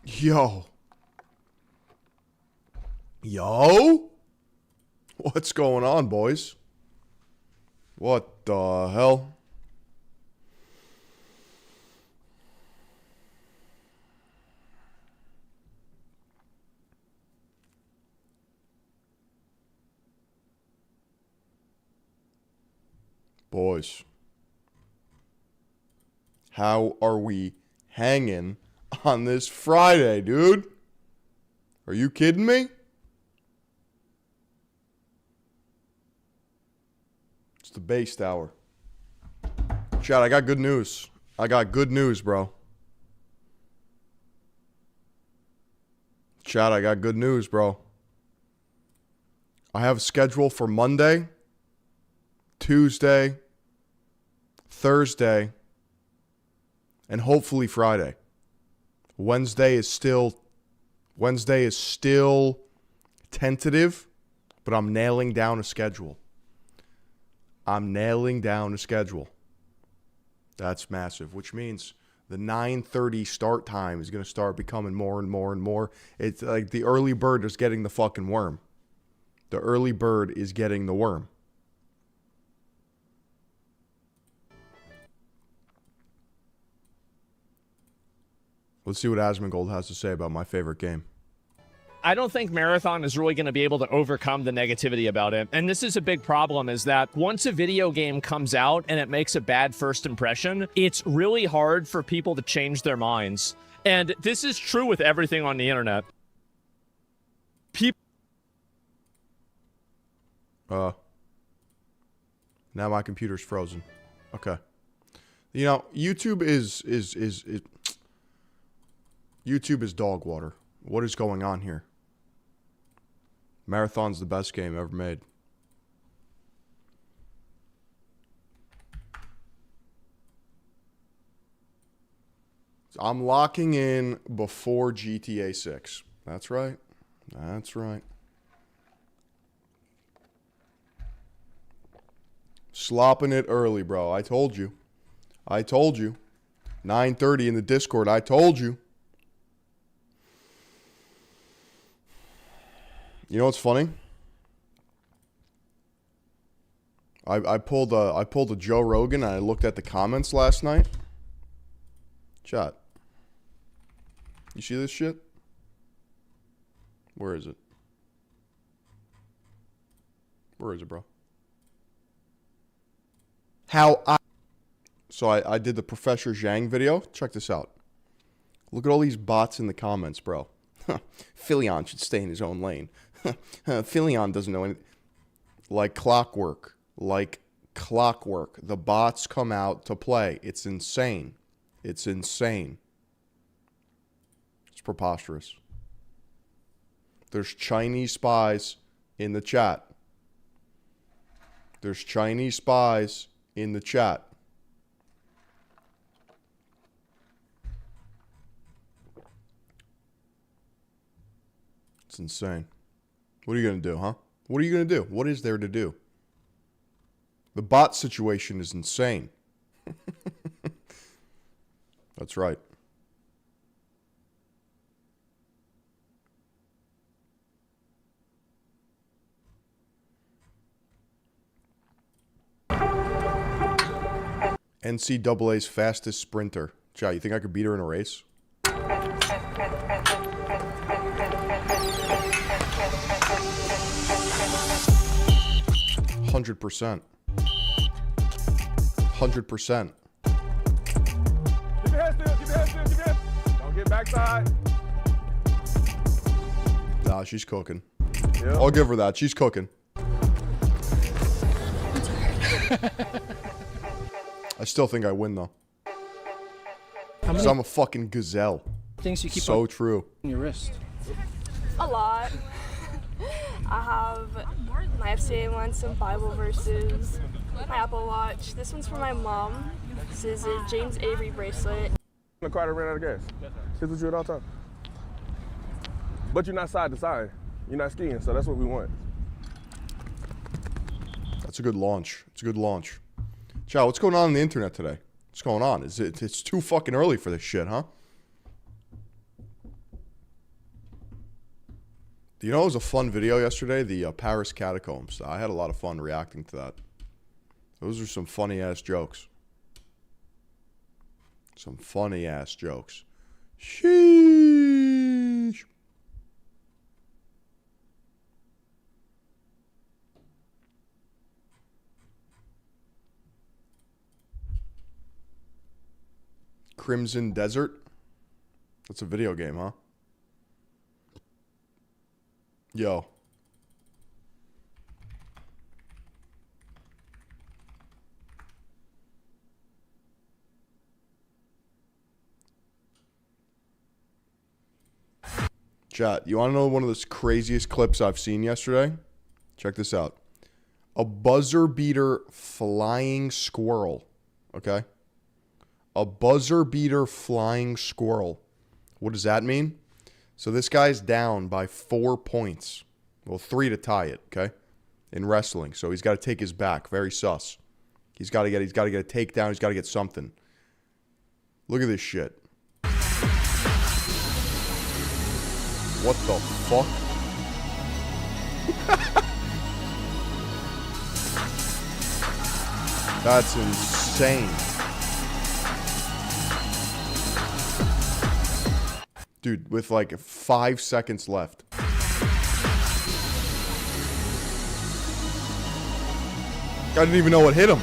Yo. Yo? What's going on, boys? What the hell? Boys. How are we hanging on this Friday, dude? Are you kidding me? It's the based hour. Chad, I got good news. I got good news, bro. Chad, I got good news, bro. I have a schedule for Monday, Tuesday, Thursday, and hopefully Friday. Wednesday is still tentative, but I'm nailing down a schedule. That's massive, which means the 9:30 start time is going to start becoming more and more and more. It's like the early bird is getting the fucking worm. The early bird is getting the worm. Let's see what Asmongold has to say about my favorite game. I don't think Marathon is really going to be able to overcome the negativity about it. And this is a big problem, is that once a video game comes out and it makes a bad first impression, it's really hard for people to change their minds. And this is true with everything on the internet. Now my computer's frozen. Okay. You know, YouTube is YouTube is dog water. What is going on here? Marathon's the best game ever made. I'm locking in before GTA 6. That's right. That's right. Slopping it early, bro. I told you. 9:30 in the Discord. I told you. You know what's funny? I pulled a Joe Rogan and I looked at the comments last night. Chat. You see this shit? Where is it? Where is it, bro? So I did the Professor Zhang video. Check this out. Look at all these bots in the comments, bro. Philion should stay in his own lane. Philion doesn't know anything. Like clockwork. The bots come out to play. It's insane. It's preposterous. There's Chinese spies in the chat. It's insane. What are you going to do, huh? What are you going to do? What is there to do? The bot situation is insane. That's right. NCAA's fastest sprinter. Chai, you think I could beat her in a race? 100%. 100%. Keep your head still. Don't get backside. Nah, she's cooking. Yep. I'll give her that. She's cooking. I still think I win, though. Because I'm a fucking gazelle. Things you keep so true. on your wrist. A lot. I have my FCA one, some Bible verses, my Apple Watch. This one's for my mom. This is a James Avery bracelet. The car that ran out of gas. Hits with you at all time. But you're not side to side. You're not skiing, so that's what we want. That's a good launch. It's a good launch. Chow, what's going on the internet today? What's going on? It's too fucking early for this shit, huh? You know, it was a fun video yesterday, the Paris catacombs. I had a lot of fun reacting to that. Those are some funny-ass jokes. Some funny-ass jokes. Sheesh. Crimson Desert? That's a video game, huh? Yo. Chat, you want to know one of the craziest clips I've seen yesterday? Check this out. A buzzer beater flying squirrel. Okay? A buzzer beater flying squirrel. What does that mean? So this guy's down by 4 points. Well, 3 to tie it, okay? In wrestling. So he's got to take his back. Very sus. He's got to get a takedown. He's got to get something. Look at this shit. What the fuck? That's insane. Dude, with like 5 seconds left. I didn't even know what hit him.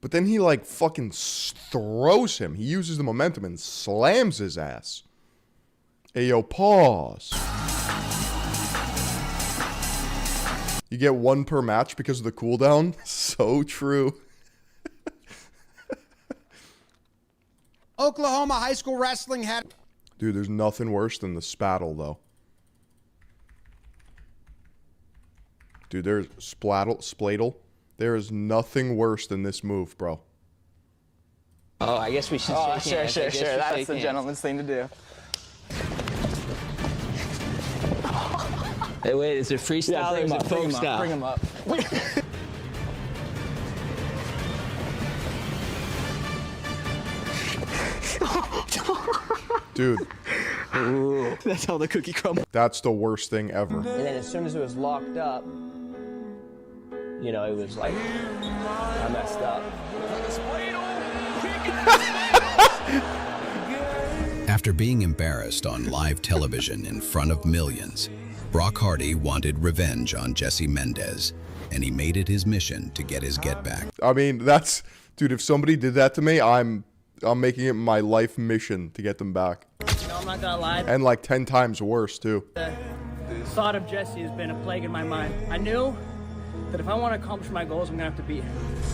But then he like fucking throws him. He uses the momentum and slams his ass. Hey, yo, pause. You get 1 per match because of the cooldown? So true. Oklahoma high school wrestling had... Dude, there's nothing worse than the spattle, though. Dude, there's spladle. There is nothing worse than this move, bro. Oh, I guess we should shake hands. Sure. That's the gentleman's thing to do. Hey, wait, is it freestyle or is it folk style? Bring him up. Dude. Ooh. That's how the cookie crumbles. That's the worst thing ever. And then as soon as it was locked up, you know, it was like, I messed up. After being embarrassed on live television in front of millions, Brock Hardy wanted revenge on Jesse Mendez, and he made it his mission to get his get back. I mean, that's... Dude, if somebody did that to me, I'm making it my life mission to get them back. You know, I'm not gonna lie. And like 10 times worse, too. The thought of Jesse has been a plague in my mind. I knew that if I want to accomplish my goals, I'm gonna have to beat him.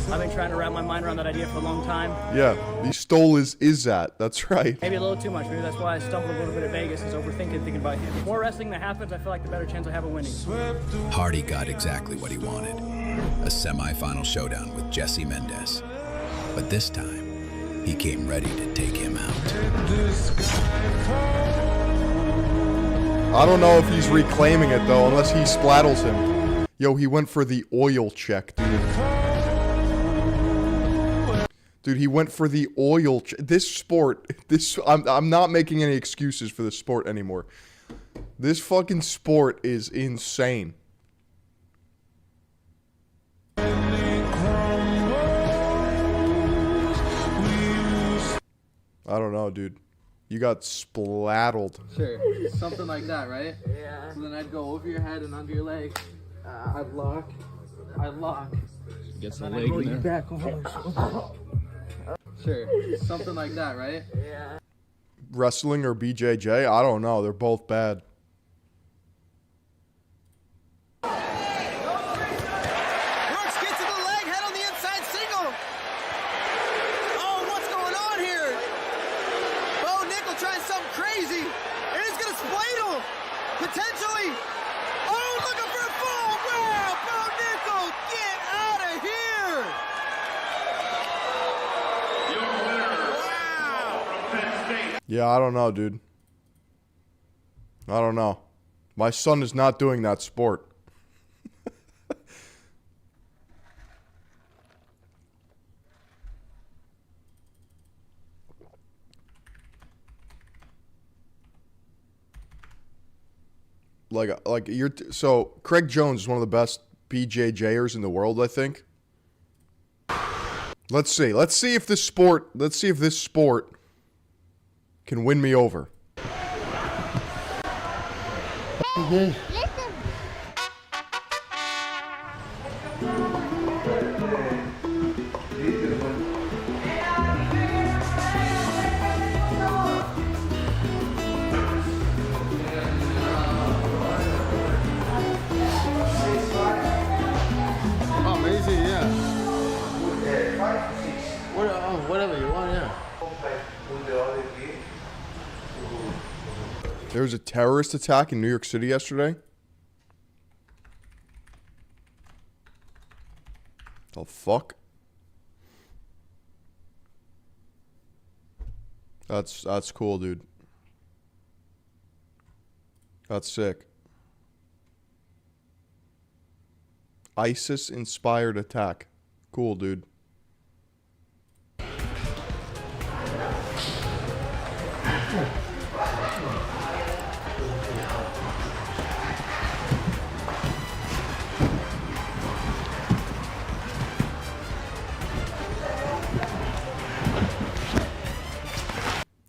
I've been trying to wrap my mind around that idea for a long time. Yeah, he stole his Izzat. That's right. Maybe a little too much. Maybe that's why I stumbled a little bit at Vegas, is thinking about him. The more wrestling that happens, I feel like the better chance I have of winning. Hardy got exactly what he wanted, a semi-final showdown with Jesse Mendez. But this time, he came ready to take him out. I don't know if he's reclaiming it, though, unless he splattles him. Yo, he went for the oil check, dude. Dude, he went for the oil check. This sport, I'm not making any excuses for this sport anymore. This fucking sport is insane. I don't know, dude. You got splattled. Sure, something like that, right? Yeah. So then I'd go over your head and under your leg. I'd lock. Get some leg in there. Back. Sure, something like that, right? Yeah. Wrestling or BJJ? I don't know. They're both bad. Brooks gets to the leg, head on the inside single. Oh, what's going on here? Bo Nickel trying something crazy. And he's going to spladle. Potentially. Oh, looking for a fall. Wow, Bo Nickel, get out of here. Wow. Yeah, I don't know, dude. I don't know. My son is not doing that sport. Like you're so Craig Jones is one of the best BJJers in the world, I think. Let's see. Let's see if this sport can win me over. Amazing, yeah. Whatever you want, yeah. There was a terrorist attack in New York City yesterday. The fuck? That's cool, dude. That's sick. ISIS-inspired attack. Cool, dude.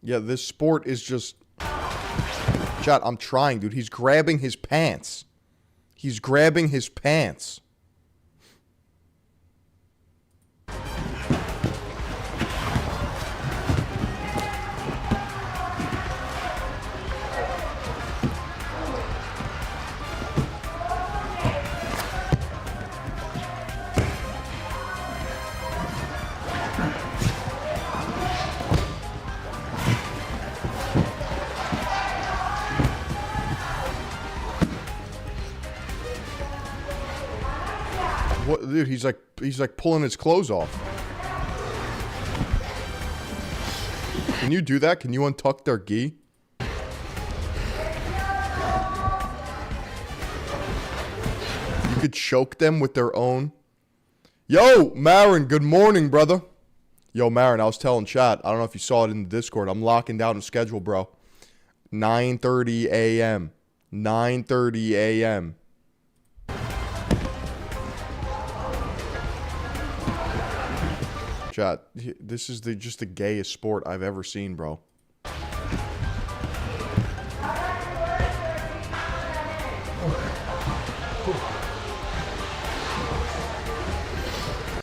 Yeah, this sport is just... Chat, I'm trying, dude. He's grabbing his pants. He's grabbing his pants. What, dude, he's like pulling his clothes off. Can you do that? Can you untuck their gi? You could choke them with their own. Yo, Marin, good morning, brother. Yo, Marin, I was telling chat. I don't know if you saw it in the Discord. I'm locking down a schedule, bro. 9:30 a.m. 9:30 a.m. Chat, this is just the gayest sport I've ever seen, bro.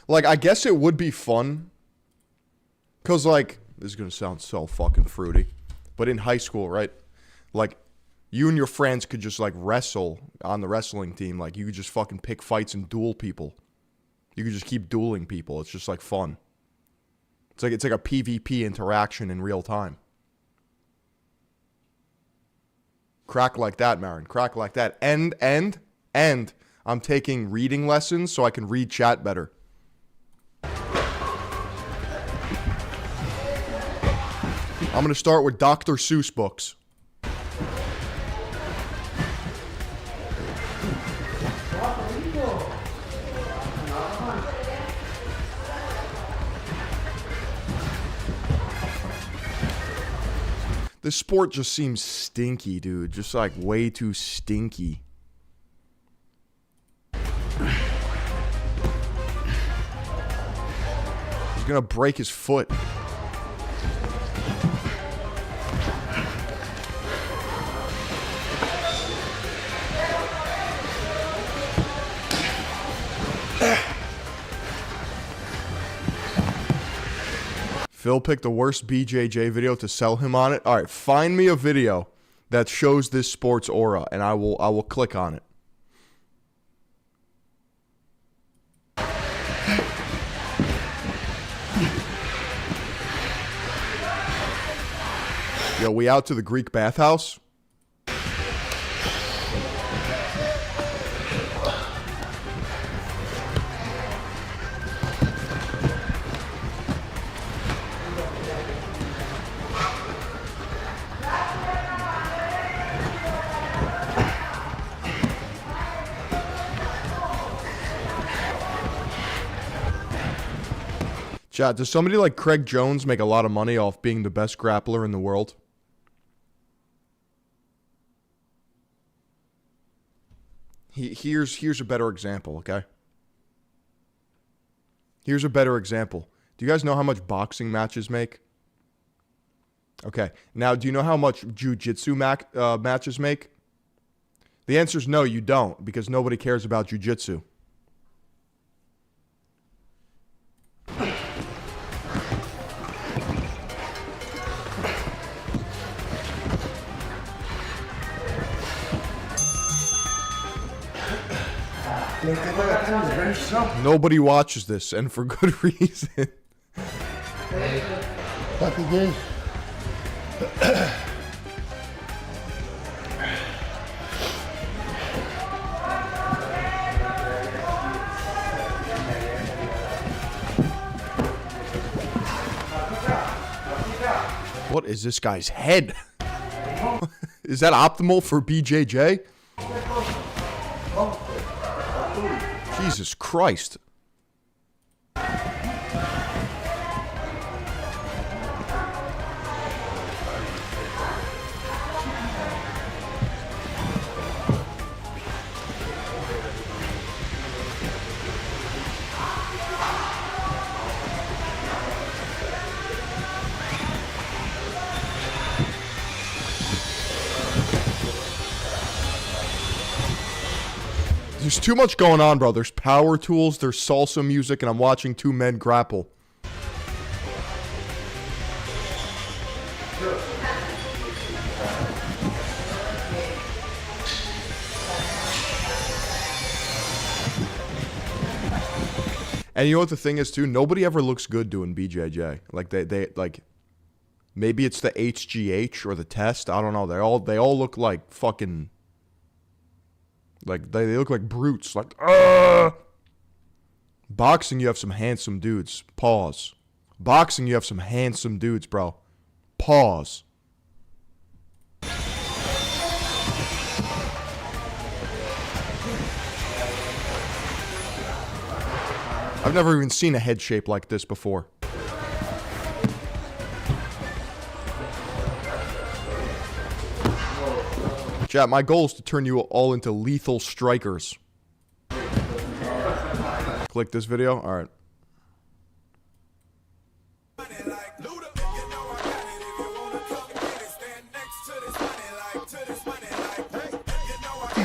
Like, I guess it would be fun. Because, like, this is going to sound so fucking fruity. But in high school, right? Like, you and your friends could just, like, wrestle on the wrestling team. Like, you could just fucking pick fights and duel people. You could just keep dueling people. It's just, like, fun. It's like a PvP interaction in real time. Crack like that, Marin. Crack like that. And I'm taking reading lessons so I can read chat better. I'm going to start with Dr. Seuss books. This sport just seems stinky, dude. Just like way too stinky. He's gonna break his foot. Phil picked the worst BJJ video to sell him on it. All right, find me a video that shows this sports aura, and I will click on it. Yo, we out to the Greek bathhouse? Chat, does somebody like Craig Jones make a lot of money off being the best grappler in the world? Here's a better example, okay? Here's a better example. Do you guys know how much boxing matches make? Okay. Now, do you know how much jiu-jitsu matches make? The answer is no, you don't, because nobody cares about jiu-jitsu. Nobody watches this, and for good reason. What is this guy's head? Is that optimal for BJJ? Jesus Christ. There's too much going on, bro. There's power tools, there's salsa music, and I'm watching two men grapple. And you know what the thing is, too? Nobody ever looks good doing BJJ. Like, they like, maybe it's the HGH or the test. I don't know. They all look like fucking... Like, they look like brutes. Like, Boxing, you have some handsome dudes. Pause. Boxing, you have some handsome dudes, bro. Pause. I've never even seen a head shape like this before. Chat, my goal is to turn you all into lethal strikers. Click this video? Alright.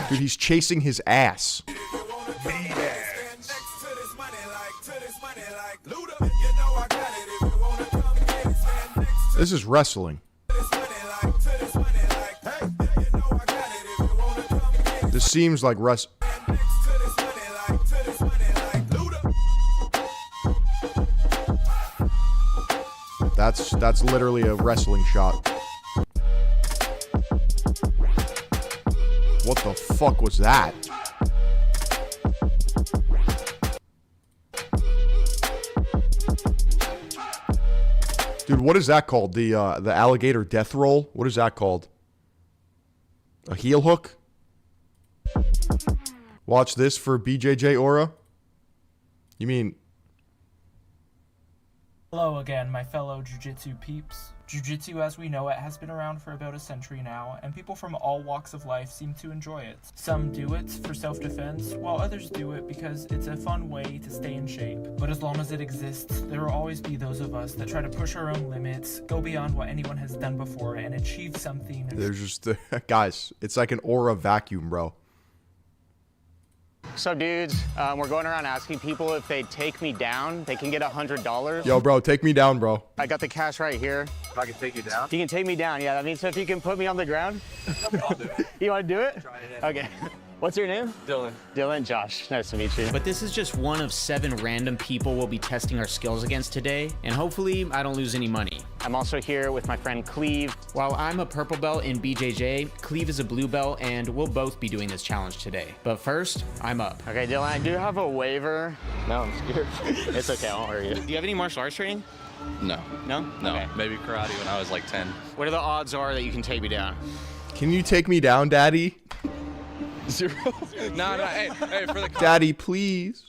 Dude, he's chasing his ass. This is wrestling. This seems like That's literally a wrestling shot. What the fuck was that? Dude, what is that called? The alligator death roll? What is that called? A heel hook? Watch this for BJJ aura? You mean... Hello again, my fellow jiu-jitsu peeps. Jiu-jitsu as we know it has been around for about a century now, and people from all walks of life seem to enjoy it. Some do it for self-defense, while others do it because it's a fun way to stay in shape. But as long as it exists, there will always be those of us that try to push our own limits, go beyond what anyone has done before, and achieve something. There's just... guys, it's like an aura vacuum, bro. So dudes, we're going around asking people if they take me down, they can get $100. Yo, bro, take me down, bro. I got the cash right here. If I can take you down? You can take me down, yeah. That means so if you can put me on the ground. I'll do it. You want to do it? Try it. Okay. What's your name? Dylan. Dylan, Josh. Nice to meet you. But this is just one of 7 random people we'll be testing our skills against today, and hopefully I don't lose any money. I'm also here with my friend Cleve. While I'm a purple belt in BJJ, Cleve is a blue belt, and we'll both be doing this challenge today. But first, I'm up. Okay, Dylan, I do have a waiver. No, I'm scared. It's okay, I won't hurt you. Do you have any martial arts training? No. No? No, Okay. maybe karate when I was like 10. What are the odds are that you can take me down? Can you take me down, Daddy? 0. No, hey, for the Daddy, please.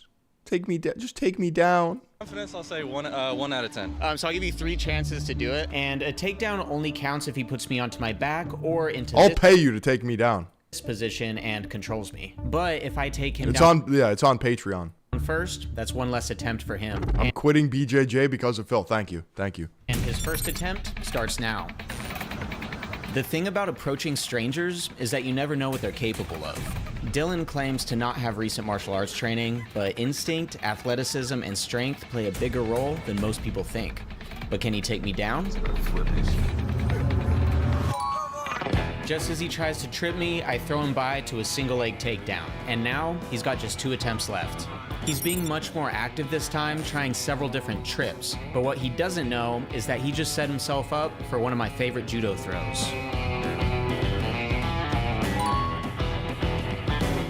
Take me down. Just take me down. confidence, I'll say 1 out of 10. So I'll give you 3 chances to do it. And a takedown only counts if he puts me onto my back or into I'll pay you to take me down. position and controls me. But if I take him It's down it's on Patreon. first, that's one less attempt for him. I'm quitting BJJ because of Phil. Thank you. Thank you. And his first attempt starts now. The thing about approaching strangers is that you never know what they're capable of. Dylan claims to not have recent martial arts training, but instinct, athleticism, and strength play a bigger role than most people think. But can he take me down? Just as he tries to trip me, I throw him by to a single leg takedown, and now he's got just 2 attempts left. He's being much more active this time, trying several different trips, but what he doesn't know is that he just set himself up for one of my favorite judo throws.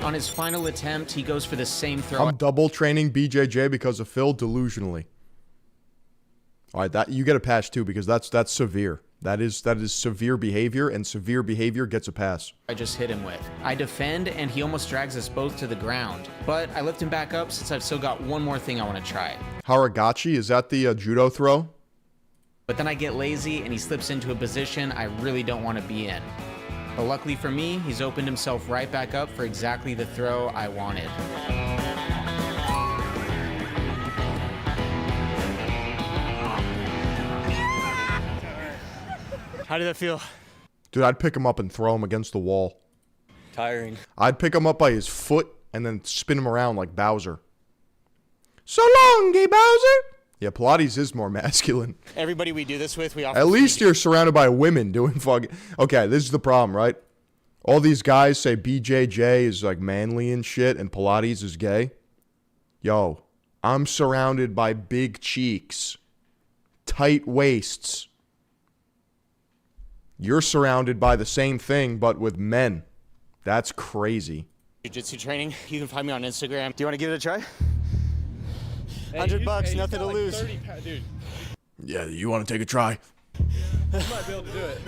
On his final attempt, he goes for the same throw. I'm double training BJJ because of Phil delusionally. All right, that you get a pass too because that's severe. That is severe behavior, and severe behavior gets a pass. I just hit him with. I defend, and he almost drags us both to the ground, but I lift him back up since I've still got one more thing I want to try. Haragachi, is that the judo throw? But then I get lazy, and he slips into a position I really don't want to be in. But luckily for me, he's opened himself right back up for exactly the throw I wanted. How did that feel? Dude, I'd pick him up and throw him against the wall. Tiring. I'd pick him up by his foot and then spin him around like Bowser. So long, gay Bowser! Yeah, Pilates is more masculine. Everybody we do this with, we offer. At least you're surrounded by women doing fucking... Okay, this is the problem, right? All these guys say BJJ is like manly and shit and Pilates is gay. Yo, I'm surrounded by big cheeks, tight waists. You're surrounded by the same thing, but with men. That's crazy. Jiu-jitsu training. You can find me on Instagram. Do you want to give it a try? $100, nothing to lose. Dude, Yeah, you want to take a try? you might be able to do it.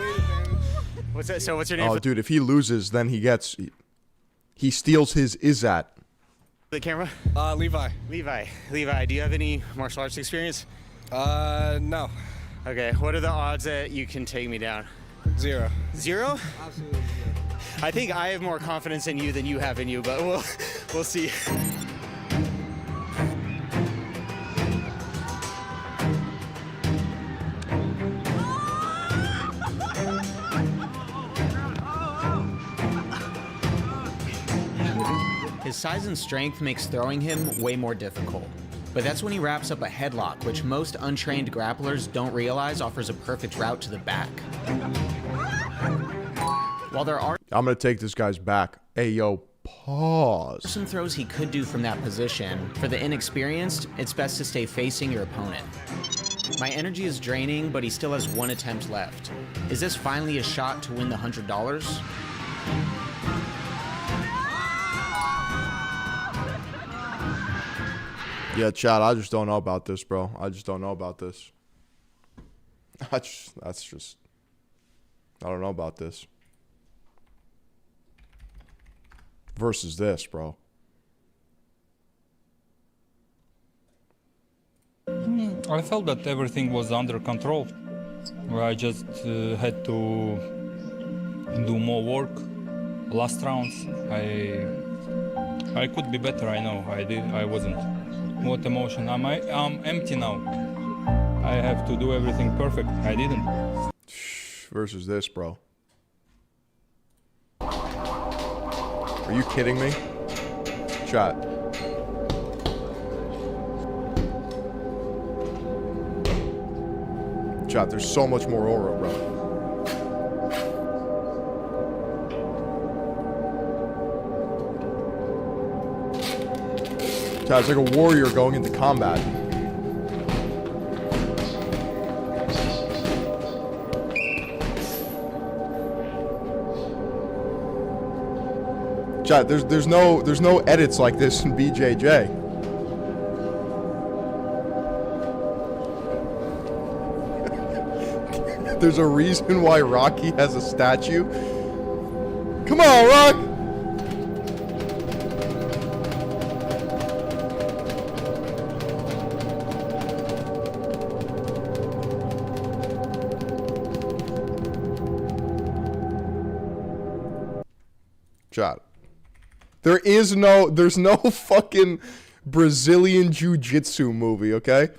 What's that? So what's your name? Oh, dude, if he loses, then he steals his Izat. The camera? Levi. Levi, do you have any martial arts experience? No. Okay, what are the odds that you can take me down? 0. 0? Absolutely. I think I have more confidence in you than you have in you, but we'll see. His size and strength makes throwing him way more difficult. But that's when he wraps up a headlock, which most untrained grapplers don't realize offers a perfect route to the back. While there are I'm going to take this guy's back. Hey, yo, pause. some throws he could do from that position, for the inexperienced, it's best to stay facing your opponent. My energy is draining, but he still has 1 attempt left. Is this finally a shot to win the $100? Yeah, Chad, I just don't know about this, bro. I just don't know about this. I don't know about this. Versus this, bro. I felt that everything was under control. I just had to do more work. Last rounds, I could be better. I know I wasn't. What emotion? I'm empty now. I have to do everything perfect. I didn't. Versus this, bro. Are you kidding me? Chat. Chat, there's so much more aura, bro. Chat, it's like a warrior going into combat. Chat, there's no edits like this in BJJ. There's a reason why Rocky has a statue. Come on, Rock! Chat. There's no fucking Brazilian Jiu-Jitsu movie, okay?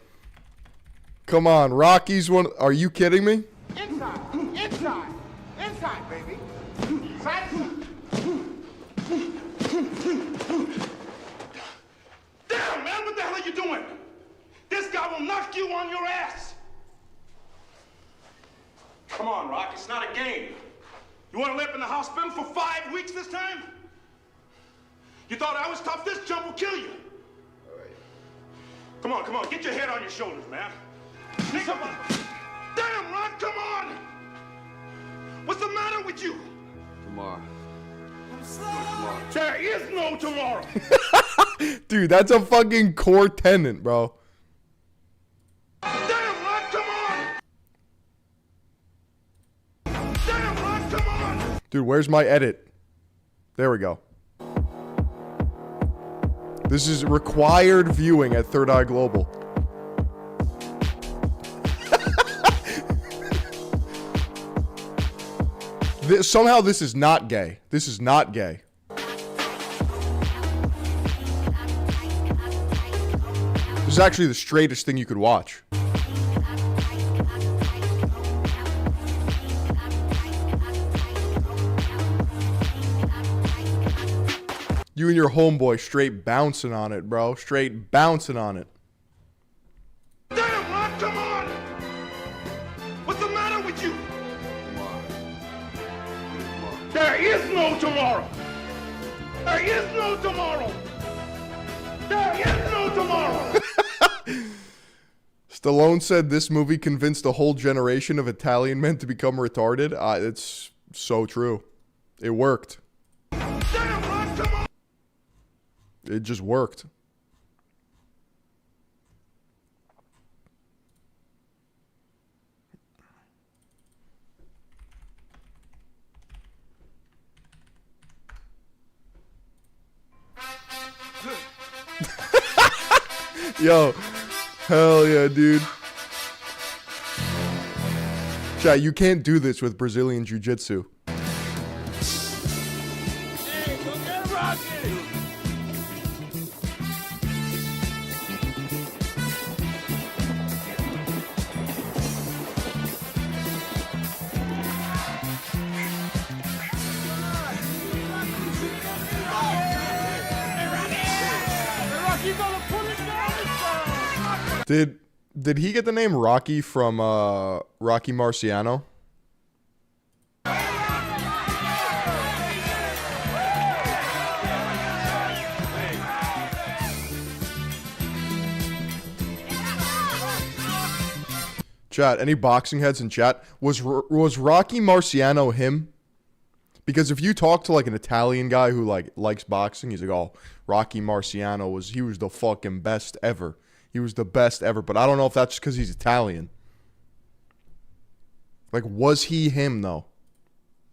Come on, Rocky's one. Are you kidding me? Inside, baby. Damn, man, what the hell are you doing? This guy will knock you on your ass. Come on, Rock, it's not a game. You want to live in the hospital for 5 weeks this time? You thought I was tough? This jump will kill you. All right. Come on, get your head on your shoulders, man. Think about it. Damn, Rock, come on! What's the matter with you? Tomorrow. There is no tomorrow. Dude, that's a fucking core tenet, bro. Damn, Rock, come on! Damn, Rock, come on! Dude, where's my edit? There we go. This is required viewing at Third Eye Global. Somehow this is not gay. This is not gay. This is actually the straightest thing you could watch. You and your homeboy straight bouncing on it, bro. Straight bouncing on it. Damn, Rock, come on! What's the matter with you? There is no tomorrow! There is no tomorrow! There is no tomorrow! Stallone said this movie convinced a whole generation of Italian men to become retarded. It's so true. It worked. Damn, Rock, come on! It just worked. Yo, hell yeah, dude. Chat, you can't do this with Brazilian Jiu-Jitsu. Hey, go get Rocky! Did he get the name Rocky from Rocky Marciano? Chat, any boxing heads in chat? Was Rocky Marciano him? Because if you talk to like an Italian guy who like likes boxing, he's like, "Oh, Rocky Marciano was the fucking best ever. He was the best ever." But I don't know if that's just because he's Italian. Like, was he him though?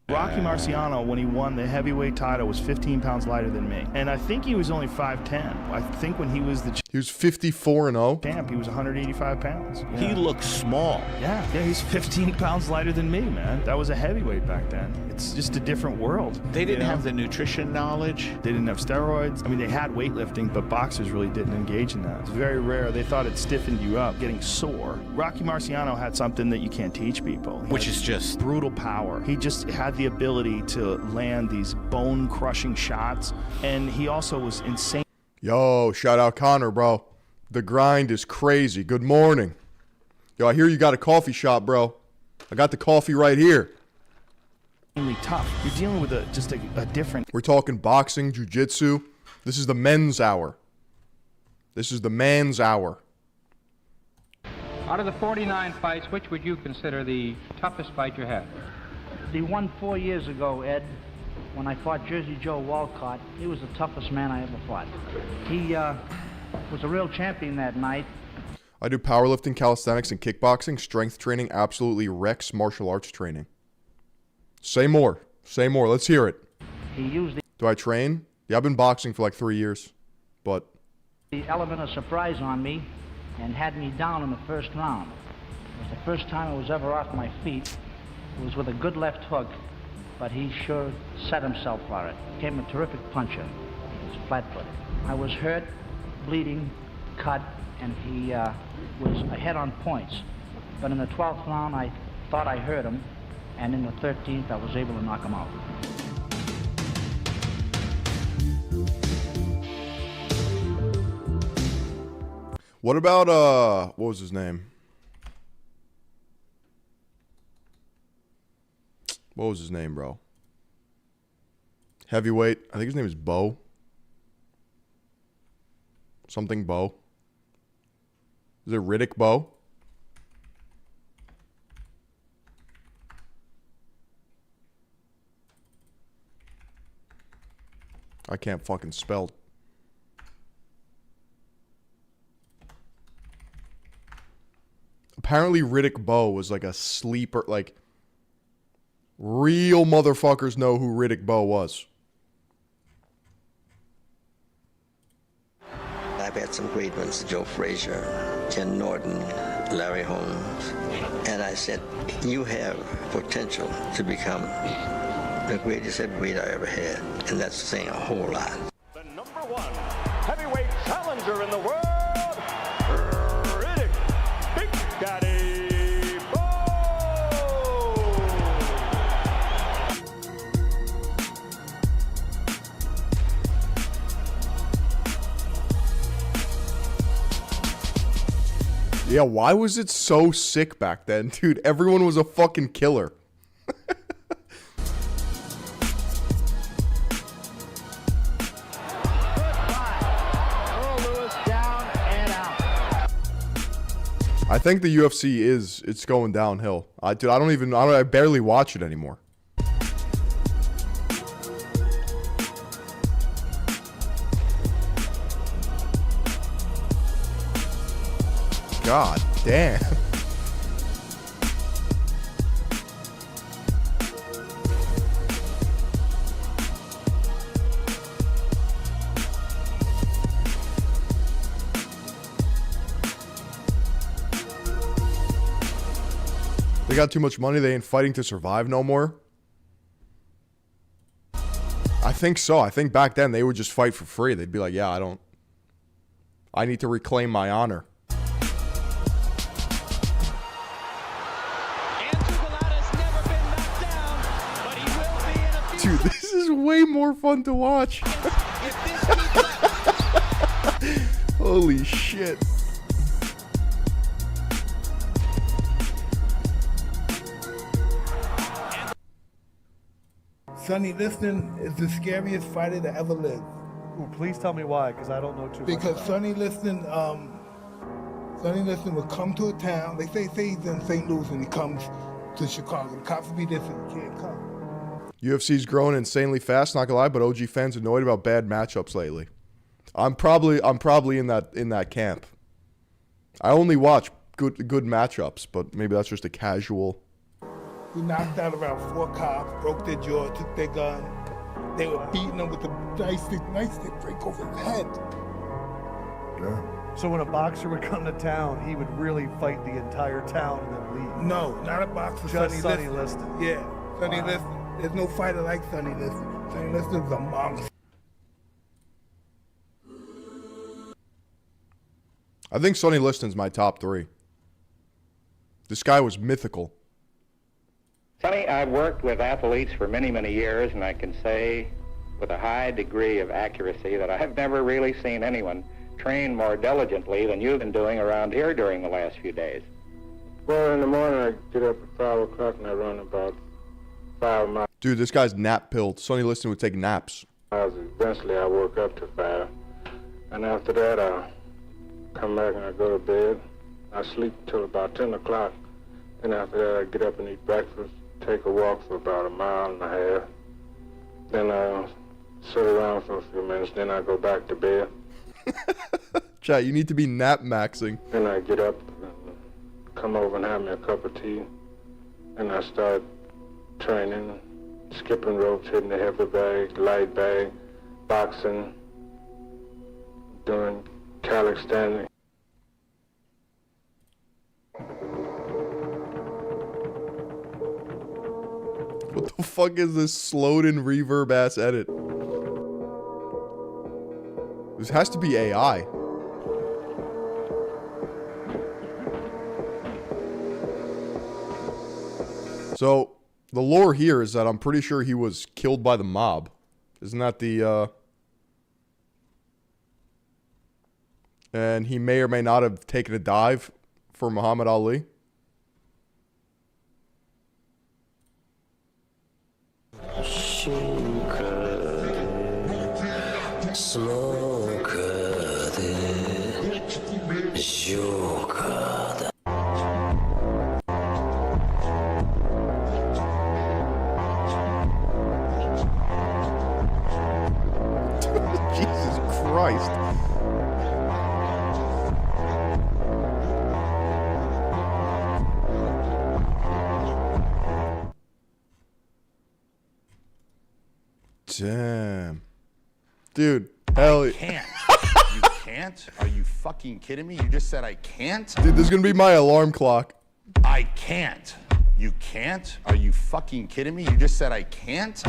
Rocky Marciano, when he won the heavyweight title, was 15 pounds lighter than me. And I think he was only 5'10". I think when he was the He was 54-0. champ, he was 185 pounds. Yeah. He looks small. Yeah, he's 15 pounds lighter than me, man. That was a heavyweight back then. It's just a different world. They didn't have the nutrition knowledge. They didn't have steroids. I mean, they had weightlifting, but boxers really didn't engage in that. It's very rare. They thought it stiffened you up, getting sore. Rocky Marciano had something that you can't teach people. Which is just brutal power. He just had the ability to land these bone-crushing shots, and he also was insane. Yo, shout out Connor, bro. The grind is crazy. Good morning. Yo, I hear you got a coffee shop, bro. I got the coffee right here. Tough. You're dealing with just a different. We're talking boxing, jiu-jitsu. This is the men's hour. This is the man's hour. Out of the 49 fights, which would you consider the toughest fight you had? The one 4 years ago, Ed, when I fought Jersey Joe Walcott, he was the toughest man I ever fought. He was a real champion that night. I do powerlifting, calisthenics, and kickboxing. Strength training absolutely wrecks martial arts training. Say more. Say more. Let's hear it. He used Do I train? Yeah, I've been boxing for like 3 years, but the element of surprise on me and had me down in the first round. It was the first time I was ever off my feet. It was with a good left hook, but he sure set himself for it. Became a terrific puncher. He was flat-footed. I was hurt, bleeding, cut, and he was ahead on points. But in the 12th round, I thought I hurt him, and in the 13th, I was able to knock him out. What about, what was his name? What was his name, bro? Heavyweight. I think his name is Bo. Something Bo. Is it Riddick Bo? I can't fucking spell. Apparently Riddick Bowe was like a sleeper, like real motherfuckers know who Riddick Bowe was. I've had some great ones, Joe Frazier, Ken Norton, Larry Holmes, and I said, you have potential to become the greatest heavyweight I ever had, and that's saying a whole lot. The number one heavyweight challenger in the world, Riddick Big Daddy Bowe. Yeah, why was it so sick back then, dude? Everyone was a fucking killer. I think the UFC it's going downhill. Dude, I barely watch it anymore. God damn. They got too much money, they ain't fighting to survive no more? I think so. I think back then they would just fight for free. They'd be like, yeah, I need to reclaim my honor. Dude, this is way more fun to watch. Holy shit. Sonny Liston is the scariest fighter to ever live. Ooh, please tell me why, because I don't know too much. Because Sonny Liston would come to a town. They say he's in St. Louis and he comes to Chicago. The cops will be there, so he can't come. UFC's growing insanely fast, not gonna lie, but OG fans annoyed about bad matchups lately. I'm probably in that camp. I only watch good matchups, but maybe that's just a casual. We knocked out around 4 cops, broke their jaw, took their gun. They were beating him with the nightstick break over his head. Yeah. So when a boxer would come to town, he would really fight the entire town and then leave? No, not a boxer. Just Sonny Liston. Yeah, Sonny Liston. There's no fighter like Sonny Liston. Sonny Liston's a monster. I think Sonny Liston's my top 3. This guy was mythical. Sonny, I've worked with athletes for many, many years, and I can say with a high degree of accuracy that I've never really seen anyone train more diligently than you've been doing around here during the last few days. Well, in the morning I get up at 5 o'clock and I run about 5 miles. Dude, this guy's nap-pilled. Sonny Liston would take naps. Eventually I work up to 5. And after that I come back and I go to bed. I sleep till about 10 o'clock. And after that I get up and eat breakfast, take a walk for about 1.5 miles. Then I sit around for a few minutes, then I go back to bed. Chat, you need to be nap maxing. Then I get up and come over and have me a cup of tea. And I start training, skipping ropes, hitting the heavy bag, light bag, boxing, doing calisthenics. What the fuck is this slowed in reverb ass edit? This has to be AI. So, the lore here is that I'm pretty sure he was killed by the mob. Isn't that the, And he may or may not have taken a dive for Muhammad Ali. Jesus Christ. Damn. Dude, hell yeah. Can't. You can't? Are you fucking kidding me? You just said I can't? Dude, this is gonna be my alarm clock. I can't. You can't? Are you fucking kidding me? You just said I can't?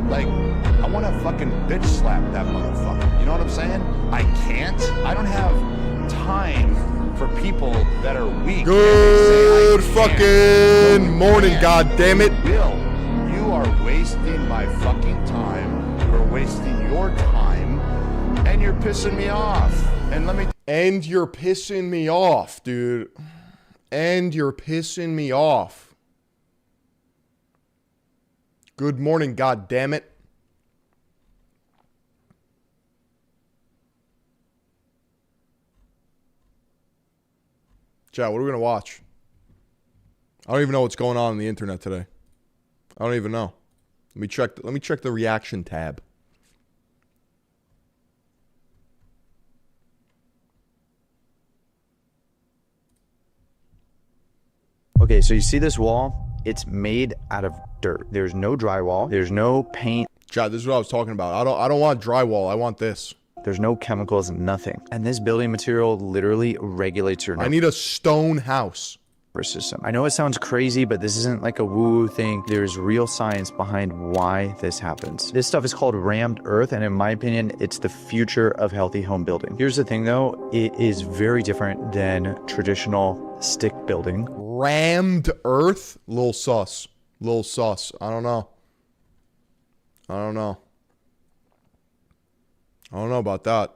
Like, I want to fucking bitch slap that motherfucker. You know what I'm saying? I can't. I don't have time for people that are weak. Good fucking morning, goddammit. Will, you are wasting my fucking time. You're wasting your time. And you're pissing me off. And let me... And you're pissing me off, dude. And you're pissing me off. Good morning, goddammit. Chat, what are we gonna watch? I don't even know what's going on the internet today. I don't even know. Let me check the reaction tab. Okay, so you see this wall? It's made out of dirt. There's no drywall. There's no paint. Chad, this is what I was talking about. I don't want drywall. I want this. There's no chemicals, nothing. And this building material literally regulates your nervous I need a stone house. system. I know it sounds crazy, but this isn't like a woo-woo thing. There's real science behind why this happens. This stuff is called rammed earth, and in my opinion, it's the future of healthy home building. Here's the thing though, it is very different than traditional stick building. Rammed earth? Little sus. Little sus. I don't know. I don't know. I don't know about that.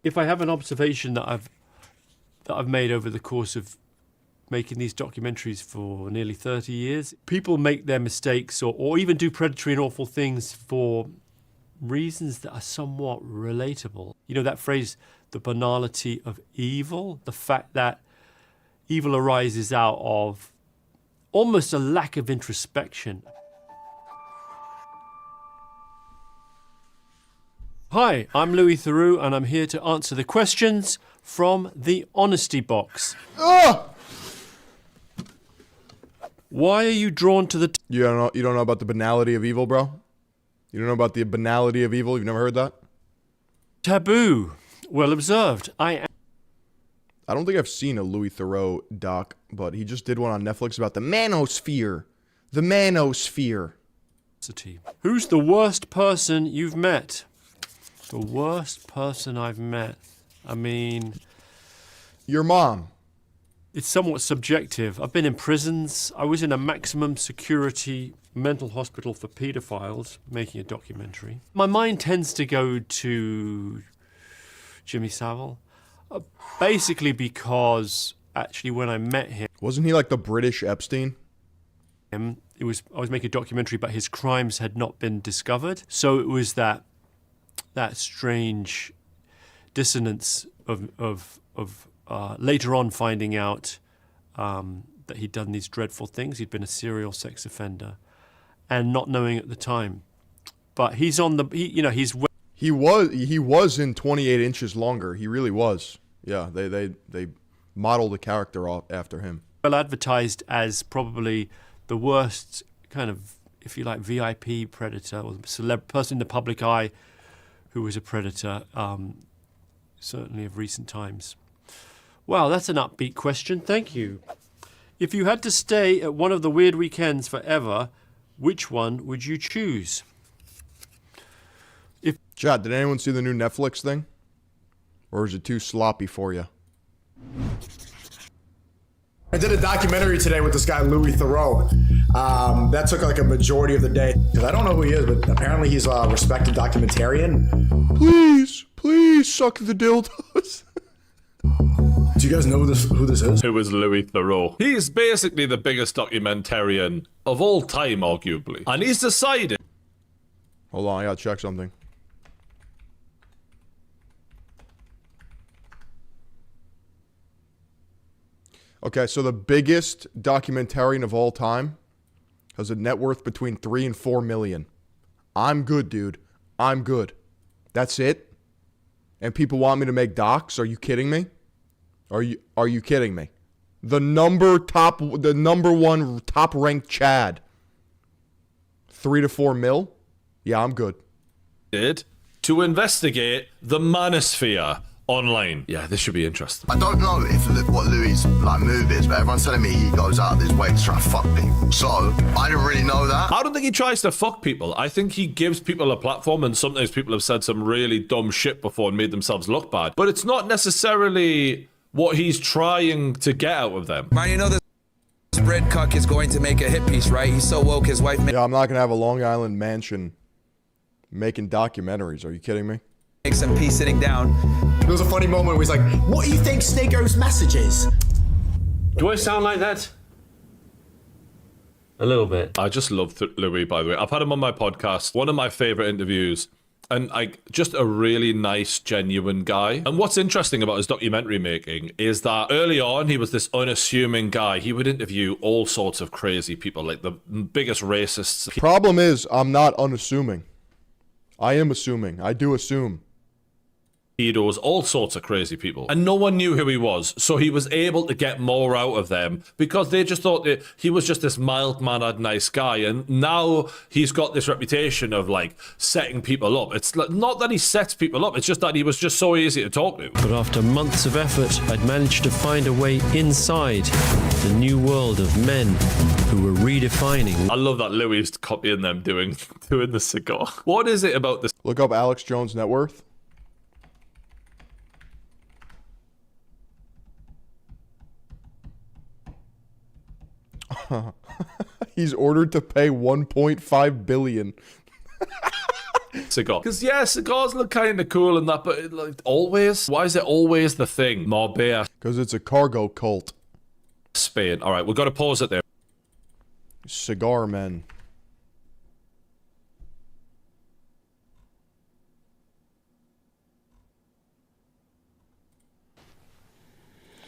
If I have an observation that I've made over the course of making these documentaries for nearly 30 years, people make their mistakes or even do predatory and awful things for reasons that are somewhat relatable. You know that phrase, the banality of evil, the fact that evil arises out of almost a lack of introspection. Hi, I'm Louis Theroux, and I'm here to answer the questions from the Honesty Box. Why are you drawn to the... You don't know about the banality of evil, bro? You don't know about the banality of evil? You've never heard that? Taboo. Well observed. I don't think I've seen a Louis Theroux doc, but he just did one on Netflix about the manosphere. The manosphere. Who's the worst person you've met? The worst person I've met. I mean... Your mom. It's somewhat subjective. I've been in prisons. I was in a maximum security mental hospital for paedophiles, making a documentary. My mind tends to go to Jimmy Savile, basically because actually when I met him... Wasn't he like the British Epstein? I was making a documentary, but his crimes had not been discovered. So it was that strange dissonance of later on finding out that he'd done these dreadful things. He'd been a serial sex offender, and not knowing at the time. But he's on the, he was in 28 Inches Longer. He really was. Yeah, they modeled the character off after him. Well advertised as probably the worst kind of, if you like, VIP predator or person in the public eye who was a predator, certainly of recent times. Wow, that's an upbeat question. Thank you. If you had to stay at one of the weird weekends forever, which one would you choose? Chad, did anyone see the new Netflix thing? Or is it too sloppy for you? I did a documentary today with this guy, Louis Theroux. That took like a majority of the day. Because I don't know who he is, but apparently he's a respected documentarian. Please suck the dildos. Do you guys know who this is? Who is Louis Theroux? He's basically the biggest documentarian of all time, arguably. And he's decided... Hold on, I gotta check something. Okay, so the biggest documentarian of all time has a net worth between 3 and 4 million. I'm good, dude. I'm good. That's it? And people want me to make docs? Are you kidding me? Are you kidding me? The number one top ranked Chad. 3 to 4 mil? Yeah, I'm good. To investigate the manosphere online. Yeah, this should be interesting. I don't know what Louis' move is, but everyone's telling me he goes out of his way to try to fuck people. So I didn't really know that. I don't think he tries to fuck people. I think he gives people a platform, and sometimes people have said some really dumb shit before and made themselves look bad. But it's not necessarily what he's trying to get out of them. Man, you know this bread cuck is going to make a hit piece, right? He's so woke his wife Yeah, I'm not gonna have a Long Island mansion making documentaries. Are you kidding me? makes some peace sitting down. There was a funny moment where he's like, what do you think Snego's message is? Do I sound like that? A little bit. I just love Louis, by the way. I've had him on my podcast. One of my favorite interviews. And just a really nice, genuine guy. And what's interesting about his documentary making is that early on, he was this unassuming guy. He would interview all sorts of crazy people, like the biggest racists. Problem is, I'm not unassuming. I am assuming. I do assume. Pedos, all sorts of crazy people. And no one knew who he was. So he was able to get more out of them because they just thought that he was just this mild-mannered, nice guy. And now he's got this reputation of setting people up. It's not that he sets people up, it's just that he was just so easy to talk to. But after months of effort, I'd managed to find a way inside the new world of men who were redefining. I love that Louis is copying them doing the cigar. What is it about this? Look up Alex Jones' net worth. He's ordered to pay 1.5 billion. Cigar. Because yeah, cigars look kind of cool and that, but always? Why is it always the thing? Marbella. Because it's a cargo cult. Spain. All right, we've got to pause it there. Cigar men.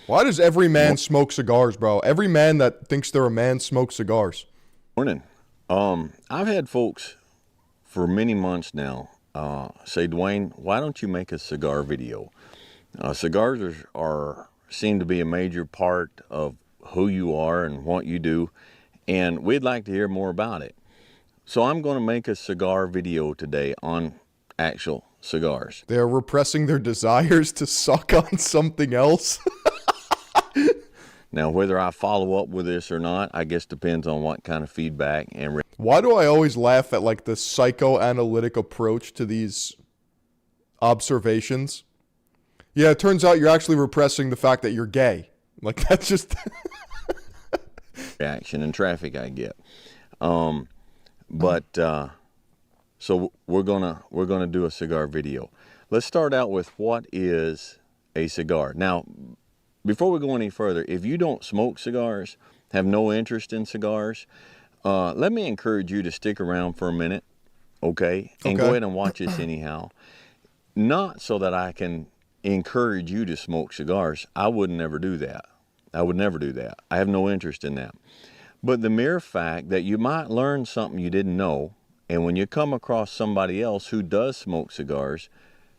Why does every man smoke cigars, bro? Every man that thinks they're a man smokes cigars. Morning. I've had folks for many months now say, Dwayne, why don't you make a cigar video? Cigars seem to be a major part of who you are and what you do, and we'd like to hear more about it. So I'm going to make a cigar video today on actual cigars. They're repressing their desires to suck on something else. Now, whether I follow up with this or not, I guess depends on what kind of feedback and... Why do I always laugh at the psychoanalytic approach to these observations? Yeah, it turns out you're actually repressing the fact that you're gay. That's just... reaction and traffic I get. So we're gonna do a cigar video. Let's start out with what is a cigar. Now, before we go any further, if you don't smoke cigars, have no interest in cigars, let me encourage you to stick around for a minute, okay? And go ahead and watch this anyhow. Not so that I can encourage you to smoke cigars. I would never do that. I would never do that. I have no interest in that. But the mere fact that you might learn something you didn't know, and when you come across somebody else who does smoke cigars,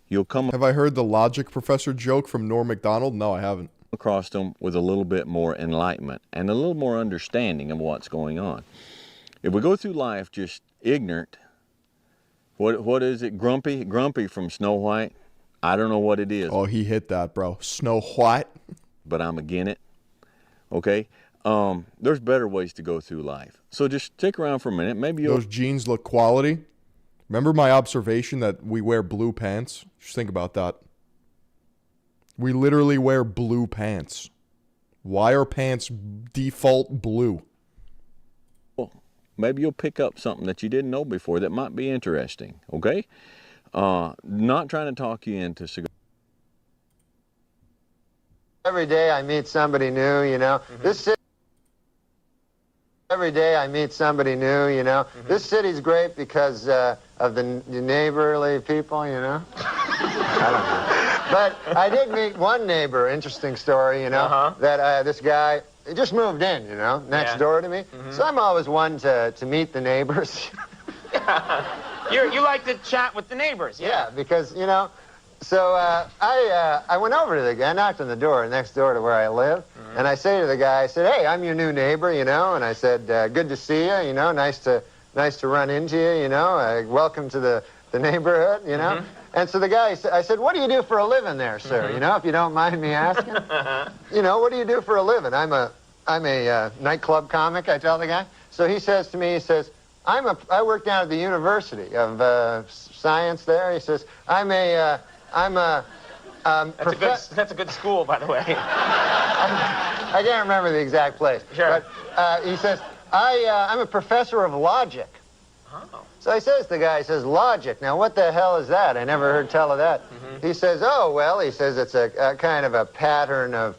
you'll come... Have I heard the logic professor joke from Norm Macdonald? No, I haven't. Across them with a little bit more enlightenment and a little more understanding of what's going on. If we go through life just ignorant, what is it? Grumpy from Snow White? I don't know what it is. Oh, he hit that, bro. Snow White. But I'm again it. Okay? there's better ways to go through life. So just stick around for a minute. Maybe you'll... Those jeans look quality. Remember my observation that we wear blue pants? Just think about that. We literally wear blue pants. Why are pants default blue? Well, maybe you'll pick up something that you didn't know before that might be interesting, okay? Not trying to talk you into cigar. Every day I meet somebody new, you know. This city. Every day I meet somebody new, you know. This city's great because of the neighborly people, you know. I don't know. But I did meet one neighbor, interesting story, you know, that this guy, he just moved in, you know, next door to me. So I'm always one to meet the neighbors. You like to chat with the neighbors, Yeah, because, you know, so I went over to the guy, knocked on the door next door to where I live, and I say to the guy, I said, hey, I'm your new neighbor, you know, and I said, good to see you, you know, nice to run into you, you know, welcome to the neighborhood, you know. And so the guy, I said, what do you do for a living there, sir? You know, if you don't mind me asking. You know, what do you do for a living? I'm a nightclub comic, I tell the guy. So he says to me, he says, I work down at the University of Science there. He says, that's a good school, by the way. I can't remember the exact place. Sure. But he says, I'm a professor of logic. So he says, the guy says, logic. Now, what the hell is that? I never heard tell of that. He says, oh, well, he says it's a kind of a pattern of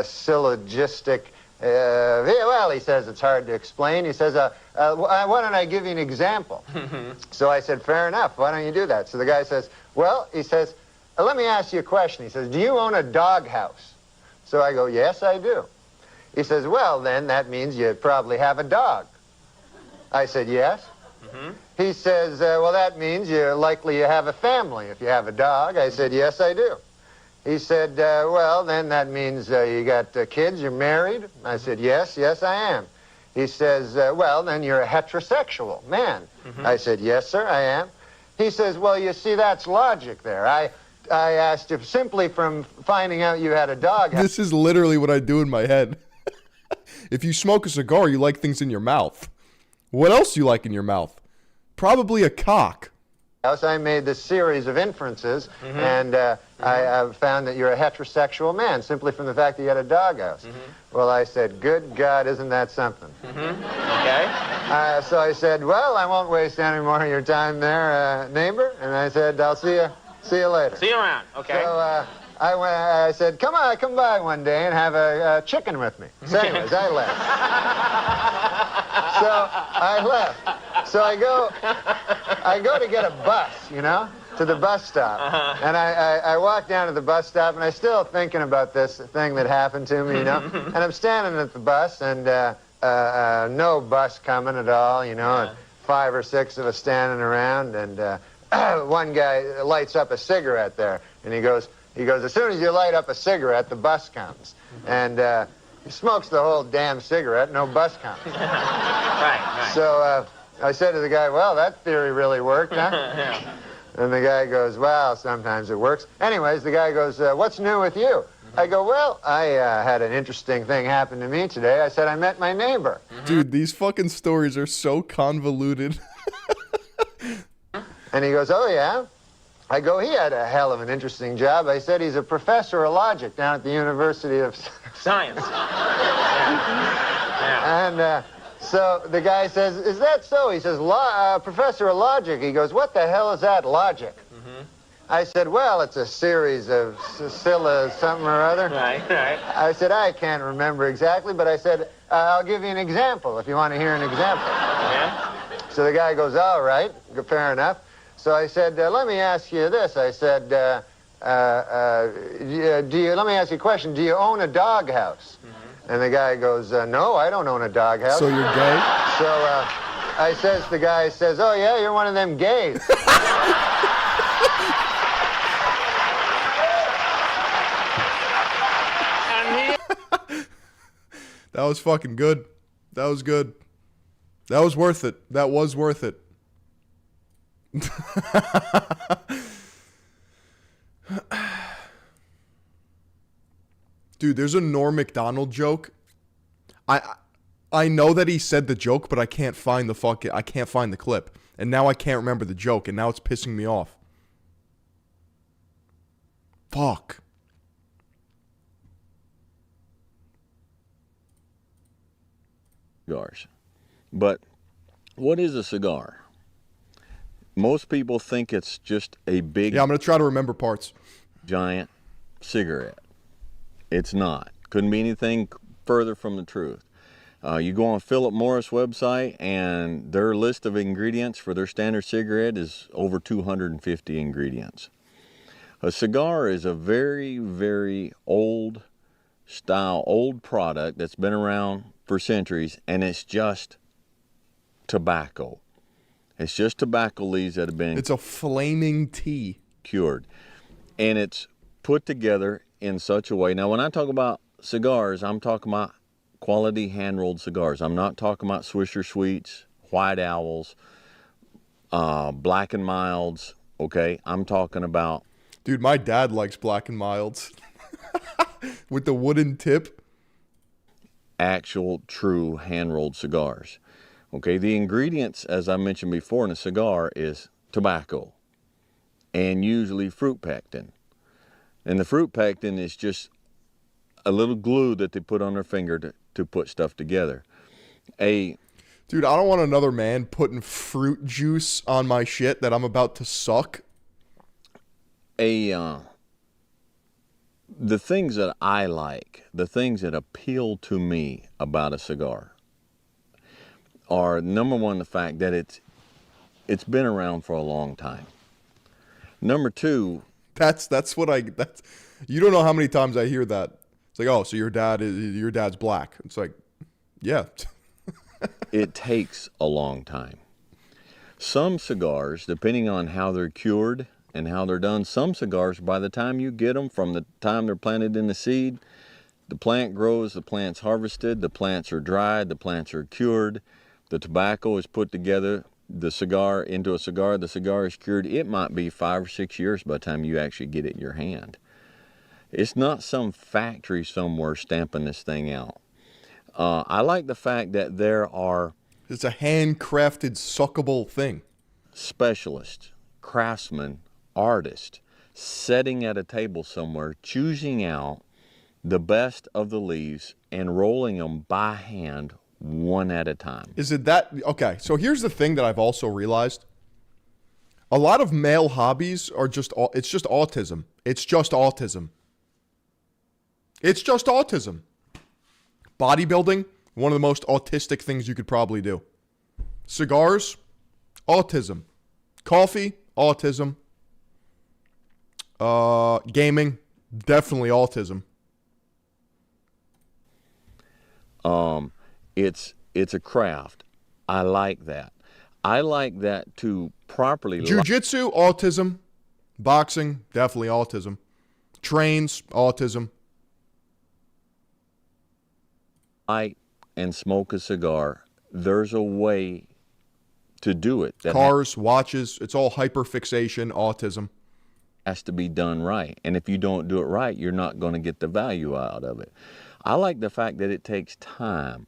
syllogistic. Well, he says it's hard to explain. He says, why don't I give you an example? So I said, fair enough. Why don't you do that? So the guy says, well, he says, let me ask you a question. He says, do you own a doghouse? So I go, yes, I do. He says, well, then that means you probably have a dog. I said, yes. He says, well, that means you're likely you have a family if you have a dog. I said, yes, I do. He said, well, then that means you got kids, you're married. I said, yes, I am. He says, well, then you're a heterosexual man. I said, yes, sir, I am. He says, well, you see, that's logic there. I asked if simply from finding out you had a dog. This is literally what I do in my head. If you smoke a cigar, you like things in your mouth. What else do you like in your mouth? Probably a cock. I made this series of inferences, and I found that you're a heterosexual man simply from the fact that you had a doghouse. Well, I said, good God, isn't that something? Okay. So I said, well, I won't waste any more of your time there, neighbor. And I said, I'll see you later. See you around, okay. So I said, come by one day and have a chicken with me. So anyways, I left. So I left. So I go to get a bus, you know, to the bus stop. And I walk down to the bus stop, and I'm still thinking about this thing that happened to me, you know. And I'm standing at the bus, and no bus coming at all, you know, and 5 or 6 of us standing around, and one guy lights up a cigarette there, and he goes, as soon as you light up a cigarette, the bus comes. And he smokes the whole damn cigarette, no bus comes. Right. So I said to the guy, well, that theory really worked, huh? And the guy goes, well, sometimes it works. Anyways, the guy goes, what's new with you? I go, well, I had an interesting thing happen to me today. I said I met my neighbor. Dude, these fucking stories are so convoluted. And he goes, oh, yeah? I go, he had a hell of an interesting job. I said he's a professor of logic down at the University of Science. And so the guy says, is that so? He says, professor of logic. He goes, what the hell is that, logic? I said, well, it's a series of something or other. Right. I said, I can't remember exactly, but I said, I'll give you an example if you want to hear an example. So the guy goes, all right, fair enough. So I said, let me ask you this. I said, let me ask you a question. Do you own a doghouse? And the guy goes, no, I don't own a doghouse. So you're gay? So the guy says, oh, yeah, you're one of them gays. That was fucking good. That was good. That was worth it. That was worth it. Dude, there's a Norm Macdonald joke I know that he said the joke, but I can't find the clip. And now I can't remember the joke, and now it's pissing me off. Fuck. Cigars. But what is a cigar? Most people think it's just a big... Yeah, I'm going to try to remember parts. ...giant cigarette. It's not. Couldn't be anything further from the truth. You go on Philip Morris website, and their list of ingredients for their standard cigarette is over 250 ingredients. A cigar is a very, very old style, old product that's been around for centuries, and it's just tobacco. It's just tobacco leaves that have been... It's a flaming tea. ...cured. And it's put together in such a way... Now, when I talk about cigars, I'm talking about quality hand-rolled cigars. I'm not talking about Swisher Sweets, White Owls, Black and Milds, okay? I'm talking about... Dude, my dad likes Black and Milds. With the wooden tip. Actual, true hand-rolled cigars. Okay, the ingredients, as I mentioned before, in a cigar is tobacco and usually fruit pectin. And the fruit pectin is just a little glue that they put on their finger to put stuff together. Dude, I don't want another man putting fruit juice on my shit that I'm about to suck. The things that I like, the things that appeal to me about a cigar are, number one, the fact that it's been around for a long time. Number two, that's you don't know how many times I hear that. It's like, oh, so your dad's black. It's like, yeah. It takes a long time. Some cigars, depending on how they're cured and how they're done, some cigars, by the time you get them, from the time they're planted in the seed, the plant grows, the plant's harvested, the plants are dried, the plants are cured, the tobacco is put together, the cigar into a cigar, the cigar is cured. It might be 5 or 6 years by the time you actually get it in your hand. It's not some factory somewhere stamping this thing out. I like the fact that there are... It's a handcrafted, suckable thing. Specialists, craftsmen, artists, sitting at a table somewhere, choosing out the best of the leaves and rolling them by hand, one at a time. Is it that... Okay, so here's the thing that I've also realized. A lot of male hobbies are it's just autism. It's just autism. It's just autism. Bodybuilding, one of the most autistic things you could probably do. Cigars, autism. Coffee, autism. Gaming, definitely autism. It's a craft. I like that. I like that to properly... Jiu-jitsu, autism. Boxing, definitely autism. Trains, autism. Light and smoke a cigar. There's a way to do it. Cars, watches, it's all hyperfixation, autism. Has to be done right. And if you don't do it right, you're not going to get the value out of it. I like the fact that it takes time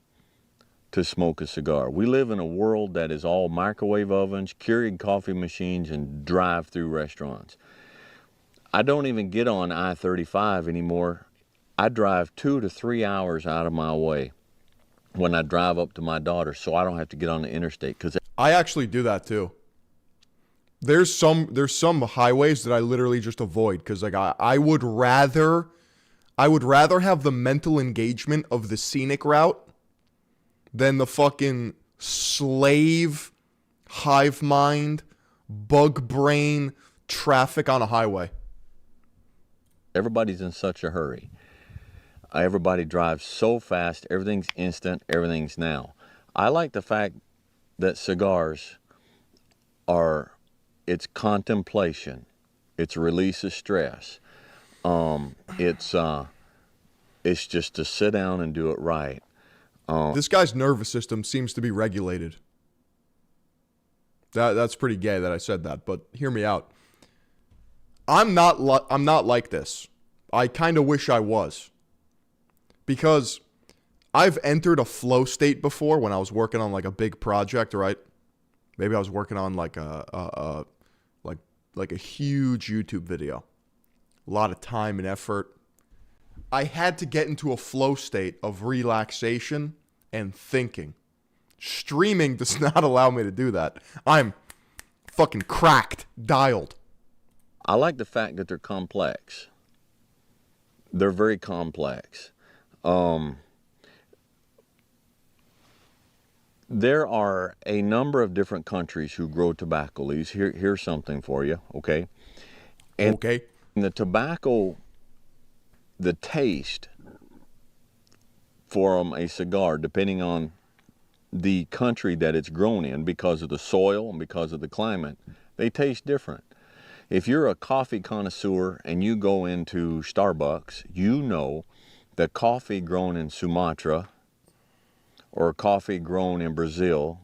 to smoke a cigar. We live in a world that is all microwave ovens, Keurig coffee machines, and drive-through restaurants. I don't even get on I-35 anymore. I drive 2 to 3 hours out of my way when I drive up to my daughter, so I don't have to get on the interstate. Because I actually do that too. There's some highways that I literally just avoid because like I would rather have the mental engagement of the scenic route than the fucking slave, hive mind, bug brain traffic on a highway. Everybody's in such a hurry. Everybody drives so fast. Everything's instant. Everything's now. I like the fact that cigars it's contemplation. It's release of stress. It's just to sit down and do it right. This guy's nervous system seems to be regulated. That's pretty gay that I said that, but hear me out. I'm not like this. I kind of wish I was. Because I've entered a flow state before when I was working on like a big project, right? Maybe I was working on like a huge YouTube video. A lot of time and effort. I had to get into a flow state of relaxation and thinking. Streaming does not allow me to do that. I'm fucking cracked, dialed. I like the fact that they're complex. They're very complex. There are a number of different countries who grow tobacco leaves. Here's something for you, okay? And the tobacco, the taste from a cigar, depending on the country that it's grown in, because of the soil and because of the climate, they taste different. If you're a coffee connoisseur and you go into Starbucks, you know that coffee grown in Sumatra, or coffee grown in Brazil,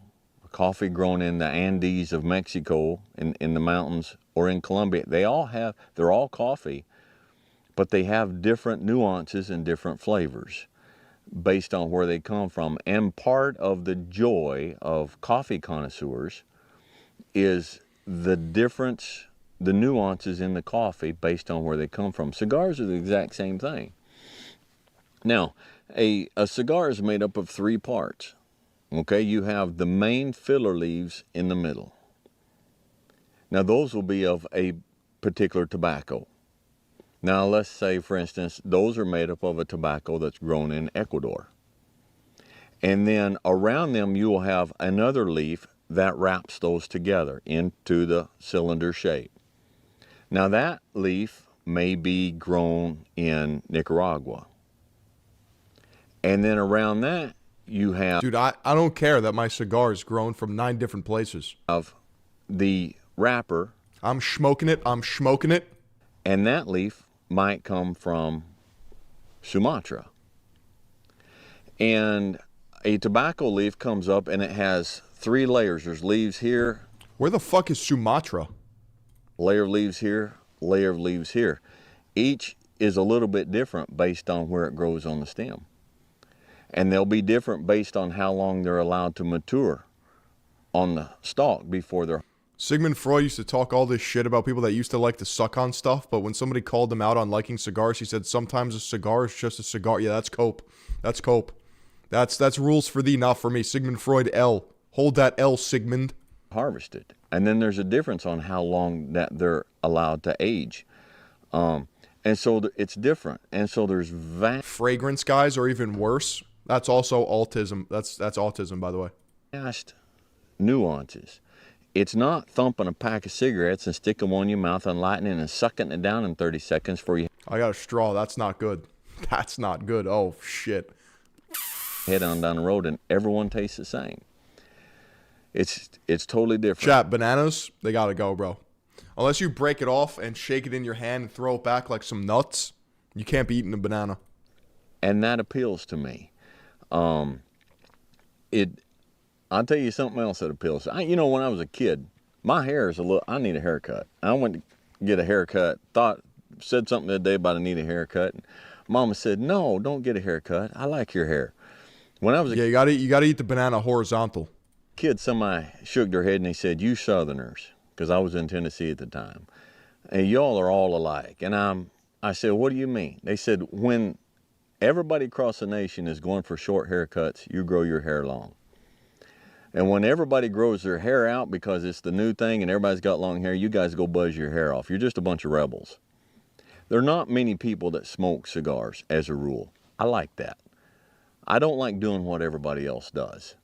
coffee grown in the Andes of Mexico, in the mountains, or in Colombia, they're all coffee, but they have different nuances and different flavors based on where they come from. And part of the joy of coffee connoisseurs is the difference, the nuances in the coffee based on where they come from. Cigars are the exact same thing. Now, a cigar is made up of 3 parts. Okay, you have the main filler leaves in the middle. Now, those will be of a particular tobacco. Now, let's say, for instance, those are made up of a tobacco that's grown in Ecuador. And then around them, you will have another leaf that wraps those together into the cylinder shape. Now, that leaf may be grown in Nicaragua. And then around that, you have... Dude, I don't care that my cigar is grown from 9 different places. Of the wrapper. I'm smoking it. And that leaf might come from Sumatra. And a tobacco leaf comes up and it has 3 layers. There's leaves here. Where the fuck is Sumatra? Layer of leaves here, layer of leaves here. Each is a little bit different based on where it grows on the stem. And they'll be different based on how long they're allowed to mature on the stalk before they're... Sigmund Freud used to talk all this shit about people that used to like to suck on stuff, but when somebody called him out on liking cigars, he said sometimes a cigar is just a cigar. Yeah, that's cope. That's cope. That's rules for thee, not for me. Sigmund Freud, L. Hold that L, Sigmund. Harvested. And then there's a difference on how long that they're allowed to age. And so it's different. And so there's fragrance guys are even worse. That's also autism. That's autism, by the way. Vast nuances. It's not thumping a pack of cigarettes and sticking them on your mouth and lighting it and sucking it down in 30 seconds for you. I got a straw. That's not good. That's not good. Oh, shit. Head on down the road and everyone tastes the same. It's totally different. Chat, bananas, they got to go, bro. Unless you break it off and shake it in your hand and throw it back like some nuts, you can't be eating a banana. And that appeals to me. I'll tell you something else that appeals. When I was a kid, my hair is I need a haircut. I went to get a haircut, said something the other day about I need a haircut. And Mama said, no, don't get a haircut. I like your hair. When I was you gotta eat the banana horizontal. Kid, somebody shook their head and they said, you Southerners, because I was in Tennessee at the time, and y'all are all alike. And I said, what do you mean? They said, when everybody across the nation is going for short haircuts, you grow your hair long. And when everybody grows their hair out because it's the new thing and everybody's got long hair, you guys go buzz your hair off. You're just a bunch of rebels. There are not many people that smoke cigars as a rule. I like that. I don't like doing what everybody else does.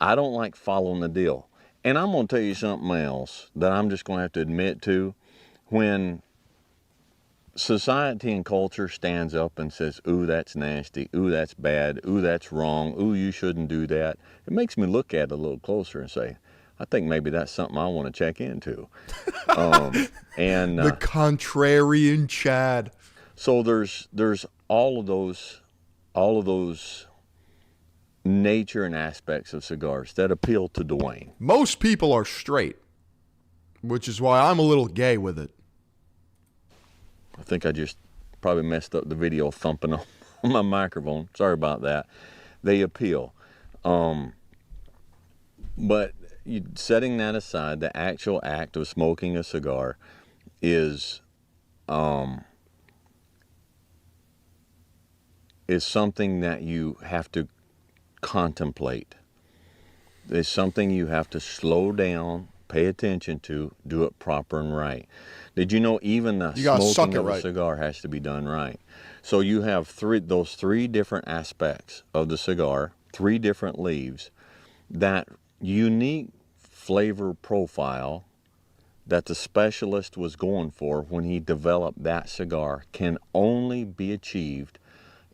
I don't like following the deal. And I'm going to tell you something else that I'm just going to have to admit to. When society and culture stands up and says, ooh, that's nasty, ooh, that's bad, ooh, that's wrong, ooh, you shouldn't do that, it makes me look at it a little closer and say, I think maybe that's something I want to check into. The contrarian Chad. So there's all of those nature and aspects of cigars that appeal to Dwayne. Most people are straight, which is why I'm a little gay with it. I think I just probably messed up the video thumping on my microphone. Sorry about that. they appeal. But setting that aside, the actual act of smoking a cigar is something that you have to contemplate. It's something you have to slow down, pay attention to, do it proper and right. Did you know even the smoking of a cigar has to be done right? So you have those three different aspects of the cigar, 3 different leaves. That unique flavor profile that the specialist was going for when he developed that cigar can only be achieved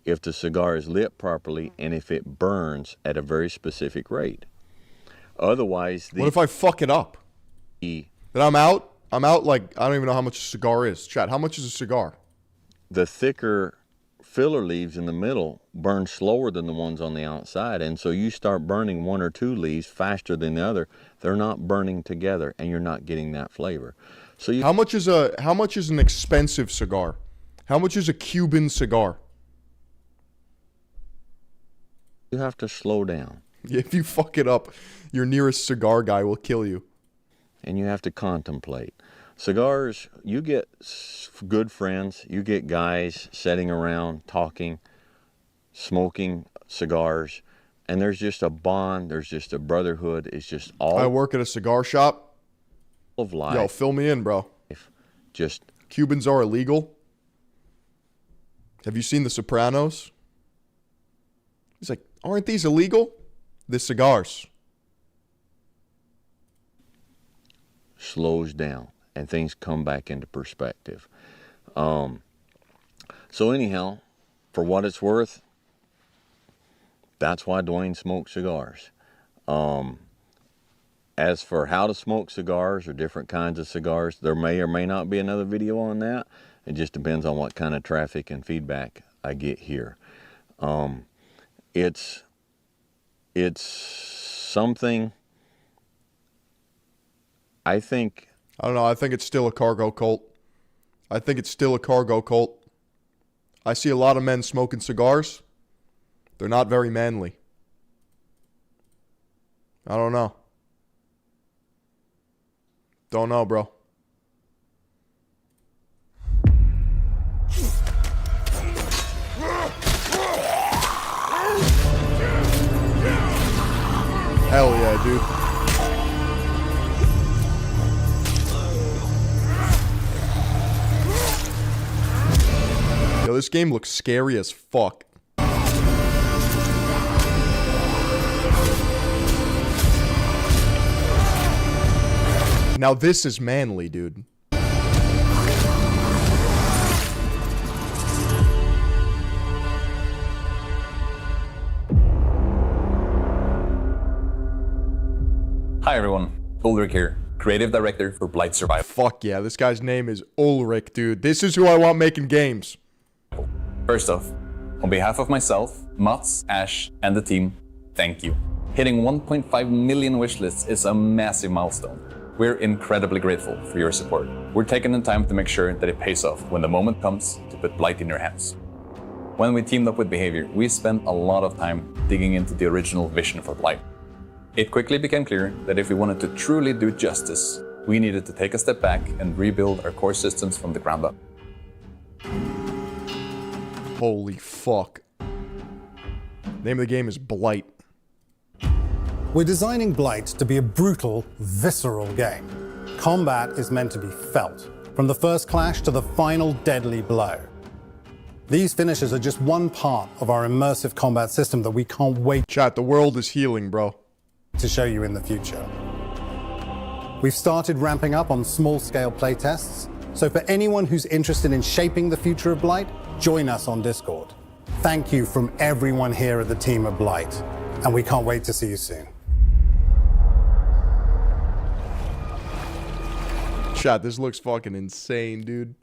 if the cigar is lit properly and if it burns at a very specific rate. Otherwise, what if I fuck it up? Then I'm out. I'm out. Like, I don't even know how much a cigar is. Chat, how much is a cigar? The thicker filler leaves in the middle burn slower than the ones on the outside, and so you start burning 1 or 2 leaves faster than the other. They're not burning together, and you're not getting that flavor. So how much is an expensive cigar? How much is a Cuban cigar? You have to slow down. If you fuck it up, your nearest cigar guy will kill you. And you have to contemplate. Cigars, you get good friends, you get guys sitting around talking, smoking cigars, and there's just a bond, there's just a brotherhood. It's just all. I work at a cigar shop. Of life. Yo, fill me in, bro. Just Cubans are illegal. Have you seen The Sopranos? He's like, aren't these illegal? The cigars. Slows down and things come back into perspective. So anyhow, for what it's worth, that's why Dwayne smokes cigars. As for how to smoke cigars or different kinds of cigars, there may or may not be another video on that. It just depends on what kind of traffic and feedback I get here. It's something I don't know. I think it's still a cargo cult. I see a lot of men smoking cigars. They're not very manly. I don't know. Don't know, bro. Hell yeah, dude. Yo, this game looks scary as fuck. Now this is manly, dude. Hi everyone, Ulrich here, creative director for Blight Survival. Fuck yeah, this guy's name is Ulrich, dude. This is who I want making games. First off, on behalf of myself, Mats, Ash, and the team, thank you. Hitting 1.5 million wishlists is a massive milestone. We're incredibly grateful for your support. We're taking the time to make sure that it pays off when the moment comes to put Blight in your hands. When we teamed up with Behavior, we spent a lot of time digging into the original vision for Blight. It quickly became clear that if we wanted to truly do justice, we needed to take a step back and rebuild our core systems from the ground up. Holy fuck. Name of the game is Blight. We're designing Blight to be a brutal, visceral game. Combat is meant to be felt, from the first clash to the final deadly blow. These finishes are just one part of our immersive combat system that we can't wait. Chat, the world is healing, bro. To show you in the future. We've started ramping up on small-scale playtests, so for anyone who's interested in shaping the future of Blight, join us on Discord. Thank you from everyone here at the team at Blight, and we can't wait to see you soon. Chat, this looks fucking insane, dude.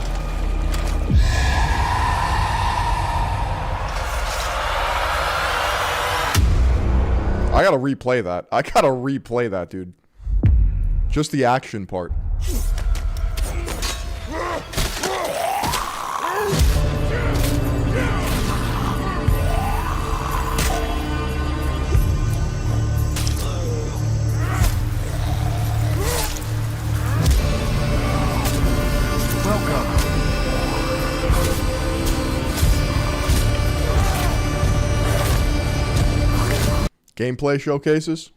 I gotta replay that. Dude. Just the action part. Gameplay showcases.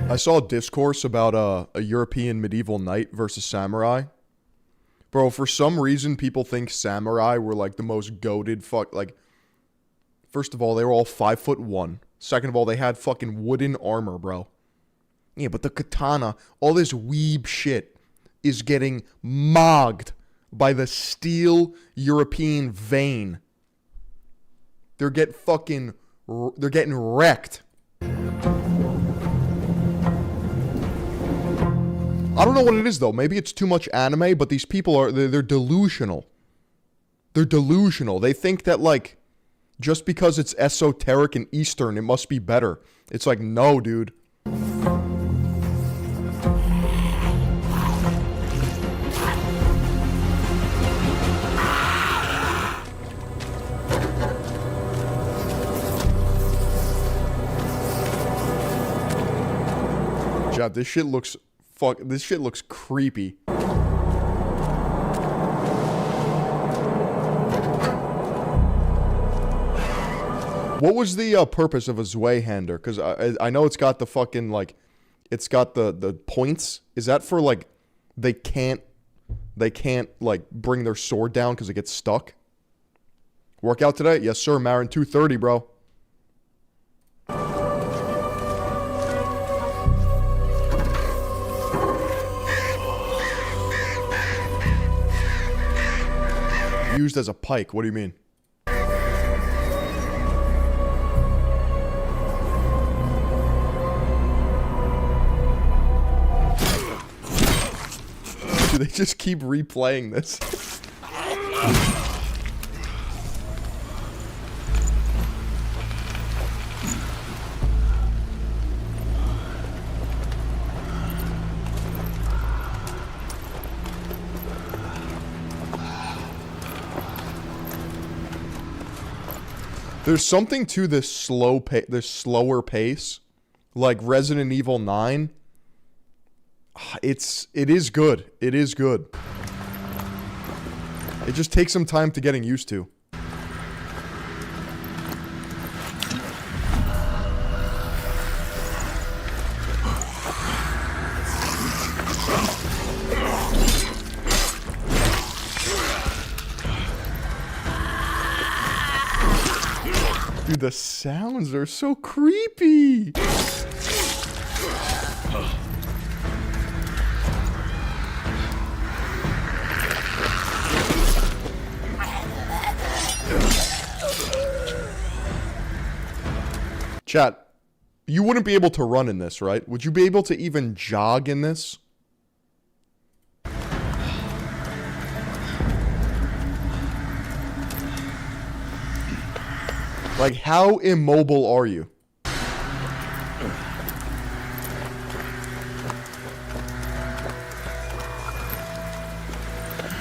I saw a discourse about a European medieval knight versus samurai. Bro, for some reason, people think samurai were like the most goated like, first of all, they were all 5'1". Second of all, they had fucking wooden armor, bro. Yeah, but the katana, all this weeb shit is getting mogged by the steel European vein. They're getting wrecked. I don't know what it is, though. Maybe it's too much anime, but these people they're delusional. They're delusional. They think that, like, just because it's esoteric and Eastern, it must be better. It's like, no, dude. Chat, this shit looks... this shit looks creepy. What was the purpose of a Zweihander? Because I know it's got the fucking, like, it's got the points. Is that for, like, they can't, like, bring their sword down because it gets stuck? Workout today? Yes, sir. Marin 230, bro. Used as a pike. What do you mean? Do they just keep replaying this? There's something to this slower pace, like Resident Evil 9. It is good. It is good. It just takes some time to getting used to. Dude, the sounds are so creepy. Chat, you wouldn't be able to run in this, right? Would you be able to even jog in this? Like, how immobile are you? I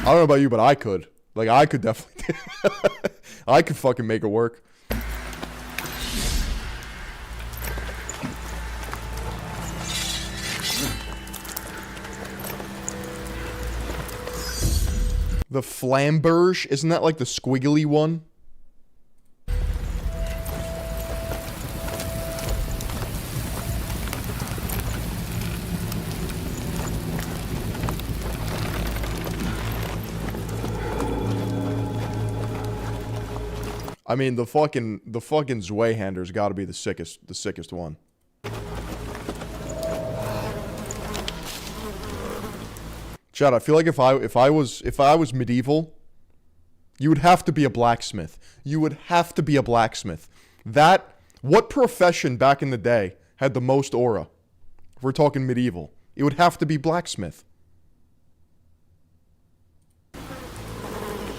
don't know about you, but I could. Like, I could definitely... I could fucking make it work. The Flamberge, isn't that like the squiggly one? I mean, the fucking Zweihander's got to be the sickest one. Chad, I feel like if I was medieval, you would have to be a blacksmith. You would have to be a blacksmith. What profession back in the day had the most aura? If we're talking medieval, it would have to be blacksmith.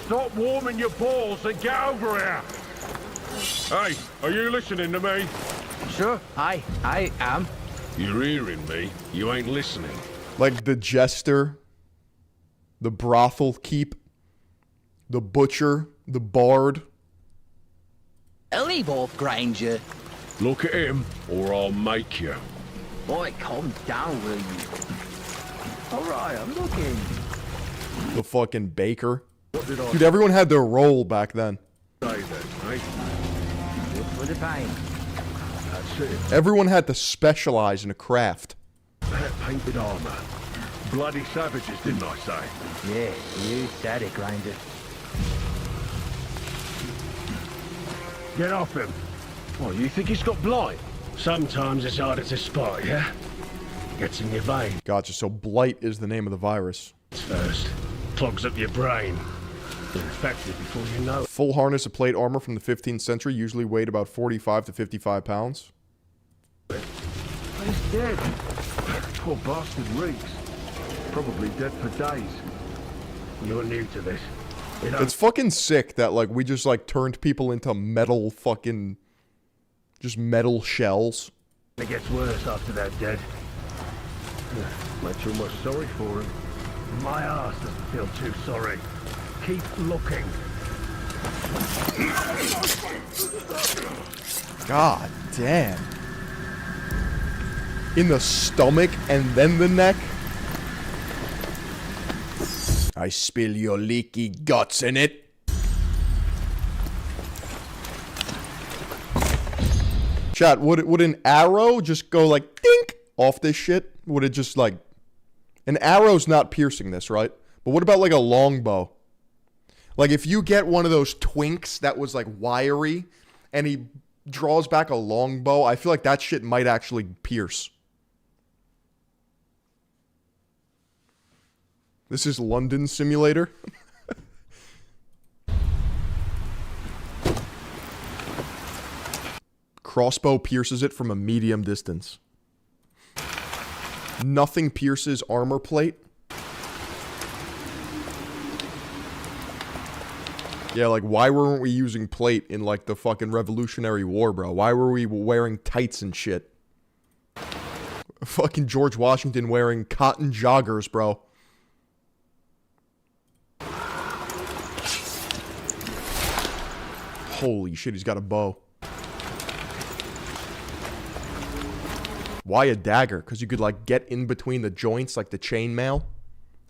Stop warming your balls and get over here. Hey, are you listening to me? Sure, I am. You're hearing me. You ain't listening. Like the jester the brothel keep, the butcher, the bard. I'll leave off, Granger. Look at him, or I'll make you. Boy, calm down, will you? Alright, I'm looking. The fucking baker. Dude, everyone had their role back then. Say then, eh? Good for the pain. That's it. Everyone had to specialize in a craft. That painted armor. Bloody savages, didn't I say? Yeah, you said it, Granger. Get off him. Oh, you think he's got blight? Sometimes it's harder to spot, yeah? Gets in your veins Gotcha, so blight is the name of the virus. first. Clogs up your brain. Infected before you know it. Full harness of plate armor from the 15th century usually weighed about 45 to 55 pounds. He's dead. Poor bastard reeks. Probably dead for days. You're new to this. It's fucking sick that, like, we just, like, turned people into metal fucking... just metal shells. It gets worse after they're dead. Makes you almost sorry for him. My ass doesn't feel too sorry. Keep looking. God damn. In the stomach and then the neck? I spill your leaky guts in it. Chat, would an arrow just go like dink off this shit? Would it just like... An arrow's not piercing this, right? But what about like a longbow? Like if you get one of those twinks that was like wiry and he draws back a longbow, I feel like that shit might actually pierce. This is London Simulator. Crossbow pierces it from a medium distance. Nothing pierces armor plate. Yeah, like, why weren't we using plate in, like, the fucking Revolutionary War, bro? Why were we wearing tights and shit? Fucking George Washington wearing cotton joggers, bro. Holy shit, he's got a bow. Why a dagger? Because you could, like, get in between the joints, like the chainmail.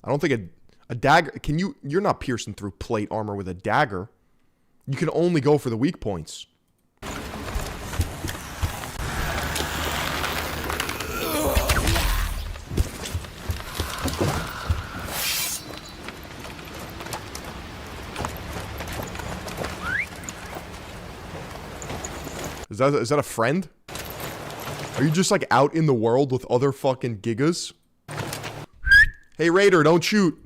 I don't think a dagger... Can you... You're not piercing through plate armor with a dagger. You can only go for the weak points. Is that a friend? Are you just, like, out in the world with other fucking gigas? Hey, Raider, don't shoot.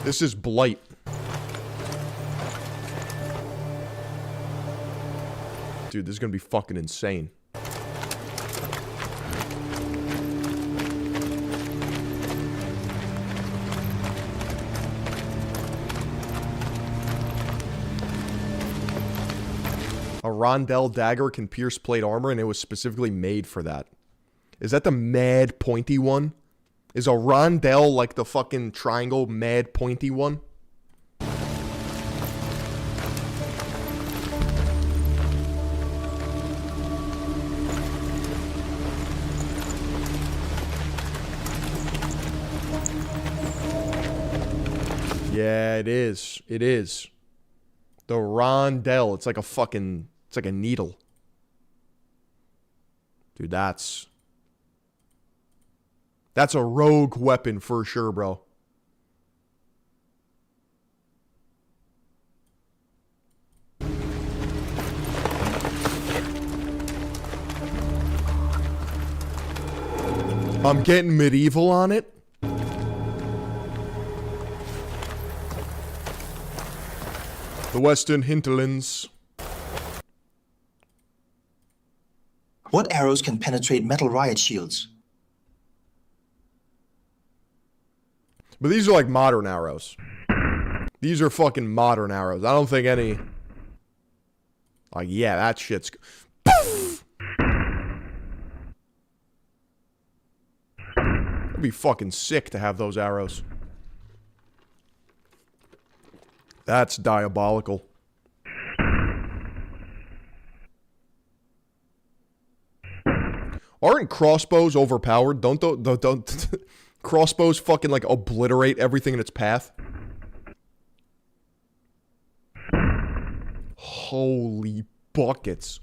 This is blight. Dude, this is gonna be fucking insane. A rondel dagger can pierce plate armor, and it was specifically made for that. Is that the mad pointy one? Is a rondel like the fucking triangle mad pointy one? Yeah, it is. It is. The rondel. It's like a fucking... It's like a needle. Dude, that's a rogue weapon for sure, bro. I'm getting medieval on it. The Western Hinterlands. What arrows can penetrate metal riot shields? But these are like modern arrows. These are fucking modern arrows. I don't think any... Like, yeah, that shit's... Poof! It'd be fucking sick to have those arrows. That's diabolical. Aren't crossbows overpowered? Don't crossbows fucking like obliterate everything in its path? Holy buckets.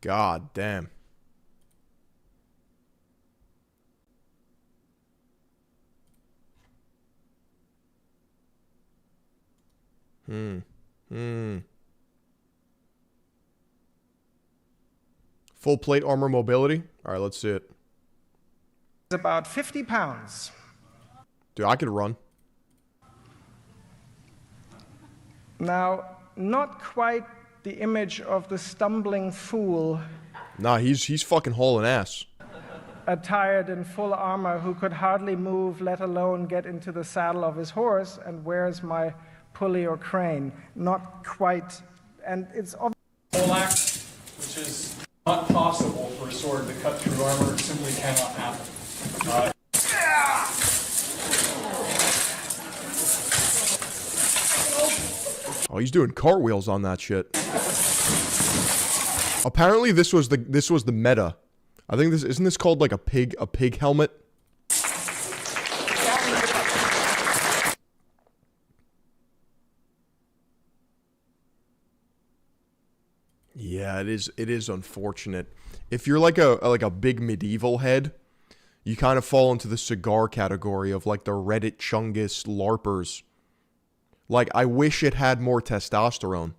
God damn. Full plate armor mobility? Alright, let's see it. It's about 50 pounds. Dude, I could run. Now, not quite the image of the stumbling fool Nah, he's fucking hauling ass. attired in full armor who could hardly move, let alone get into the saddle of his horse, and where's my pulley or crane? Not quite. And it's obvious. Pole axe, which is not possible for a sword to cut through armor. It simply cannot happen. Oh, he's doing cartwheels on that shit. Apparently this was the meta. I think isn't this called like a pig helmet? Yeah, it is unfortunate. If you're like a big medieval head, you kind of fall into the cigar category of like the Reddit Chungus LARPers. Like, I wish it had more testosterone.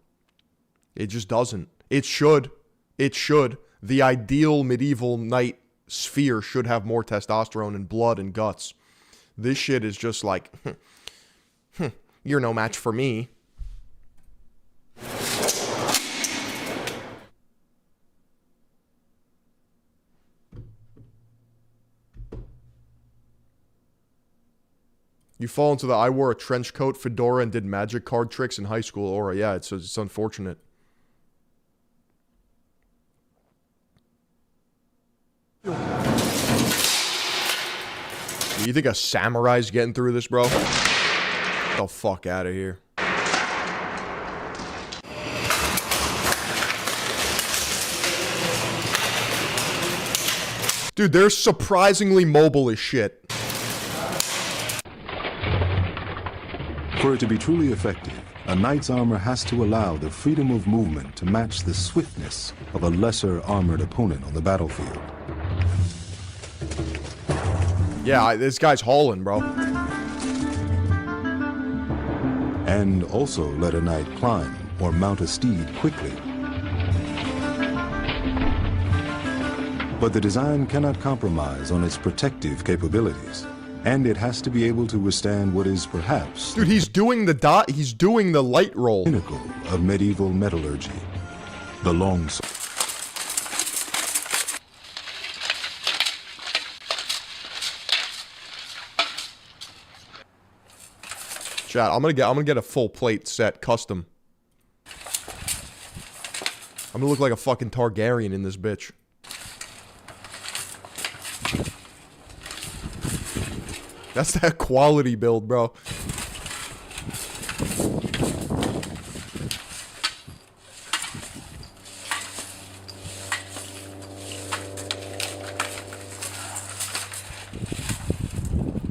It just doesn't. It should. It should. The ideal medieval knight sphere should have more testosterone and blood and guts. This shit is just like, you're no match for me. You fall into the I wore a trench coat, fedora, and did magic card tricks in high school aura. Yeah, it's unfortunate. You think a samurai's getting through this, bro? Get the fuck out of here. Dude, they're surprisingly mobile as shit. For it to be truly effective, a knight's armor has to allow the freedom of movement to match the swiftness of a lesser armored opponent on the battlefield. Yeah, this guy's hauling, bro. And also let a knight climb or mount a steed quickly. But the design cannot compromise on its protective capabilities. And it has to be able to withstand what is perhaps... Dude, he's doing the light roll. ...pinnacle of medieval metallurgy. The longsword. Chat, I'm gonna get a full plate set, custom. I'm gonna look like a fucking Targaryen in this bitch. That's that quality build, bro.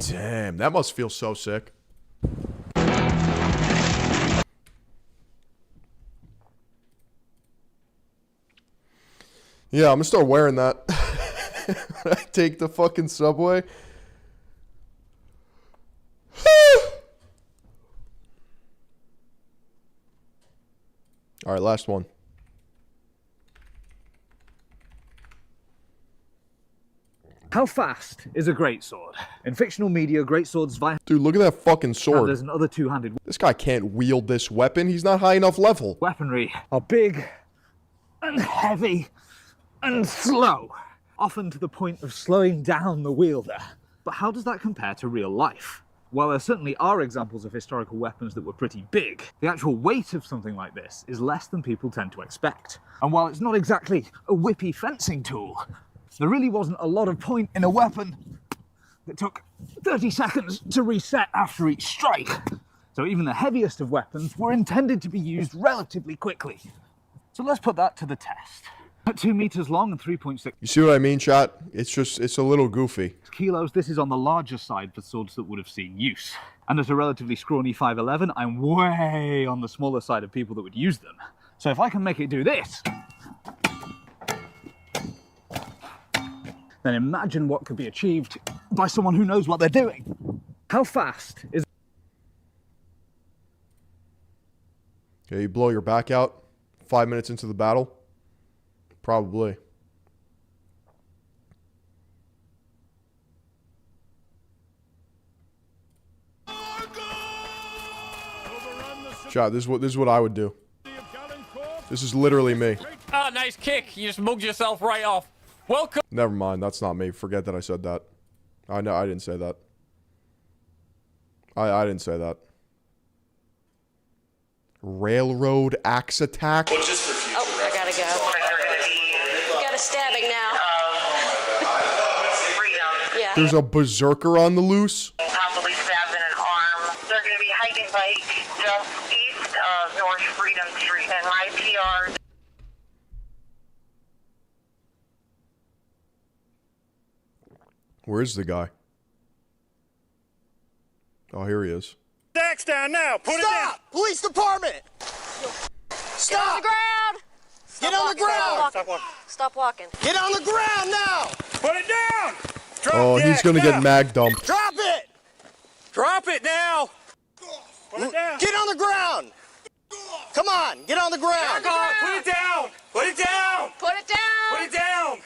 Damn, that must feel so sick. Yeah, I'm gonna start wearing that. When I take the fucking subway. All right, last one. How fast is a greatsword? In fictional media, greatswords via... Dude, look at that fucking sword. There's another two-handed... This guy can't wield this weapon. He's not high enough level. Weaponry are big and heavy and slow, often to the point of slowing down the wielder. But how does that compare to real life? While there certainly are examples of historical weapons that were pretty big, the actual weight of something like this is less than people tend to expect. And while it's not exactly a whippy fencing tool, there really wasn't a lot of point in a weapon that took 30 seconds to reset after each strike. So even the heaviest of weapons were intended to be used relatively quickly. So let's put that to the test. At 2 meters long and 3.6 You see what I mean, chat? It's a little goofy. kilos, this is on the larger side for swords that would have seen use. And at a relatively scrawny 5'11", I'm way on the smaller side of people that would use them. So if I can make it do this, then imagine what could be achieved by someone who knows what they're doing. How fast is... Okay, you blow your back out 5 minutes into the battle? Probably. Chat, this is what I would do. This is literally me. Ah, nice kick. You just mugged yourself right off. Welcome. Never mind, that's not me. Forget that I said that. I know I didn't say that. I didn't say that. Railroad axe attack? Oh, I gotta go. We got a stabbing now. Yeah. There's a berserker on the loose? Possibly stabbed in an arm. They're going to be hiking bike just east of North Freedom Street. And my PR... Where's the guy? Oh, here he is. Axe down now. Put it down. Police department! Get on the ground! Get on the ground! Stop walking. Get on the ground now! Put it down. Drop Oh, the he's axe gonna now. get mag dumped. Drop it! Drop it now. Put it down. Get on the ground! Come on, get on the ground! Put it down. Put it down. Put it down! Put it down.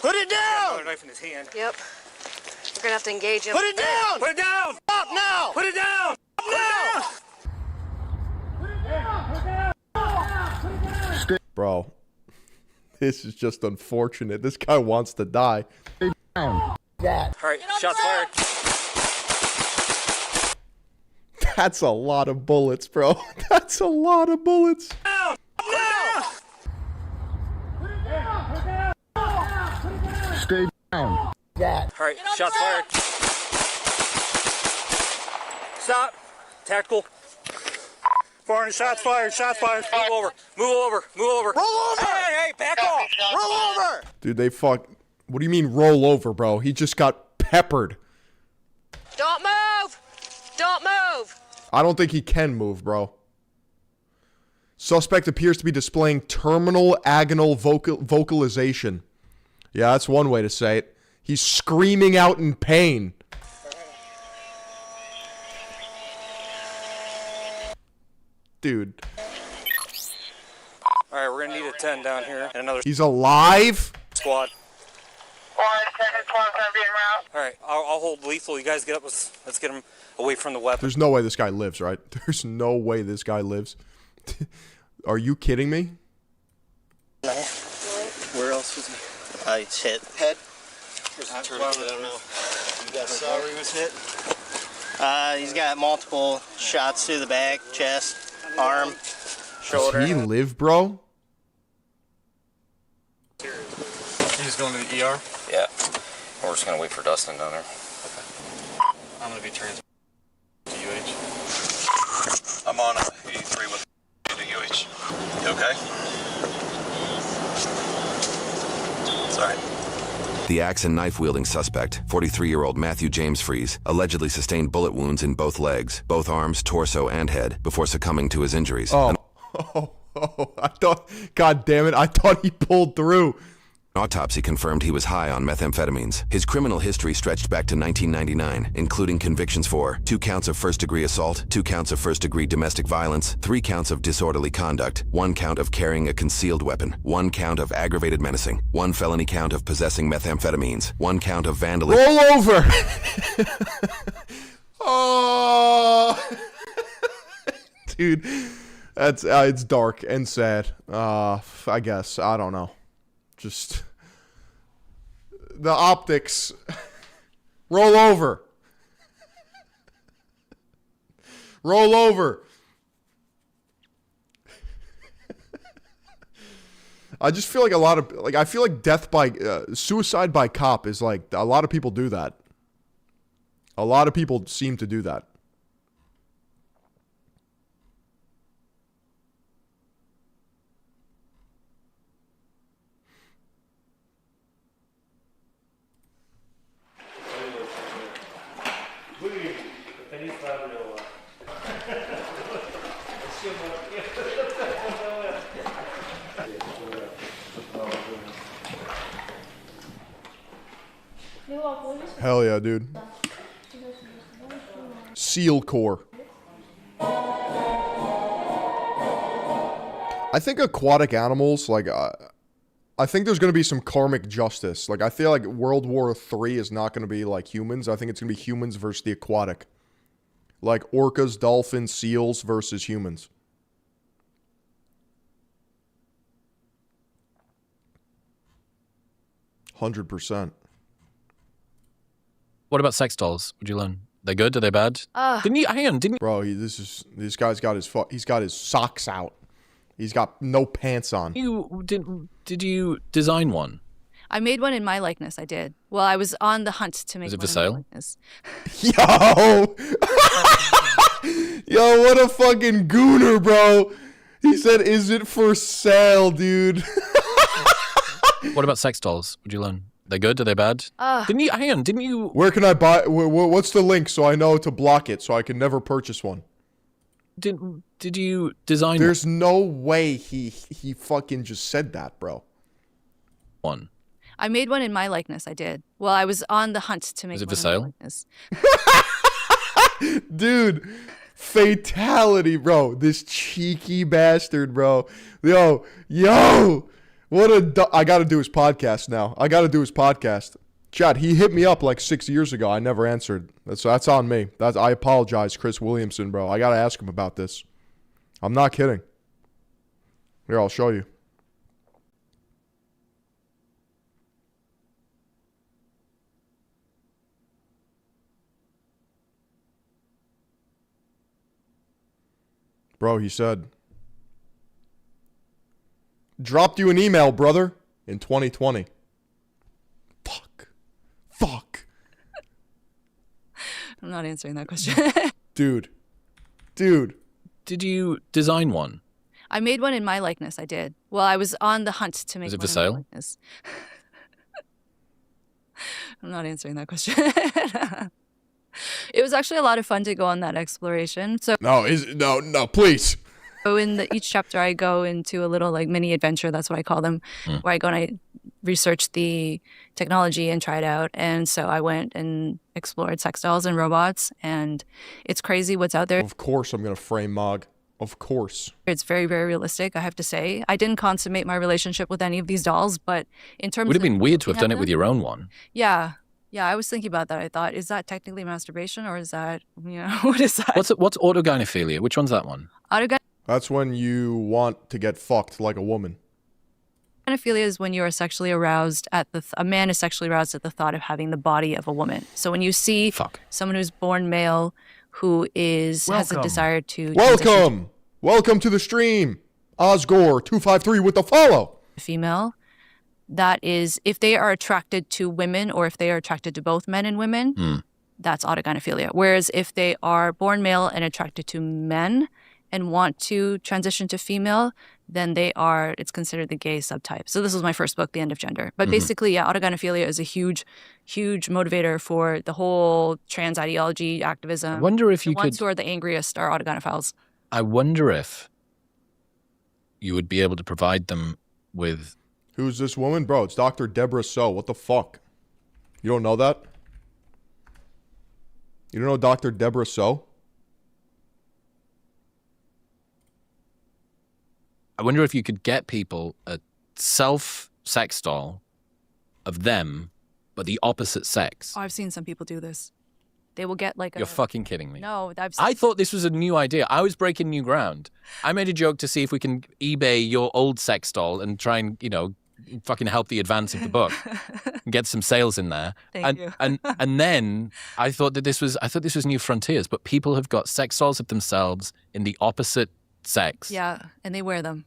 Put it down! Another knife in his hand. Yep. We're gonna have to engage him. Put it down! Put it down. Stop now! Put it down. Stop now! Bro, this is just unfortunate. This guy wants to die. All right, shots fired. That's a lot of bullets, bro. That's a lot of bullets. Down. Down. Stay down. All right, shots fired. Stop. Tactical. Firing. Shots fired. Shots fired. Move over. Move over. Move over. Roll over! Hey, back off. Roll over! Dude, they fuck. What do you mean roll over, bro? He just got peppered. Don't move! Don't move! I don't think he can move, bro. Suspect appears to be displaying terminal agonal vocalization. Yeah, that's one way to say it. He's screaming out in pain. Dude. All right, we're gonna need a 10 down here and another He's alive? squad. All right, I'll hold lethal. You guys get up. Let's get him away from the weapon. There's no way this guy lives, right? There's no way this guy lives. Are you kidding me? No. Where else was he? He's hit. Head? Here's the tourniquet, I don't know. You guys saw where he was hit? He's got multiple shots through the back, chest, arm, shoulder. Does he live, bro? He's going to the ER? Yeah. We're just gonna wait for Dustin down there. I'm going to be transferred to UH. I'm on 83 with to UH. You okay? Sorry. The axe and knife-wielding suspect, 43-year-old Matthew James Fries, allegedly sustained bullet wounds in both legs, both arms, torso, and head before succumbing to his injuries. I thought, God damn it, I thought he pulled through. An autopsy confirmed he was high on methamphetamines. His criminal history stretched back to 1999, including convictions for 2 counts of first-degree assault, 2 counts of first-degree domestic violence, 3 counts of disorderly conduct, 1 count of carrying a concealed weapon, 1 count of aggravated menacing, 1 felony count of possessing methamphetamines, 1 count of vandalism. Roll over! Oh! Dude, that's it's dark and sad. I guess. I don't know. Just the optics. Roll over. Roll over. I just feel like I feel like suicide by cop is like, a lot of people do that. A lot of people seem to do that. Hell yeah, dude. Seal core. I think aquatic animals, like, I think there's going to be some karmic justice. Like, I feel like World War III is not going to be like humans. I think it's going to be humans versus the aquatic. Like orcas, dolphins, seals versus humans. %100%. What about sex dolls? Would you learn? They good? Are they bad? Didn't you? Hang on, didn't you? Bro, this guy's got he's got his socks out. He's got no pants on. Did you design one? I made one in my likeness. I did. Well, I was on the hunt to make. Is it one for sale? in my likeness. Yo, yo, what a fucking gooner, bro. He said, "Is it for sale, dude?" What about sex dolls? Would you learn? They good? Are they bad? Didn't you? Hang on, didn't you? Where can I buy? What's the link so I know to block it so I can never purchase one? Did you design? There's no way he fucking just said that, bro. One. I made one in my likeness. I did. Well, I was on the hunt to make. Is it one for in my sale? likeness. Dude, fatality, bro. This cheeky bastard, bro. Yo. I got to do his podcast now. I got to do his podcast. Chad, he hit me up like 6 years ago. I never answered. That's on me. I apologize, Chris Williamson, bro. I got to ask him about this. I'm not kidding. Here, I'll show you. Bro, he said, dropped you an email, brother, in 2020. Fuck. I'm not answering that question. Dude. Did you design one? I made one in my likeness. I did. Well, I was on the hunt to make. Is it one for in my sale? likeness. I'm not answering that question. It was actually a lot of fun to go on that exploration. So no, please. So in each chapter, I go into a little like mini adventure. That's what I call them, where I go and I research the technology and try it out. And so I went and explored sex dolls and robots, and it's crazy what's out there. Of course, I'm gonna frame Mog. Of course. It's very, very realistic, I have to say. I didn't consummate my relationship with any of these dolls, but in terms of... Would have been weird to have done it them, with your own one. Yeah, I was thinking about that. I thought, is that technically masturbation, or is that, what is that? What's autogynephilia? Which one's that one? That's when you want to get fucked like a woman. Autogynephilia is when you are sexually aroused a man is sexually aroused at the thought of having the body of a woman. So when you see someone who's born male who has a desire to Welcome to the stream. Osgore253 with the follow. Female, that is, if they are attracted to women or if they are attracted to both men and women, that's autogynephilia. Whereas if they are born male and attracted to men and want to transition to female, then it's considered the gay subtype. So this was my first book, The End of Gender. But basically, autogynephilia is a huge, huge motivator for the whole trans ideology, activism. I wonder if the ones who are the angriest are autogynephiles. I wonder if you would be able to provide them with... Who's this woman? Bro, it's Dr. Deborah So. What the fuck? You don't know that? You don't know Dr. Deborah So? I wonder if you could get people a self-sex doll of them, but the opposite sex. Oh, I've seen some people do this. They will get like You're fucking kidding me. No, I thought this was a new idea. I was breaking new ground. I made a joke to see if we can eBay your old sex doll and try and, fucking help the advance of the book. Get some sales in there. Thank you. and then I thought this was new frontiers, but people have got sex dolls of themselves in the opposite sex. Yeah, and they wear them.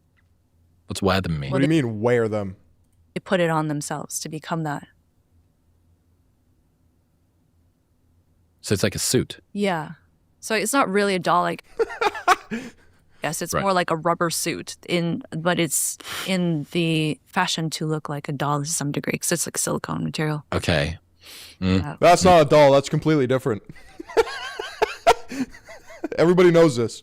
What's wear them mean? What do you mean wear them? They put it on themselves to become that. So it's like a suit. Yeah. So it's not really a doll. Like, yes, it's more like a rubber suit. But it's in the fashion to look like a doll to some degree because it's like silicone material. Okay. Yeah. That's not a doll. That's completely different. Everybody knows this.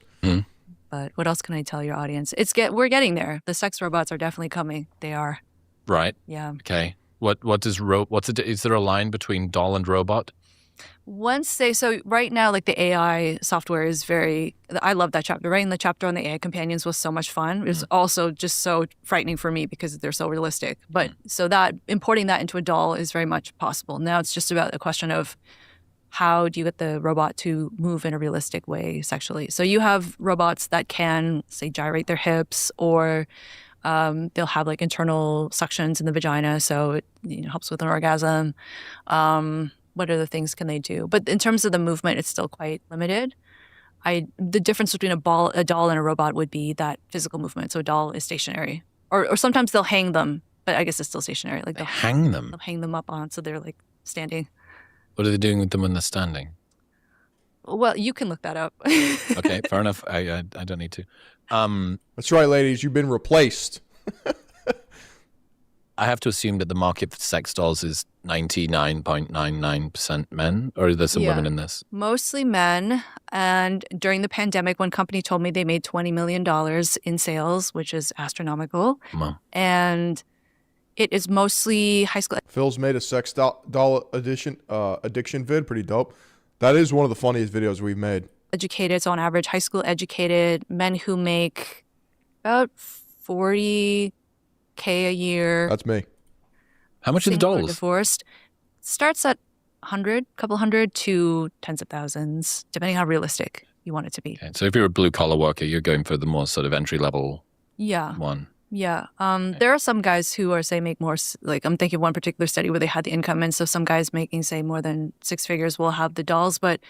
But what else can I tell your audience? We're getting there. The sex robots are definitely coming. They are. Right. Yeah. Okay. Is there a line between doll and robot? So right now, like the AI software is I love that chapter. Writing the chapter on the AI companions was so much fun. It was also just so frightening for me because they're so realistic. But so that importing that into a doll is very much possible. Now it's just about the question of how do you get the robot to move in a realistic way sexually? So you have robots that can, say, gyrate their hips, or they'll have like internal suctions in the vagina, so it helps with an orgasm. What other things can they do? But in terms of the movement, it's still quite limited. The difference between a doll and a robot would be that physical movement. So a doll is stationary, or sometimes they'll hang them, but I guess it's still stationary. Like they'll hang them. They'll hang them up on, so they're like standing. What are they doing with them when they're standing? Well, you can look that up. Okay, fair enough. I don't need to. That's right, ladies. You've been replaced. I have to assume that the market for sex dolls is 99.99% men, or are there some women in this? Mostly men. And during the pandemic, one company told me they made $20 million in sales, which is astronomical. Wow. And it is mostly high school. Phil's made a sex doll addiction vid. Pretty dope. That is one of the funniest videos we've made. Educated, so on average, high school educated men who make about $40K a year. That's me. How much are the dolls? Divorced. Starts at couple hundred to tens of thousands, depending how realistic you want it to be. Okay, so if you're a blue collar worker, you're going for the more sort of entry level one. Yeah. There are some guys who are, say, make more, like I'm thinking of one particular study where they had the income. And so some guys making, say, more than six figures will have the dolls. But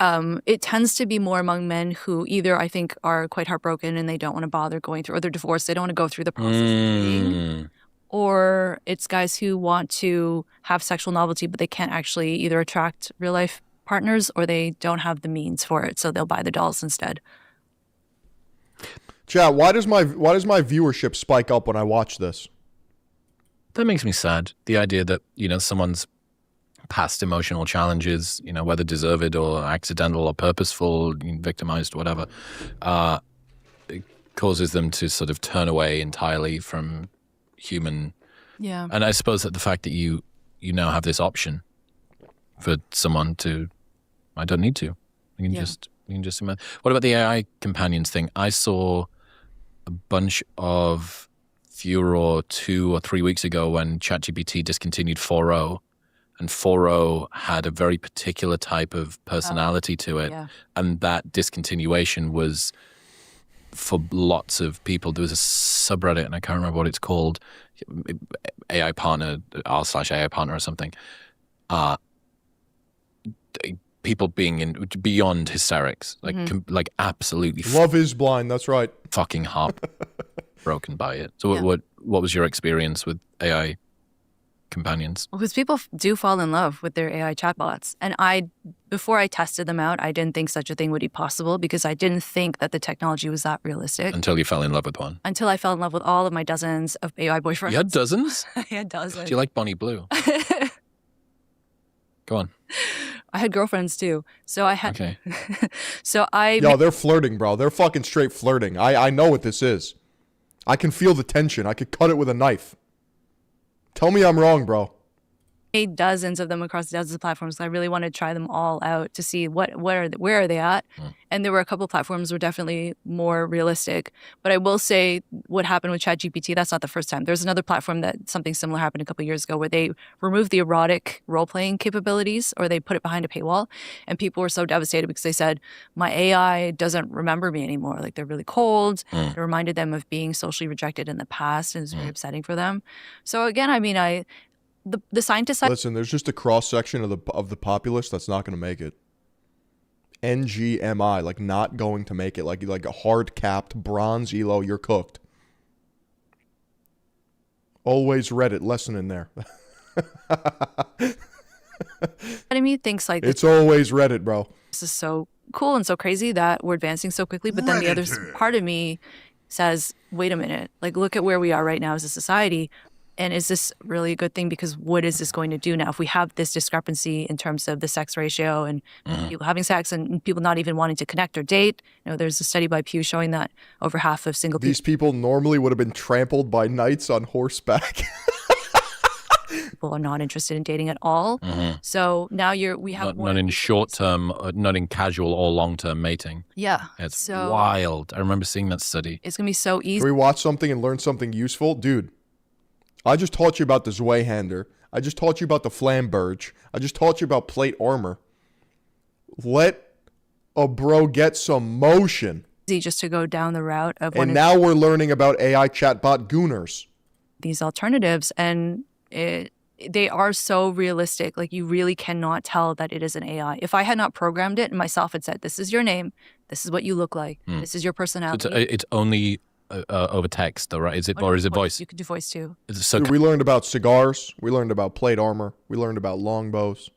it tends to be more among men who either, I think, are quite heartbroken and they don't want to bother going through, or they're divorced. They don't want to go through the process of dating. Or it's guys who want to have sexual novelty, but they can't actually either attract real life partners or they don't have the means for it. So they'll buy the dolls instead. Chat, why does my viewership spike up when I watch this? That makes me sad. The idea that, someone's past emotional challenges, whether deserved or accidental or purposeful, victimized, whatever, it causes them to sort of turn away entirely from human. Yeah. And I suppose that the fact that you now have this option for someone to, I don't need to. You can just imagine. What about the AI companions thing? I saw a bunch of furor 2 or 3 weeks ago when ChatGPT discontinued 4.0, and 4.0 had a very particular type of personality to it, and that discontinuation was for lots of people. There was a subreddit, and I can't remember what it's called, AI partner, r/AI partner or something. People being in beyond hysterics, like absolutely. Love is blind. That's right. Fucking heartbroken by it. So what was your experience with AI companions? Well, because people do fall in love with their AI chatbots, and before I tested them out, I didn't think such a thing would be possible because I didn't think that the technology was that realistic. Until you fell in love with one. Until I fell in love with all of my dozens of AI boyfriends. You had dozens? I had dozens. Do you like Bonnie Blue? Go on. I had girlfriends too. So I had. Okay. Yo, they're flirting, bro. They're fucking straight flirting. I know what this is. I can feel the tension. I could cut it with a knife. Tell me I'm wrong, bro. made dozens of them across dozens of platforms. I really want to try them all out to see where are they at. And there were a couple of platforms were definitely more realistic. But I will say what happened with ChatGPT, that's not the first time. There's another platform that something similar happened a couple of years ago where they removed the erotic role-playing capabilities, or they put it behind a paywall. And people were so devastated because they said, my AI doesn't remember me anymore. Like, they're really cold. It reminded them of being socially rejected in the past, and it's very upsetting for them. So again, I mean, the scientists... Listen, there's just a cross-section of the populace that's not going to make it. NGMI, like not going to make it. Like a hard-capped bronze elo, you're cooked. Always Reddit lesson in there. Academy thinks like... It's always Reddit, bro. This is so cool and so crazy that we're advancing so quickly. But then the other part of me says, wait a minute. Like, look at where we are right now as a society. And is this really a good thing? Because what is this going to do now? If we have this discrepancy in terms of the sex ratio and people having sex and people not even wanting to connect or date. You know, there's a study by Pew showing that over half of single These people normally would have been trampled by knights on horseback. people are not interested in dating at all. So now we have not in short-term, not in casual or long-term mating. Yeah. It's wild. I remember seeing that study. It's going to be so easy. Can we watch something and learn something useful? Dude, I just taught you about the Zweihander. I just taught you about the Flamberge. I just taught you about plate armor. Let a bro get some motion. Just to go down the route of... And now we're learning about AI chatbot Gooners. These alternatives, and they are so realistic. Like, you really cannot tell that it is an AI. If I had not programmed it and myself had said, this is your name, this is what you look like, this is your personality. It's only... over text, though, right? Is it voice? You could do voice too. Dude, we learned about cigars. We learned about plate armor. We learned about longbows.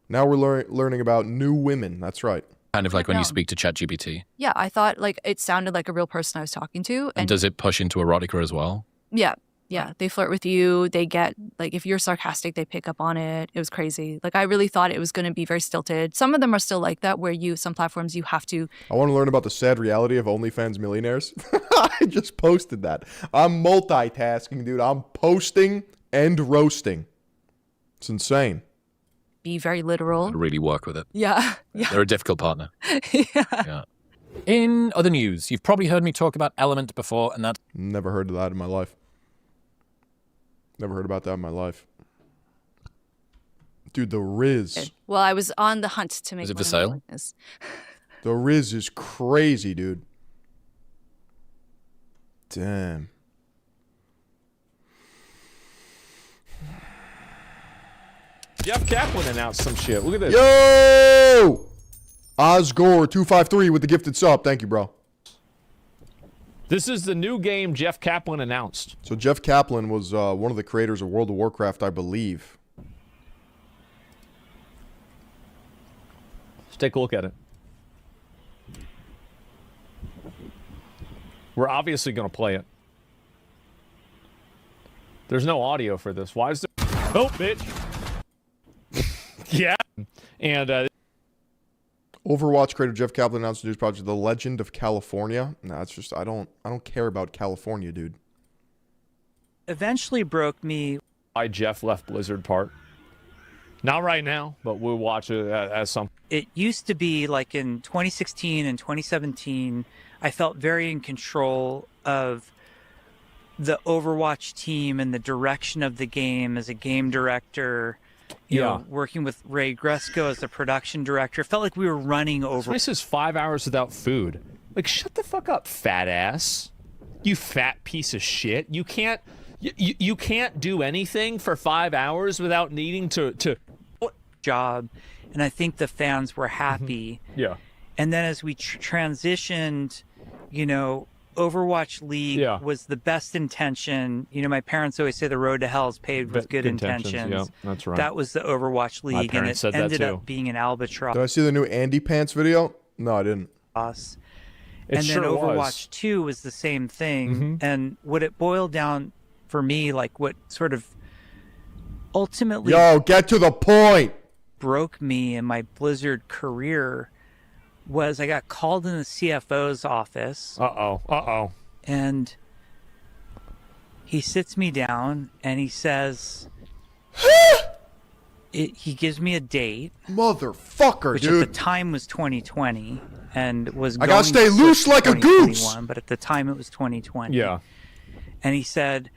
Now we're learning about new women. That's right. Kind of like when you speak to ChatGPT. Yeah, I thought like it sounded like a real person I was talking to. And does it push into erotica as well? Yeah, they flirt with you. They get, like, if you're sarcastic, they pick up on it. It was crazy. Like, I really thought it was going to be very stilted. Some of them are still like that, where some platforms you have to... I want to learn about the sad reality of OnlyFans millionaires. I just posted that. I'm multitasking, dude. I'm posting and roasting. It's insane. Be very literal. Really work with it. Yeah. They're a difficult partner. Yeah. In other news, you've probably heard me talk about Element before, and that's... Never heard of that in my life. Never heard about that in my life. Dude, the Riz. Well, I was on the hunt to make... Is it for sale? The Riz is crazy, dude. Damn. Jeff Kaplan announced some shit. Look at this. Yo! Osgore253 with the gifted sub. Thank you, bro. This is the new game Jeff Kaplan announced. So Jeff Kaplan was one of the creators of World of Warcraft, I believe. Let's take a look at it. We're obviously going to play it. There's no audio for this. Why is there... Oh, bitch. Yeah. And... Overwatch creator Jeff Kaplan announced a news project, The Legend of California. Nah, it's just I don't care about California, dude. Eventually broke me. Why Jeff left Blizzard part. Not right now, but we'll watch it as some. It used to be like in 2016 and 2017, I felt very in control of the Overwatch team and the direction of the game as a game director. You know, working with Ray Gresko as the production director, felt like we were running over. This is 5 hours without food. Like, shut the fuck up, fat ass. You fat piece of shit. You can't do anything for 5 hours without needing to job. And I think the fans were happy. Yeah. And then as we transitioned, you know, Overwatch League was the best intention. You know, my parents always say the road to hell is paved with good intentions. Yeah, that's right. That was the Overwatch League, and it ended up being an albatross. Did I see the new Andy Pants video? No, I didn't. And then Overwatch 2 was the same thing. And what it boiled down for me, like what sort of ultimately... Yo, get to the point! ...broke me in my Blizzard career was I got called in the CFO's office. And he sits me down and he says, he gives me a date. Motherfucker, which dude. At the time was 2020 and was I going gotta stay to loose like a goose. 2021, but at the time it was 2020. Yeah. And he said,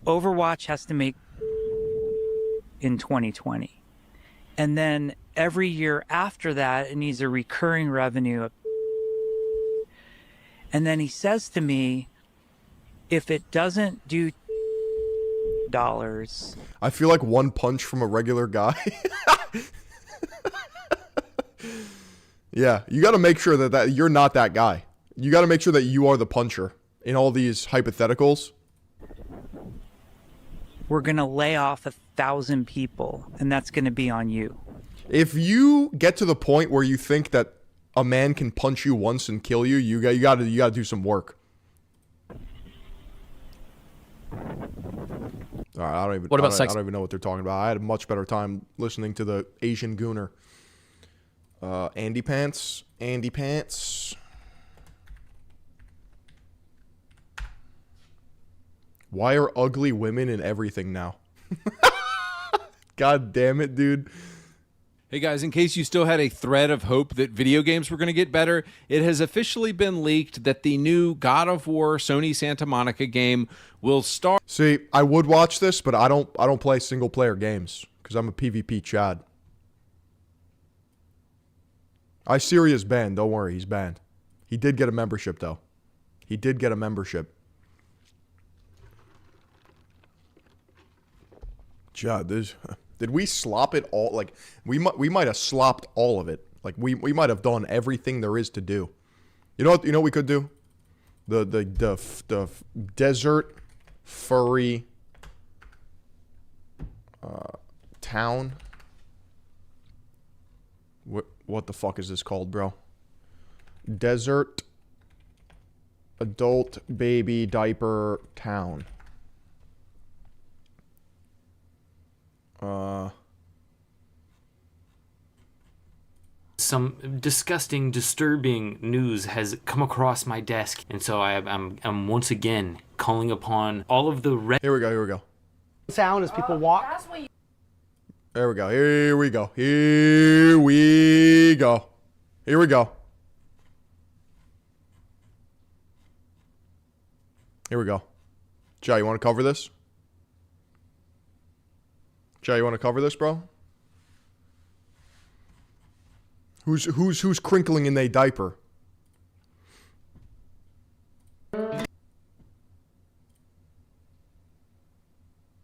Overwatch has to make in 2020. And then every year after that, it needs a recurring revenue. And then he says to me, if it doesn't do dollars. I feel like one punch from a regular guy. Yeah, you got to make sure that you're not that guy. You got to make sure that you are the puncher in all these hypotheticals. We're going to lay off 1,000 people, and that's going to be on you. If you get to the point where you think that a man can punch you once and kill you, you got to do some work. All right, I don't even know what they're talking about. I had a much better time listening to the Asian Gooner. Andy Pants. Why are ugly women in everything now? God damn it, dude. Hey guys, in case you still had a thread of hope that video games were going to get better, it has officially been leaked that the new God of War Sony Santa Monica game will start. See, I would watch this, but I don't play single player games because I'm a PvP Chad. Sirius banned. Don't worry, he's banned. He did get a membership though. He did get a membership. Chad, did we slop it all? Like we might have slopped all of it. Like we might have done everything there is to do. You know what we could do? The desert furry town. What the fuck is this called, bro? Desert adult baby diaper town. Some disgusting, disturbing news has come across my desk, and so I'm once again calling upon all of the Here we go. Sound as people walk. There we go. Here we go. Jai, you want to cover this? Bro? Who's crinkling in their diaper?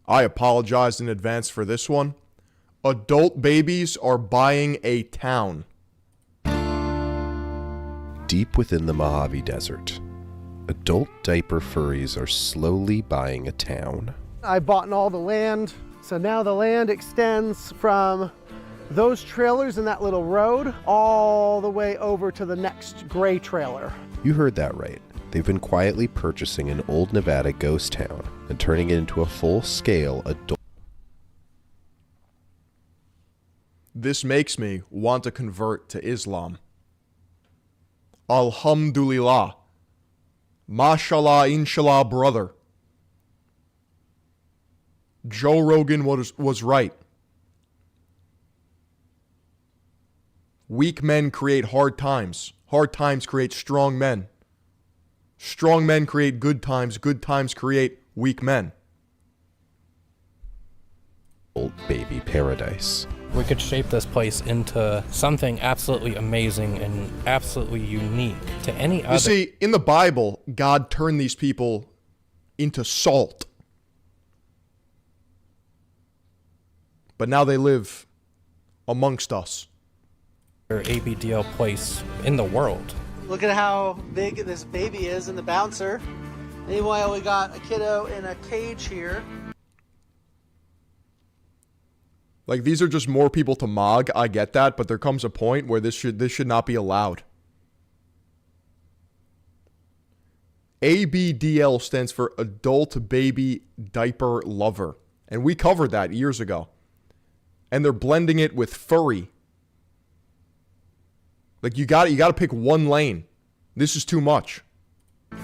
I apologize in advance for this one. Adult babies are buying a town. Deep within the Mojave Desert, adult diaper furries are slowly buying a town. I bought all the land, so now the land extends from those trailers in that little road all the way over to the next gray trailer. You heard that right. They've been quietly purchasing an old Nevada ghost town and turning it into a full-scale adult. This makes me want to convert to Islam. Alhamdulillah. Mashallah, inshallah, brother. Joe Rogan was right. Weak men create hard times. Hard times create strong men. Strong men create good times. Good times create weak men. Old baby paradise. We could shape this place into something absolutely amazing and absolutely unique to any other. You see, in the Bible, God turned these people into salt. But now they live amongst us. ABDL place in the world. Look at how big this baby is in the bouncer. Meanwhile, we got a kiddo in a cage here. Like, these are just more people to mog. I get that, but there comes a point where this should not be allowed. ABDL stands for Adult Baby Diaper Lover. And we covered that years ago. And they're blending it with furry. Like, you got to pick one lane. This is too much.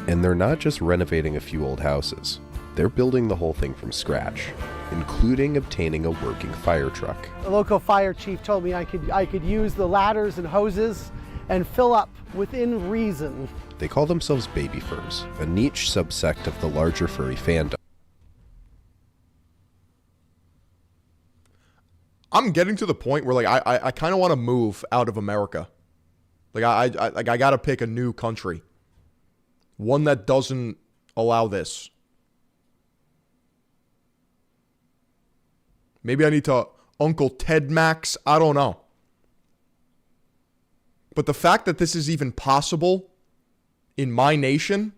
And they're not just renovating a few old houses. They're building the whole thing from scratch. including obtaining a working fire truck. The local fire chief told me I could use the ladders and hoses and fill up within reason. They call themselves baby furs, a niche subsect of the larger furry fandom. I'm getting to the point where, like, I kind of want to move out of America. Like, I got to pick a new country. One that doesn't allow this. Maybe I need to Uncle Ted Max. I don't know. But the fact that this is even possible in my nation.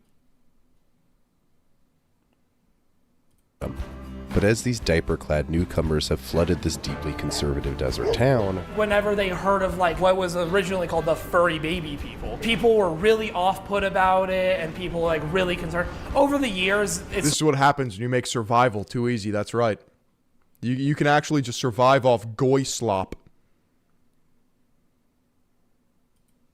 But as these diaper-clad newcomers have flooded this deeply conservative desert town, whenever they heard of like what was originally called the furry baby people were really off-put about it, and people were like really concerned. Over the years, This is what happens when you make survival too easy. That's right. You can actually just survive off goy slop.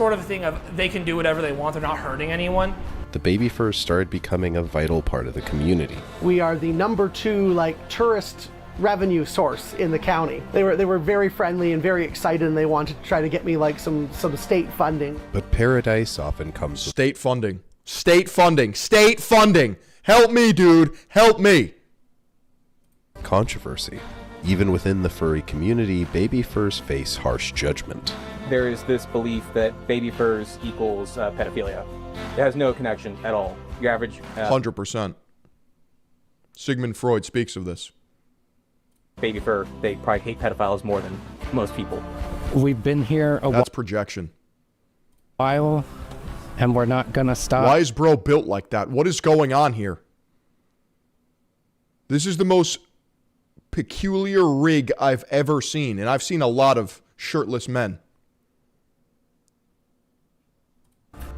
sort of a thing of they can do whatever they want, they're not hurting anyone. the baby furs started becoming a vital part of the community. We are the #2 tourist revenue source in the county. They were very friendly and very excited, and they wanted to try to get me some state funding. But paradise often comes with state funding. State funding. State funding. Help me, dude. Help me. Controversy. Even within the furry community, baby furs face harsh judgment. There is this belief that baby furs equals pedophilia. It has no connection at all. Your average... 100%. Sigmund Freud speaks of this. Baby fur, they probably hate pedophiles more than most people. We've been here That's projection. while, and we're not gonna stop. Why is bro built like that? What is going on here? This is the most peculiar rig I've ever seen, and I've seen a lot of shirtless men.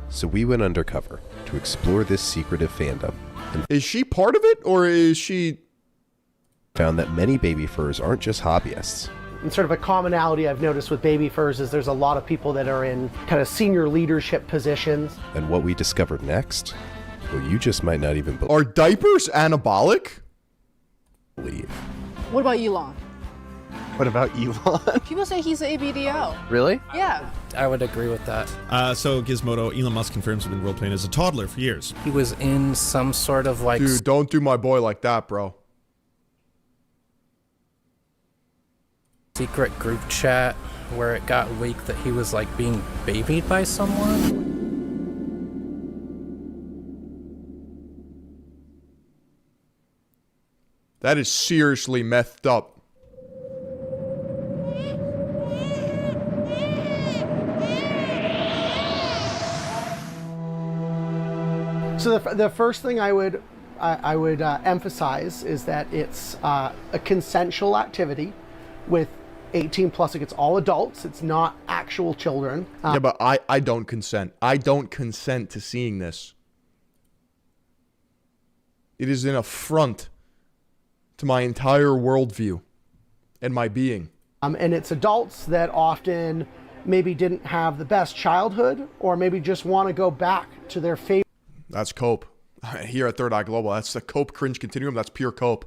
So we went undercover to explore this secretive fandom. And is she part of it, or is she... Found that many baby furs aren't just hobbyists. And sort of a commonality I've noticed with baby furs is there's a lot of people that are in kind of senior leadership positions. And what we discovered next, well, you just might not even believe. Are diapers anabolic? What about Elon? What about Elon? People say he's an ABDL. Really? Yeah. I would agree with that. So Gizmodo, Elon Musk confirms he's been role-playing as a toddler for years. He was in some sort of Dude, don't do my boy like that, bro. Secret group chat where it got leaked that he was being babied by someone. That is seriously methed up. So the first thing I would emphasize is that it's a consensual activity with 18 plus. It's all adults. It's not actual children. Yeah, but I don't consent. I don't consent to seeing this. It is an affront to my entire worldview and my being. And it's adults that often maybe didn't have the best childhood, or maybe just want to go back to their favorite. That's cope. Here at Third Eye Global, that's the cope cringe continuum. That's pure cope.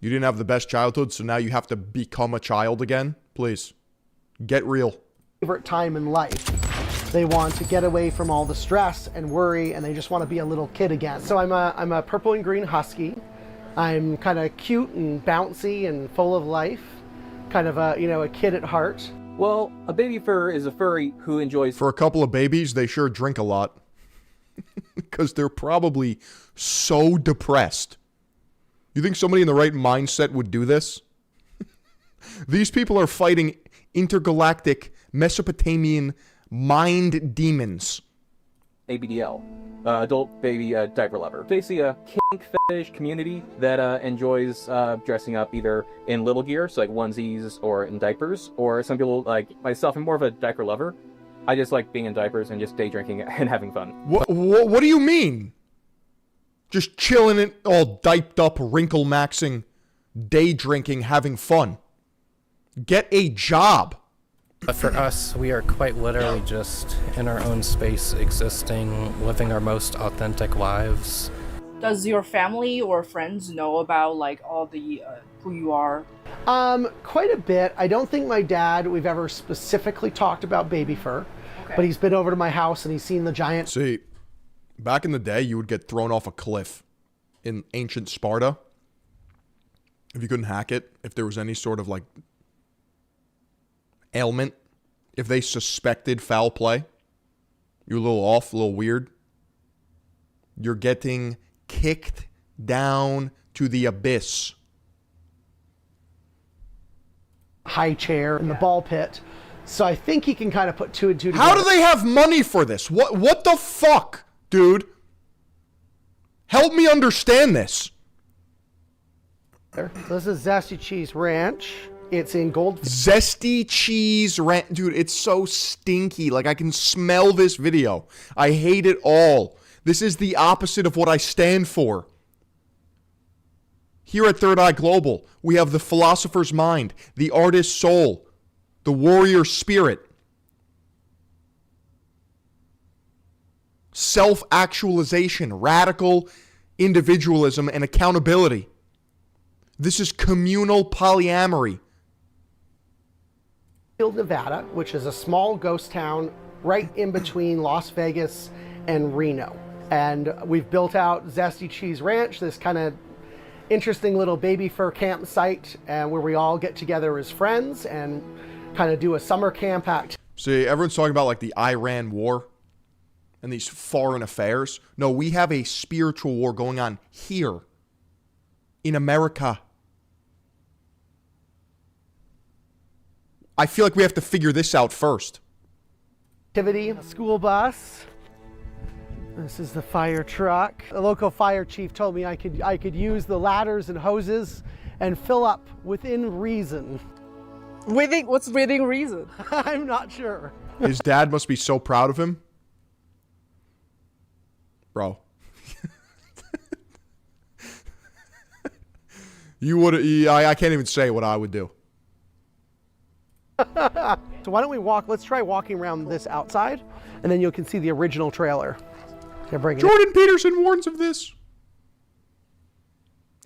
You didn't have the best childhood, so now you have to become a child again? Please, get real. Favorite time in life. They want to get away from all the stress and worry, and they just want to be a little kid again. So I'm a purple and green husky. I'm kind of cute and bouncy and full of life. Kind of a kid at heart. Well, a baby fur is a furry who enjoys... For a couple of babies, they sure drink a lot. Because they're probably so depressed. You think somebody in the right mindset would do this? These people are fighting intergalactic Mesopotamian mind demons. ABDL, adult baby diaper lover. Basically a kink fetish community that enjoys dressing up either in little gear, so like onesies, or in diapers, or some people like myself, I'm more of a diaper lover. I just like being in diapers and just day drinking and having fun. What do you mean? Just chilling it, all diped up, wrinkle maxing, day drinking, having fun. Get a job. But for us, we are quite literally just in our own space, existing, living our most authentic lives. Does your family or friends know about like all the who you are? Quite a bit. I don't think my dad, we've ever specifically talked about baby fur, but he's been over to my house and he's seen the giant. See, back in the day, you would get thrown off a cliff in ancient Sparta if you couldn't hack it, if there was any sort of like ailment, if they suspected foul play, you're a little off, a little weird, you're getting kicked down to the abyss. High chair in the ball pit. So I think he can kind of put two and two together. How do they have money for this? What the fuck, dude? Help me understand this. This is Zesty Cheese Ranch. It's in Gold. Zesty Cheese Ranch. Dude, it's so stinky. Like, I can smell this video. I hate it all. This is the opposite of what I stand for. Here at Third Eye Global, we have the philosopher's mind, the artist's soul, the warrior spirit, self-actualization, radical individualism, and accountability. This is communal polyamory. Nevada, which is a small ghost town right in between Las Vegas and Reno. And we've built out Zesty Cheese Ranch, this kind of interesting little baby fur campsite where we all get together as friends and kind of do a summer camp act. See, everyone's talking about like the Iran war and these foreign affairs. No, we have a spiritual war going on here in America. I feel like we have to figure this out first. Activity, a school bus. This is the fire truck. The local fire chief told me I could use the ladders and hoses and fill up within reason. What's within reason? I'm not sure. His dad must be so proud of him. Bro. You would, I can't even say what I would do. So why don't we walk, let's try walking around this outside and then you can see the original trailer. Jordan Peterson warns of this.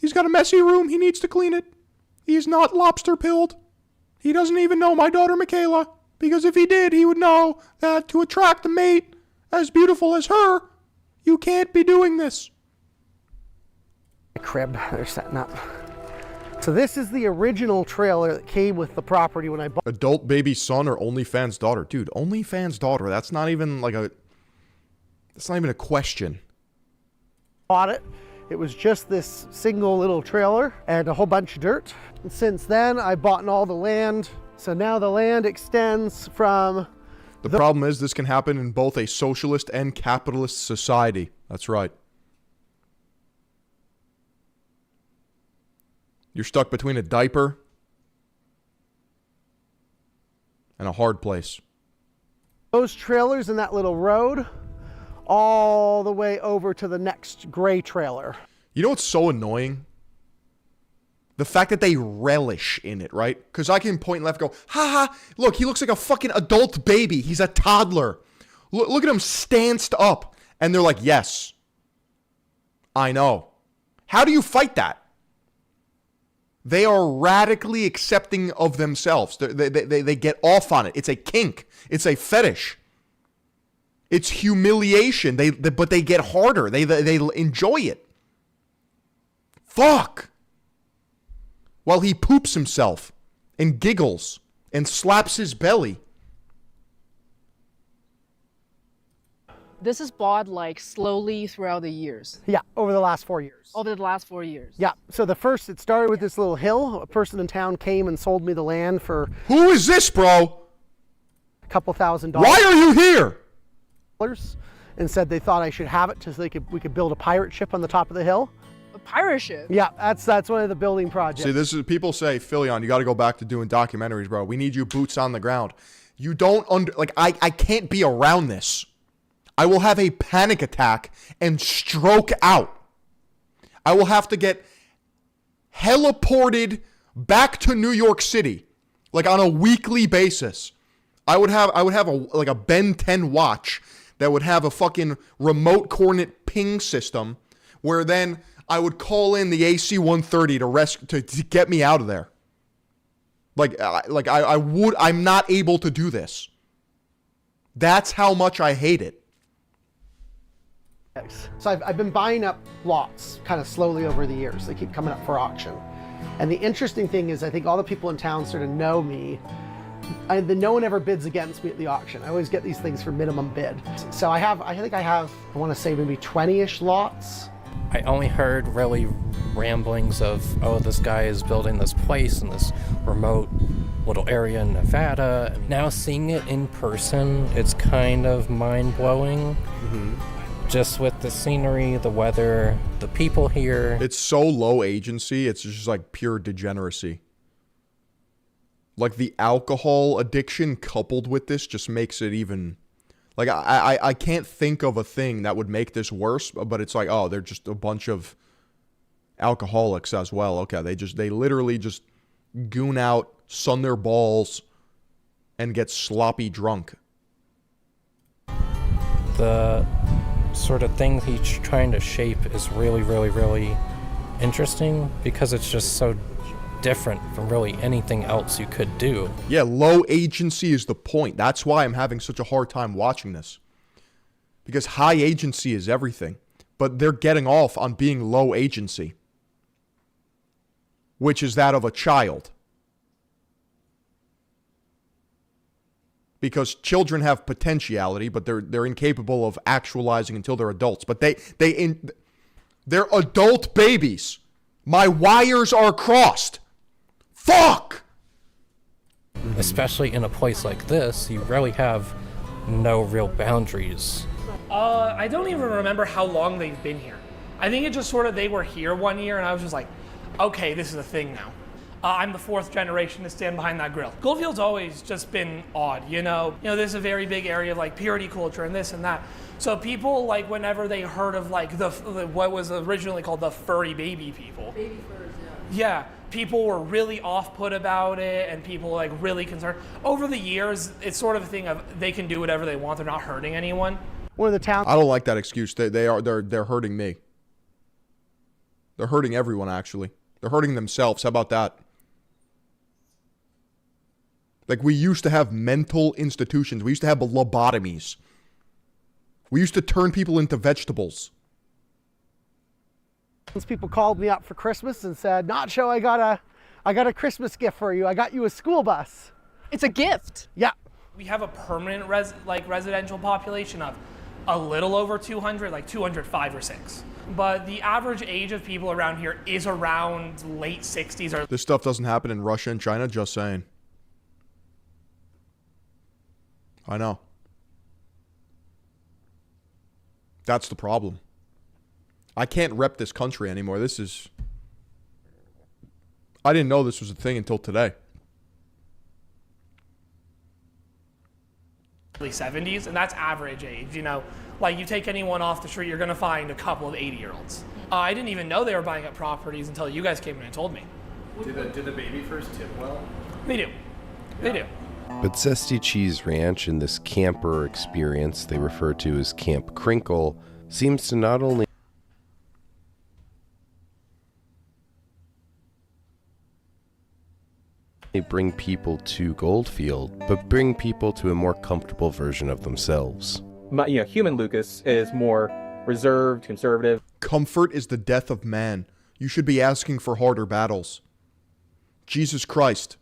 He's got a messy room. He needs to clean it. He's not lobster pilled. He doesn't even know my daughter Michaela, because if he did, he would know that to attract a mate as beautiful as her, you can't be doing this. Crib, they're setting up. So this is the original trailer that came with the property when I bought. Adult baby son or OnlyFans daughter? Dude, OnlyFans daughter, that's not even like a... That's not even a question. Bought it. It was just this single little trailer and a whole bunch of dirt. And since then, I bought all the land. So now the land extends from... The problem is this can happen in both a socialist and capitalist society. That's right. You're stuck between a diaper and a hard place. Those trailers in that little road all the way over to the next gray trailer. You know what's so annoying? The fact that they relish in it, right? Because I can point left and go, ha ha, look, he looks like a fucking adult baby. He's a toddler. Look at him stanced up. And they're like, yes, I know. How do you fight that? They are radically accepting of themselves. They get off on it. It's a kink. It's a fetish. It's humiliation. But they get harder. They enjoy it. Fuck. While he poops himself and giggles and slaps his belly. This is bought like slowly throughout the years. Yeah, over the last 4 years. Over the last 4 years. Yeah, so it started with this little hill. A person in town came and sold me the land for... Who is this, bro? A couple $1,000. Why are you here? And said they thought I should have it so we could build a pirate ship on the top of the hill. A pirate ship? Yeah, that's one of the building projects. See, this is, people say, Philion, you got to go back to doing documentaries, bro. We need you boots on the ground. You don't I can't be around this. I will have a panic attack and stroke out. I will have to get heliported back to New York City, like on a weekly basis. I would have a Ben 10 watch that would have a fucking remote coordinate ping system where then I would call in the AC-130 to get me out of there. I'm not able to do this. That's how much I hate it. So I've been buying up lots kind of slowly over the years. They keep coming up for auction. And the interesting thing is I think all the people in town sort of know me. No one ever bids against me at the auction. I always get these things for minimum bid. So I want to say maybe 20-ish lots. I only heard really ramblings of, oh, this guy is building this place in this remote little area in Nevada. Now seeing it in person, it's kind of mind-blowing. Just with the scenery, the weather, the people here. It's so low agency, it's just like pure degeneracy. Like the alcohol addiction coupled with this just makes it even... Like, I can't think of a thing that would make this worse, but it's like, oh, they're just a bunch of alcoholics as well. Okay, they literally just goon out, sun their balls, and get sloppy drunk. The sort of thing he's trying to shape is really, really, really interesting because it's just so different from really anything else you could do. Yeah, low agency is the point. That's why I'm having such a hard time watching this. Because high agency is everything. But they're getting off on being low agency. Which is that of a child. Because children have potentiality, but they're incapable of actualizing until they're adults. But they're adult babies. My wires are crossed. Fuck! Especially in a place like this, you really have no real boundaries. I don't even remember how long they've been here. I think it just sort of, they were here one year and I was just like, okay, this is a thing now. I'm the fourth generation to stand behind that grill. Goldfield's always just been odd, you know? There's a very big area of like purity culture and this and that. So people, like, whenever they heard of like the what was originally called the furry baby people. Baby furs, yeah. People were really off-put about it, and people like really concerned. Over the years, it's sort of a thing of they can do whatever they want. They're not hurting anyone. One of the towns. I don't like that excuse. They're hurting me. They're hurting everyone. Actually, they're hurting themselves. How about that? Like, we used to have mental institutions. We used to have lobotomies. We used to turn people into vegetables. People called me up for Christmas and said, Nacho, I got a Christmas gift for you. I got you a school bus. It's a gift. Yeah. We have a permanent residential population of a little over 200, like 205 or 6. But the average age of people around here is around late 60s. Or this stuff doesn't happen in Russia and China, just saying. I know. That's the problem. I can't rep this country anymore. I didn't know this was a thing until today. Early 70s, and that's average age, Like, you take anyone off the street, you're going to find a couple of 80-year-olds. I didn't even know they were buying up properties until you guys came in and told me. Did the baby first tip well? They do. They do. But Zesty Cheese Ranch and this camper experience they refer to as Camp Crinkle seems to not only bring people to Goldfield, but bring people to a more comfortable version of themselves. Human Lucas is more reserved, conservative. Comfort is the death of man. You should be asking for harder battles. Jesus Christ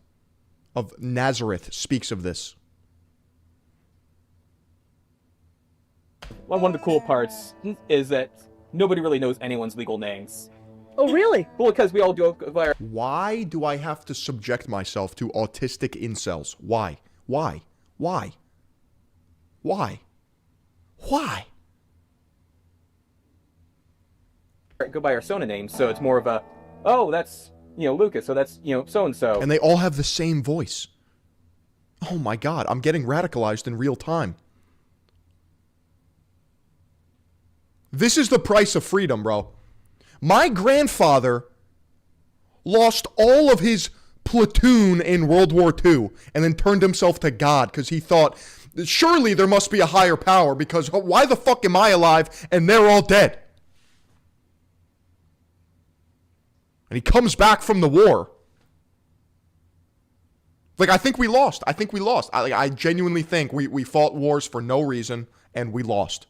of Nazareth speaks of this. One of the cool parts is that nobody really knows anyone's legal names. Oh, really? Well, because we all do via... Why do I have to subject myself to autistic incels? Why? Why? Why? Why? Why? Go by our Sona names, so it's more of a, oh, that's, Lucas, so that's, so-and-so. And they all have the same voice. Oh my God, I'm getting radicalized in real time. This is the price of freedom, bro. My grandfather lost all of his platoon in World War II and then turned himself to God because he thought, surely there must be a higher power because why the fuck am I alive and they're all dead? And he comes back from the war. Like, I think we lost. I genuinely think we fought wars for no reason, and we lost.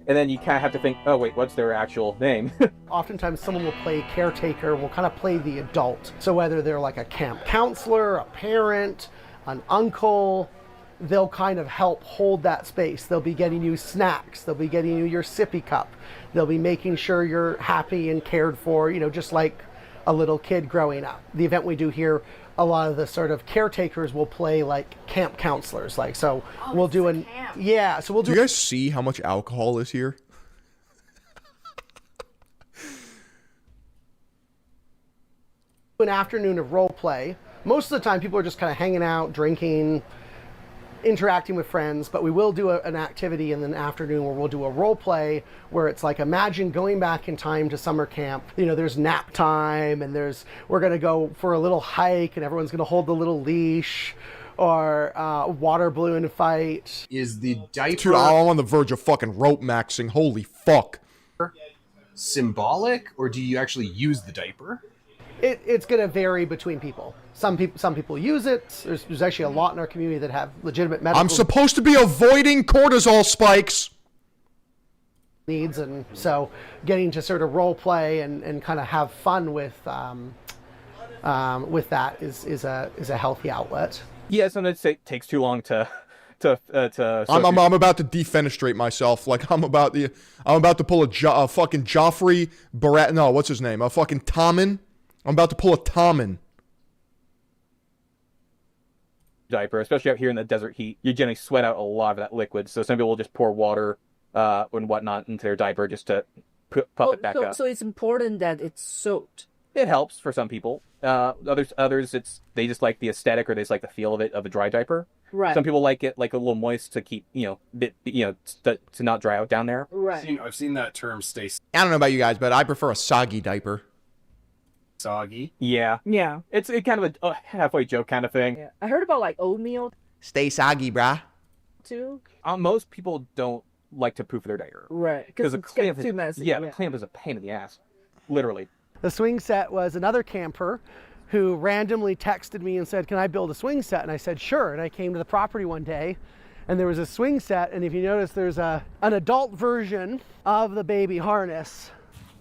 And then you kind of have to think, oh, wait, what's their actual name? Oftentimes someone will play caretaker, will kind of play the adult. So whether they're like a camp counselor, a parent, an uncle, they'll kind of help hold that space. They'll be getting you snacks. They'll be getting you your sippy cup. They'll be making sure you're happy and cared for, you know, just like a little kid growing up. The event we do here, a lot of the sort of caretakers will play like camp counselors. Like, so we'll do an, yeah, so we'll do. Do you guys see how much alcohol is here? An afternoon of role play. Most of the time people are just kind of hanging out, drinking, interacting with friends, but we will do an activity in the afternoon where we'll do a role play where it's like, imagine going back in time to summer camp. You know, there's nap time and we're going to go for a little hike and everyone's going to hold the little leash, or water balloon fight. Is the diaper... Dude, I'm on the verge of fucking rope maxing. Holy fuck. Symbolic, or do you actually use the diaper? It's going to vary between people. Some people use it. There's actually a lot in our community that have legitimate medical... I'm supposed to be avoiding cortisol spikes. ...needs, and so getting to sort of role play and kind of have fun with that is a healthy outlet. Yeah, sometimes it takes too long to I'm about to defenestrate myself. Like I'm about to pull a fucking Joffrey Barat. No, what's his name? A fucking Tommen. I'm about to pull a Tommen. Diaper, especially out here in the desert heat, you generally sweat out a lot of that liquid. So some people will just pour water and whatnot into their diaper just to puff it back up. So it's important that it's soaked. It helps for some people. Others, they just like the aesthetic, or they just like the feel of it, of a dry diaper. Right. Some people like it like a little moist to keep, to not dry out down there. Right. I've seen that term stay I don't know about you guys, but I prefer a soggy diaper. soggy. Yeah. Yeah. It's kind of a halfway joke kind of thing. Yeah. I heard about like oatmeal Stay soggy, brah. too. Most people don't like to poof their diaper. Right. Because It's getting too messy. Yeah, the clamp is a pain in the ass. Literally. The swing set was another camper who randomly texted me and said, can I build a swing set? And I said, sure. And I came to the property one day and there was a swing set. And if you notice, there's an adult version of the baby harness.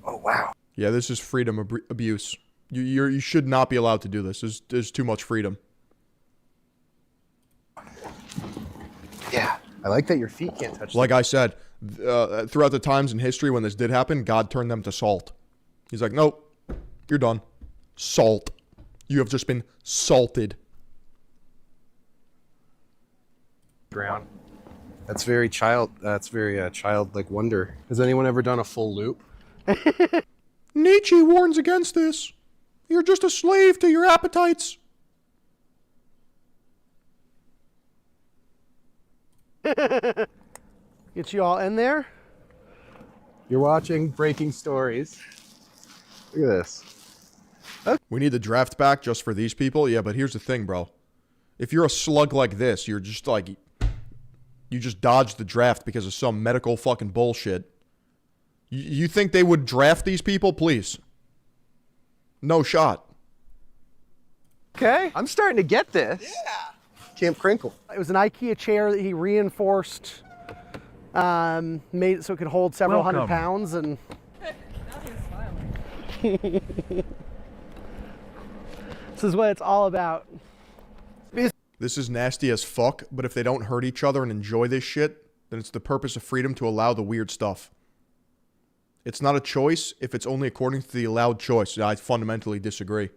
Oh, wow. Yeah, this is freedom abuse. You should not be allowed to do this. There's too much freedom. Yeah. I like that your feet can't touch Like I said, throughout the times in history when this did happen, God turned them to salt. He's like, nope, you're done. Salt. You have just been salted. ground. That's very childlike wonder. Has anyone ever done a full loop? Nietzsche warns against this. You're just a slave to your appetites. Get you all in there. You're watching Breaking Stories. Look at this. We need the draft back just for these people. Yeah, but here's the thing, bro. If you're a slug like this, you're just like, you just dodged the draft because of some medical fucking bullshit. You think they would draft these people? Please. No shot. Okay. I'm starting to get this. Yeah. Camp Crinkle. It was an IKEA chair that he reinforced, made it so it could hold several hundred pounds, and this is what it's all about. This is nasty as fuck, but if they don't hurt each other and enjoy this shit, then it's the purpose of freedom to allow the weird stuff. It's not a choice if it's only according to the allowed choice. I fundamentally disagree.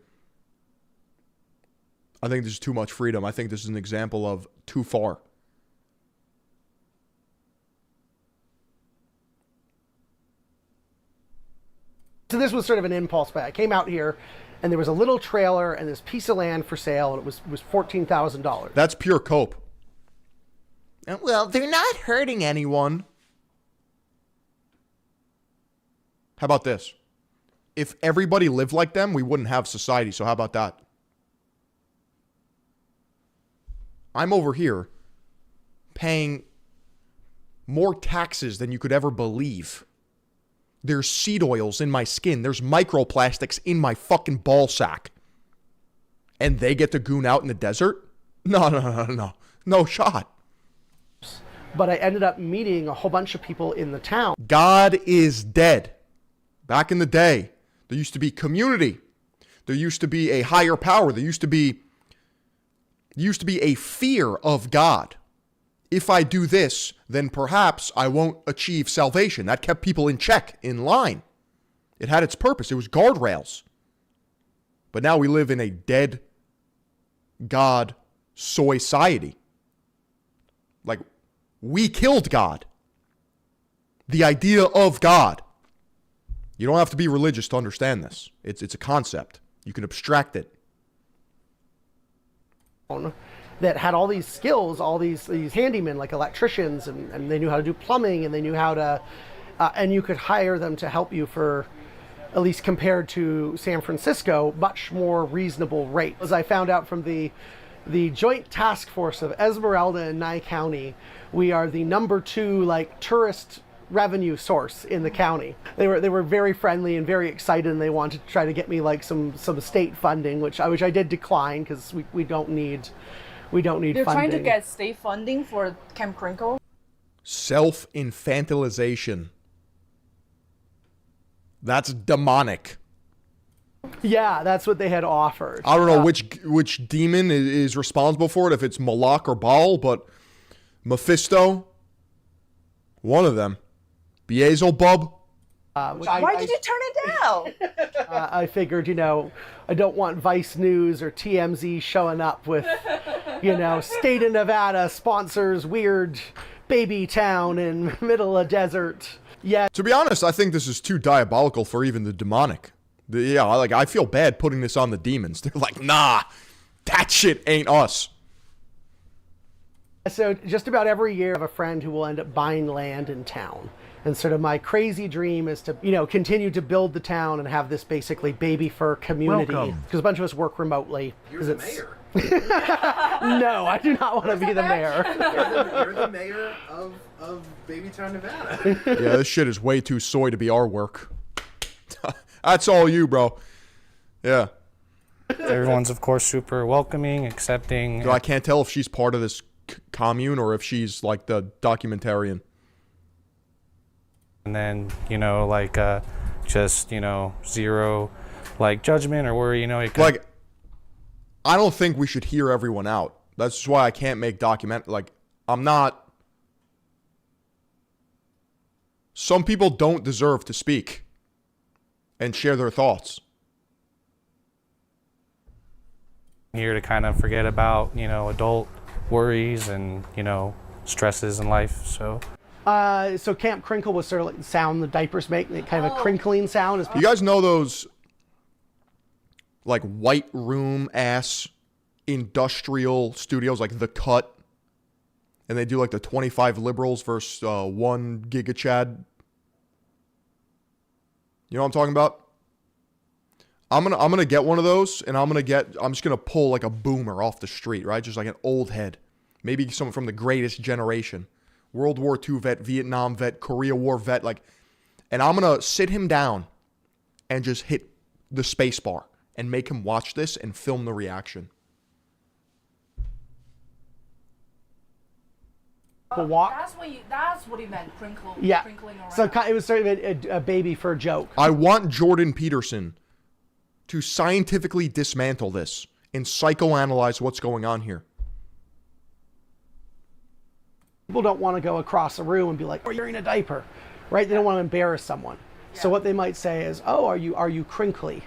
I think this is too much freedom. I think this is an example of too far. So this was sort of an impulse buy. I came out here, and there was a little trailer and this piece of land for sale, and it was $14,000. That's pure cope. Well, they're not hurting anyone. How about this? If everybody lived like them, we wouldn't have society. So how about that? I'm over here paying more taxes than you could ever believe. There's seed oils in my skin. There's microplastics in my fucking ball sack. And they get to goon out in the desert? No. No shot. But I ended up meeting a whole bunch of people in the town. God is dead. Back in the day, there used to be community. There used to be a higher power. There used to be a fear of God. If I do this, then perhaps I won't achieve salvation. That kept people in check, in line. It had its purpose. It was guardrails. But now we live in a dead God society. Like, we killed God. The idea of God. You don't have to be religious to understand this. It's a concept. You can abstract it. That had all these skills, all these handymen, like electricians, and they knew how to do plumbing, and they knew how to, and you could hire them to help you for, at least compared to San Francisco, much more reasonable rate. As I found out from the Joint Task Force of Esmeralda and Nye County, we are the #2 like tourist revenue source in the county. They were very friendly and very excited, and they wanted to try to get me like some state funding, which I did decline because we don't need They're funding. trying to get state funding for Camp Crinkle. Self-infantilization. That's demonic. Yeah, that's what they had offered. I don't know which demon is responsible for it, if it's Moloch or Baal, but Mephisto, one of them. Beelzebub. Why did you turn it down? I figured, I don't want Vice News or TMZ showing up with, state of Nevada sponsors weird baby town in middle of desert. Yeah. To be honest, I think this is too diabolical for even the demonic. I feel bad putting this on the demons. They're like, nah, that shit ain't us. So just about every year I have a friend who will end up buying land in town. And sort of my crazy dream is to, continue to build the town and have this basically baby fur community. Because a bunch of us work remotely. You're the mayor. No, I do not want to be the mayor. You're the mayor of Babytown, Nevada. Yeah, this shit is way too soy to be our work. That's all you, bro. Yeah. Everyone's, of course, super welcoming, accepting. I can't tell if she's part of this commune or if she's like the documentarian. And then, just, zero, judgment or worry, I don't think we should hear everyone out. That's just why I can't make I'm not. Some people don't deserve to speak and share their thoughts. Here to kind of forget about, adult worries and, stresses in life, so. So Camp Crinkle was sort of like the sound the diapers make, kind of a crinkling sound. You guys know those white room ass industrial studios like The Cut, and they do the 25 liberals versus 1 Giga Chad. You know what I'm talking about? I'm gonna get one of those, and I'm just gonna pull a boomer off the street, right? Just like an old head, maybe someone from the greatest generation. World War II vet, Vietnam vet, Korea War vet, and I'm going to sit him down and just hit the space bar and make him watch this and film the reaction. That's what he meant, crinkling around. So it was sort of a baby for a joke. I want Jordan Peterson to scientifically dismantle this and psychoanalyze what's going on here. People don't want to go across a room and be like, "Oh, you're in a diaper," right? They don't want to embarrass someone. Yeah. So what they might say is, "Oh, are you crinkly?"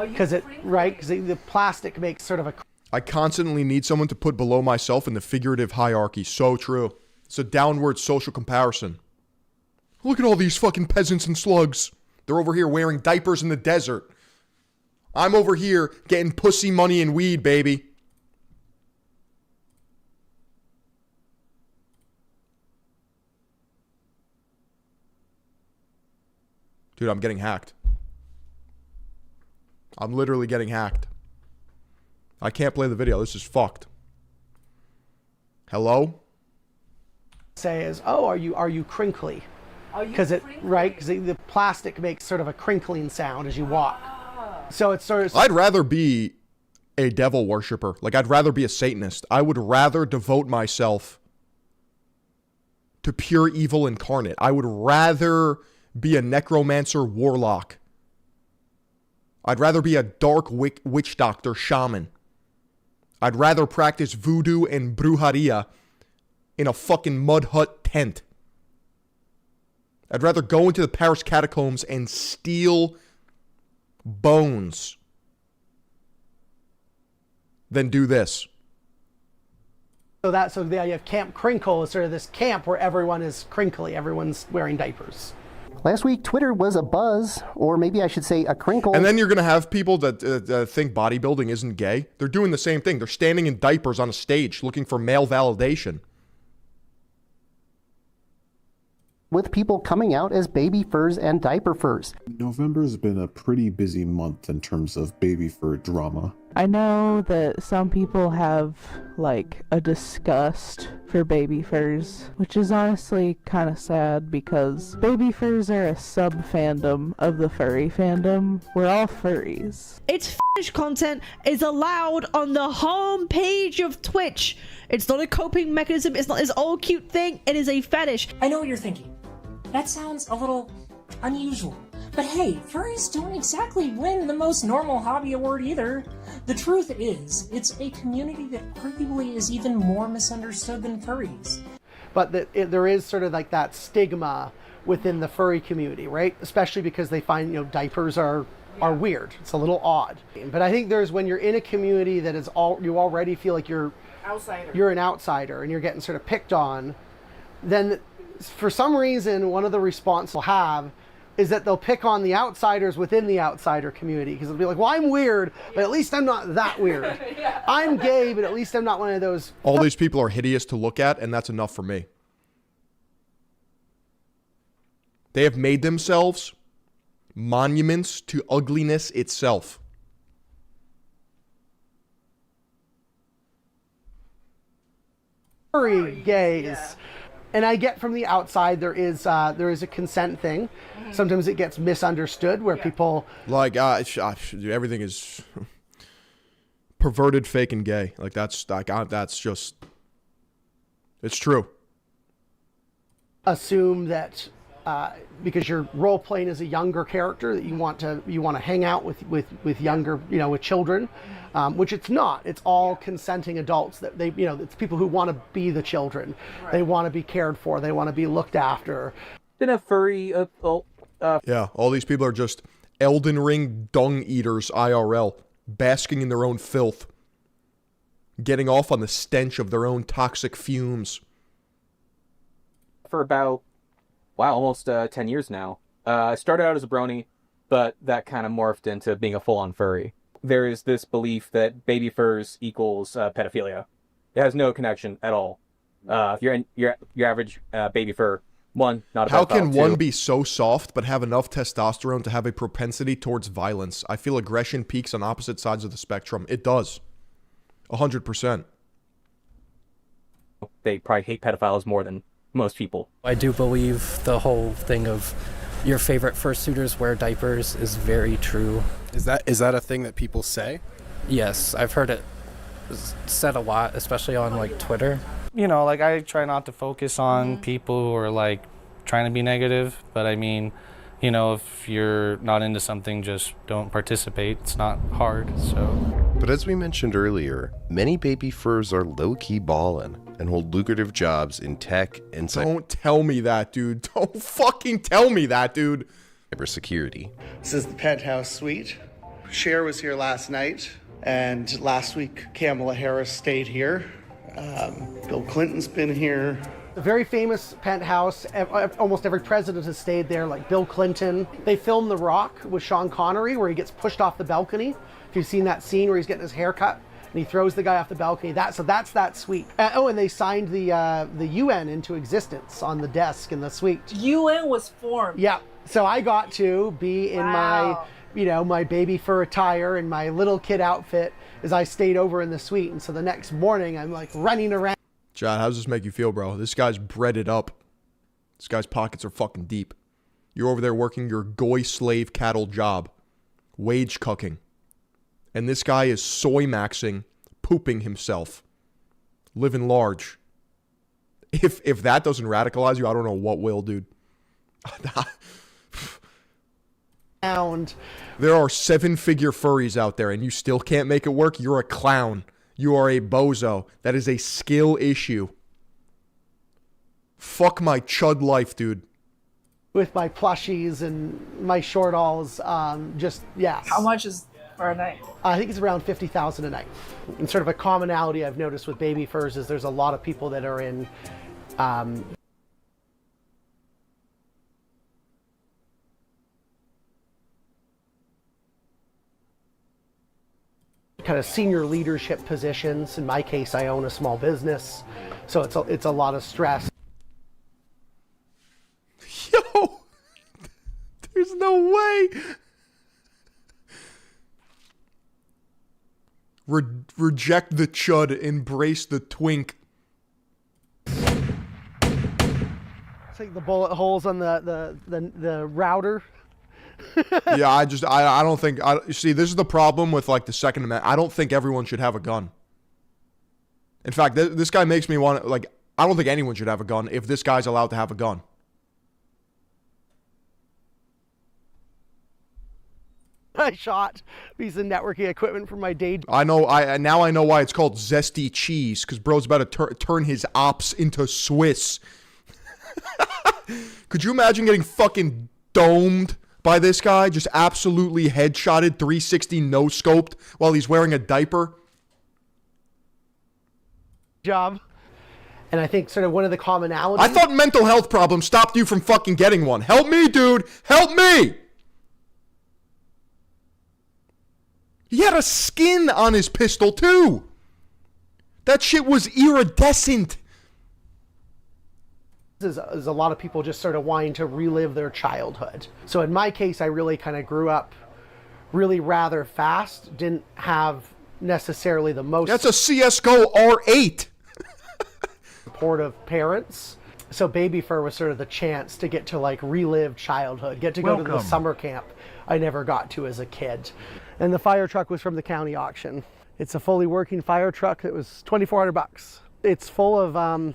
Because the plastic makes sort of a. I constantly need someone to put below myself in the figurative hierarchy. So true. It's a downward social comparison. Look at all these fucking peasants and slugs. They're over here wearing diapers in the desert. I'm over here getting pussy, money, and weed, baby. Dude, I'm getting hacked. I'm literally getting hacked. I can't play the video. This is fucked. Hello? Say is, "Oh, are you crinkly?" because the plastic makes sort of a crinkling sound as you walk. So it's sort of. I'd rather be a devil worshiper. Like, I'd rather be a Satanist. I would rather devote myself to pure evil incarnate. I would rather be a necromancer warlock. I'd rather be a dark witch doctor shaman. I'd rather practice voodoo and brujeria in a fucking mud hut tent. I'd rather go into the Paris catacombs and steal bones than do this. So the idea of Camp Crinkle is sort of this camp where everyone is crinkly, everyone's wearing diapers. Last week, Twitter was a buzz, or maybe I should say a crinkle. And then you're going to have people that think bodybuilding isn't gay. They're doing the same thing. They're standing in diapers on a stage looking for male validation. With people coming out as baby furs and diaper furs. November's been a pretty busy month in terms of baby fur drama. I know that some people have, like, a disgust for baby furs, which is honestly kind of sad because baby furs are a sub-fandom of the furry fandom. We're all furries. It's fetish content is allowed on the home page of Twitch. It's not a coping mechanism. It's not this old cute thing. It is a fetish. I know what you're thinking. That sounds a little unusual. But hey, furries don't exactly win the most normal hobby award either. The truth is, it's a community that arguably is even more misunderstood than furries. But there is sort of like that stigma within the furry community, right? Especially because they find, diapers are weird. It's a little odd. But I think there's when you're in a community that is you already feel like you're an outsider and you're getting sort of picked on, then for some reason, one of the responses they'll have is that they'll pick on the outsiders within the outsider community because they'll be like, well, I'm weird, but at least I'm not that weird. I'm gay, but at least I'm not one of those. All these people are hideous to look at, and that's enough for me. They have made themselves monuments to ugliness itself. Furry gays. And I get from the outside there is a consent thing. Sometimes it gets misunderstood where people like everything is perverted, fake, and gay. Like that's just it's true. Assume that because you're role playing as a younger character that you want to hang out with younger with children, which it's not. It's all consenting adults that it's people who want to be the children. Right. They want to be cared for. They want to be looked after. Then a furry. Yeah, all these people are just Elden Ring dung eaters IRL, basking in their own filth, getting off on the stench of their own toxic fumes. For about almost 10 years now. I started out as a brony, but that kind of morphed into being a full-on furry. There is this belief that baby furs equals pedophilia. It has no connection at all. If you're your average baby fur, one, not a pedophile. How can two, one be so soft but have enough testosterone to have a propensity towards violence? I feel aggression peaks on opposite sides of the spectrum. It does. 100%. They probably hate pedophiles more than most people. I do believe the whole thing of your favorite fursuiters wear diapers is very true. Is that a thing that people say? Yes, I've heard it said a lot, especially on like Twitter. Like I try not to focus on people who are like trying to be negative, but I mean, if you're not into something, just don't participate. It's not hard, so. But as we mentioned earlier, many baby furs are low-key ballin' and hold lucrative jobs in tech and Don't tell me that, dude. Don't fucking tell me that, dude. Cybersecurity. This is the penthouse suite. Cher was here last night, and last week Kamala Harris stayed here. Bill Clinton's been here. A very famous penthouse. Almost every president has stayed there, like Bill Clinton. They filmed The Rock with Sean Connery, where he gets pushed off the balcony. If you've seen that scene where he's getting his hair cut and he throws the guy off the balcony, that's that suite. And they signed the UN into existence on the desk in the suite. UN was formed. Yeah. So I got to be in my baby fur attire and my little kid outfit as I stayed over in the suite. And so the next morning I'm like running around. John, how does this make you feel, bro? This guy's breaded up. This guy's pockets are fucking deep. You're over there working your goy slave cattle job. Wage cucking. And this guy is soy maxing, pooping himself. Living large. If that doesn't radicalize you, I don't know what will, dude. There are 7-figure furries out there and you still can't make it work. You're a clown. You are a bozo. That is a skill issue. Fuck my chud life, dude. With my plushies and my short alls, yes. How much is for a night? I think it's around 50,000 a night. And sort of a commonality I've noticed with baby furs is there's a lot of people that are in kind of senior leadership positions. In my case, I own a small business, so it's a lot of stress. Yo, there's no way. Reject the chud, embrace the twink. It's like the bullet holes on the router. Yeah, I don't think, see, this is the problem with like the Second Amendment. I don't think everyone should have a gun. In fact, this guy makes me want to, like, I don't think anyone should have a gun if this guy's allowed to have a gun. I shot a piece of networking equipment from my day job. Now I know why it's called Zesty Cheese, because bro's about to turn his ops into Swiss. Could you imagine getting fucking domed by this guy? Just absolutely headshotted, 360 no-scoped while he's wearing a diaper? Job. And I think sort of one of the commonalities... I thought mental health problems stopped you from fucking getting one. Help me, dude. Help me! He had a skin on his pistol, too. That shit was iridescent. Is a lot of people just sort of wanting to relive their childhood. So in my case, I really kind of grew up really rather fast. Didn't have necessarily the most... That's a CSGO R8. supportive parents. So baby fur was sort of the chance to get to like relive childhood, get to go to the summer camp I never got to as a kid. And the fire truck was from the county auction. It's a fully working fire truck that was $2,400. It's full of,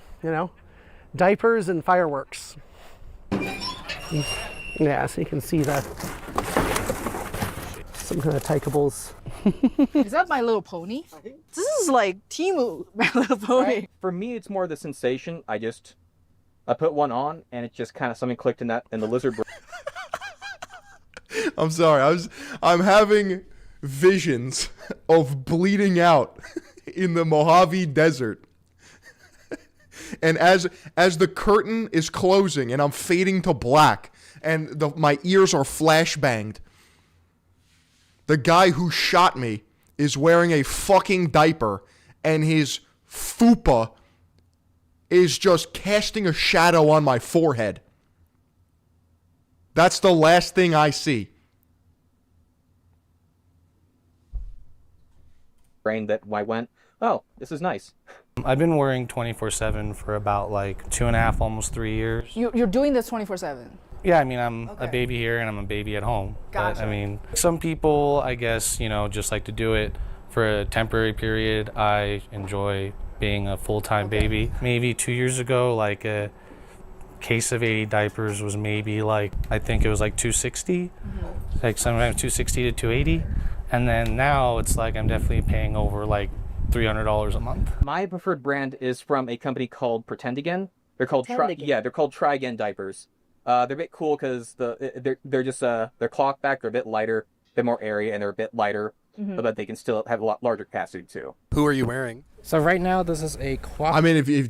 diapers and fireworks. Yeah, so you can see some kind of takeables. Is that My Little Pony? This is like Timu My Little Pony. Right. For me, it's more the sensation. I put one on, and it just kind of something clicked in the lizard brain. I'm sorry. I'm having visions of bleeding out in the Mojave Desert. And as the curtain is closing and I'm fading to black and my ears are flashbanged, the guy who shot me is wearing a fucking diaper and his fupa is just casting a shadow on my forehead. That's the last thing I see. Brain that I went, oh, this is nice. I've been worrying 24/7 for about like 2.5, almost 3 years. You're doing this 24/7? Yeah, I mean, I'm a baby here and I'm a baby at home. Gotcha. But, I mean, some people, I guess, just like to do it for a temporary period. I enjoy being a full-time baby. Maybe 2 years ago, like a case of 80 diapers was maybe like, I think it was like $260, like sometimes $260 to $280. And then now it's like I'm definitely paying over like $300 a month. My preferred brand is from a company called Pretend Again. They're called they're called Try Again diapers. They're a bit cool because they're just they're cloth back. They're a bit lighter, a bit more airy, and they're a bit lighter, but they can still have a lot larger capacity too. Who are you wearing? So right now this is a quad. I mean, if you,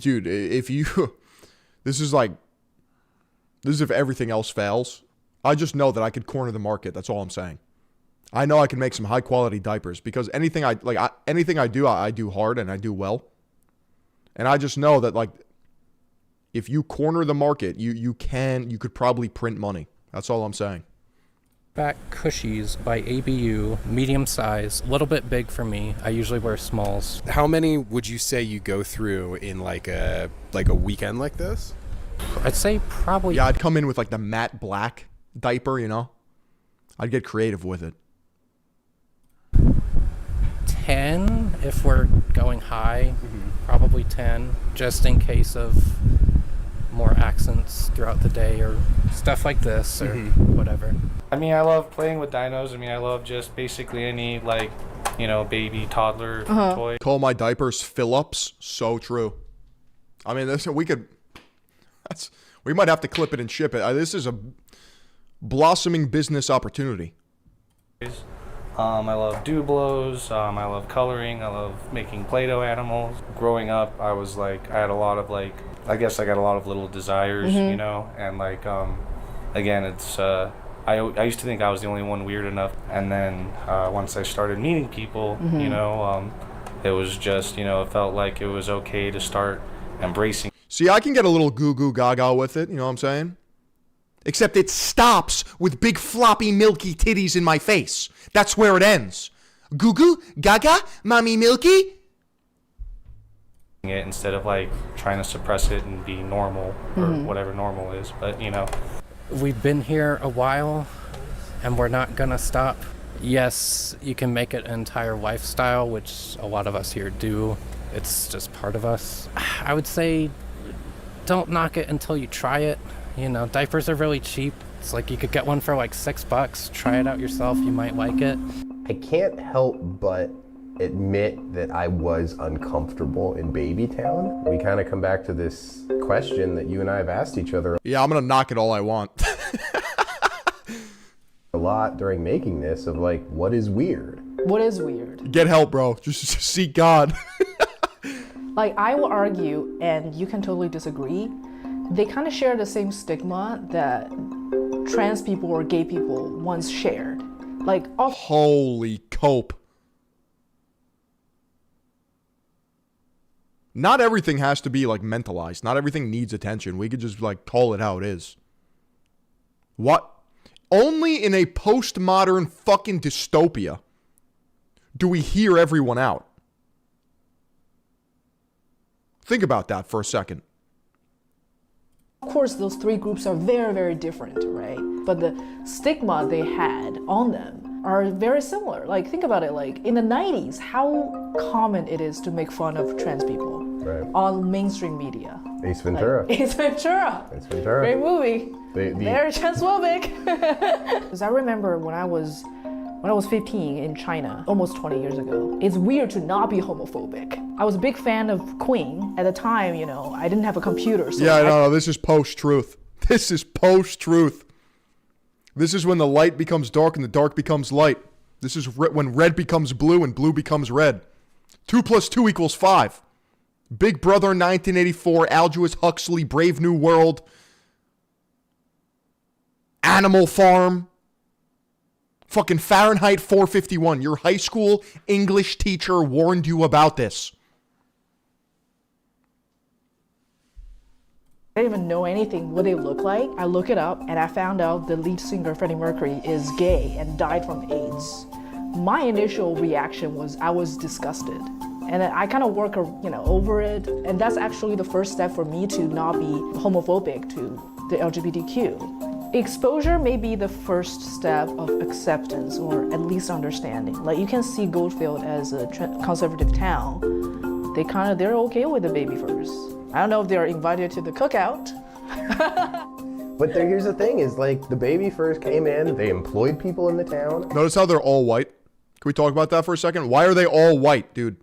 this is if everything else fails. I just know that I could corner the market. That's all I'm saying. I know I can make some high quality diapers because anything I do, I do hard and I do well. And I just know that like, if you corner the market, you could probably print money. That's all I'm saying. Back Cushies by ABU, medium size, a little bit big for me. I usually wear smalls. How many would you say you go through in like a weekend like this? I'd say probably. Yeah, I'd come in with like the matte black diaper, you know? I'd get creative with it. 10 if we're going high. Probably 10, just in case of more accents throughout the day or stuff like this or whatever. I mean, I love playing with dinos. I mean, I love just basically any, like, you know, baby, toddler toy. Call my diapers fill-ups. So true. I mean, we might have to clip it and ship it. This is a blossoming business opportunity. I love dooblos. I love coloring. I love making Play-Doh animals. Growing up, I was like, I had a lot of like, I guess I got a lot of little desires, you know, and like, again, it's, I used to think I was the only one weird enough, and then once I started meeting people, you know, it was just, you know, it felt like it was okay to start embracing. See, I can get a little goo goo gaga with it, you know what I'm saying? Except it stops with big floppy milky titties in my face. That's where it ends. Goo goo gaga, mommy milky. It instead of like trying to suppress it and be normal or whatever normal is, but you know. We've been here a while and we're not gonna stop. Yes, you can make it an entire lifestyle, which a lot of us here do. It's just part of us. I would say don't knock it until you try it. You know, diapers are really cheap. It's like you could get one for like $6. Try it out yourself. You might like it. I can't help but admit that I was uncomfortable in Babytown. We kind of come back to this question that you and I have asked each other. Yeah, I'm gonna knock it all I want. A lot during making this of like, what is weird? What is weird? Get help, bro. Just seek God. Like, I will argue, and you can totally disagree, they kind of share the same stigma that trans people or gay people once shared. Like, holy cope. Not everything has to be like mentalized. Not everything needs attention. We could just like call it how it is. What? Only in a postmodern fucking dystopia do we hear everyone out. Think about that for a second. Of course, those three groups are very, very different, right? But the stigma they had on them are very similar. Like, think about it, like, in the 90s, how common it is to make fun of trans people on mainstream media. Ace Ventura. Like, Ace Ventura. Ace Ventura. Great movie. Very transphobic. Because I remember when I was 15 in China, almost 20 years ago, it's weird to not be homophobic. I was a big fan of Queen. At the time, you know, I didn't have a computer. So yeah, no, this is post-truth. This is post-truth. This is when the light becomes dark and the dark becomes light. This is when red becomes blue and blue becomes red. 2 + 2 = 5. Big Brother 1984, Aldous Huxley, Brave New World, Animal Farm, fucking Fahrenheit 451. Your high school English teacher warned you about this. I didn't even know anything what they look like. I look it up and I found out the lead singer Freddie Mercury is gay and died from AIDS. My initial reaction was I was disgusted. And I kind of work, you know, over it. And that's actually the first step for me to not be homophobic to the LGBTQ. Exposure may be the first step of acceptance or at least understanding. Like, you can see Goldfield as a conservative town. They're okay with the baby furs. I don't know if they're invited to the cookout. But here's the thing is, like, the baby first came in, they employed people in the town. Notice how they're all white? Can we talk about that for a second? Why are they all white, dude?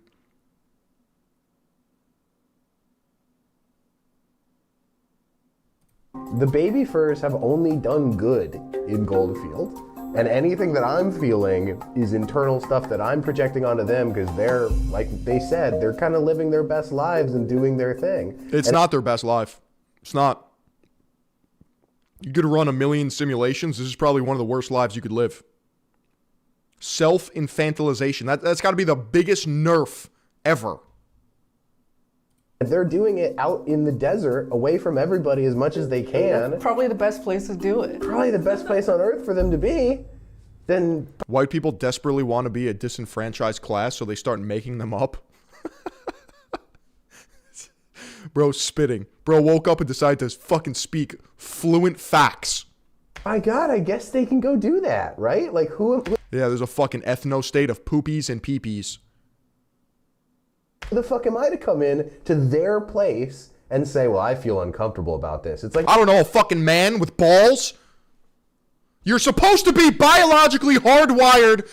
The baby furs have only done good in Goldfield. And anything that I'm feeling is internal stuff that I'm projecting onto them because they're, like they said, they're kind of living their best lives and doing their thing. It's not their best life. It's not. You could run a million simulations. This is probably one of the worst lives you could live. Self-infantilization. That's got to be the biggest nerf ever. They're doing it out in the desert, away from everybody as much as they can. Probably the best place to do it. Probably the best place on earth for them to be. Then white people desperately want to be a disenfranchised class, so they start making them up. Bro's spitting. Bro woke up and decided to fucking speak fluent facts. My God, I guess they can go do that, right? Like who Yeah, there's a fucking ethno-state of poopies and peepees. Who the fuck am I to come in to their place and say, well, I feel uncomfortable about this? It's like, I don't know, a fucking man with balls? You're supposed to be biologically hardwired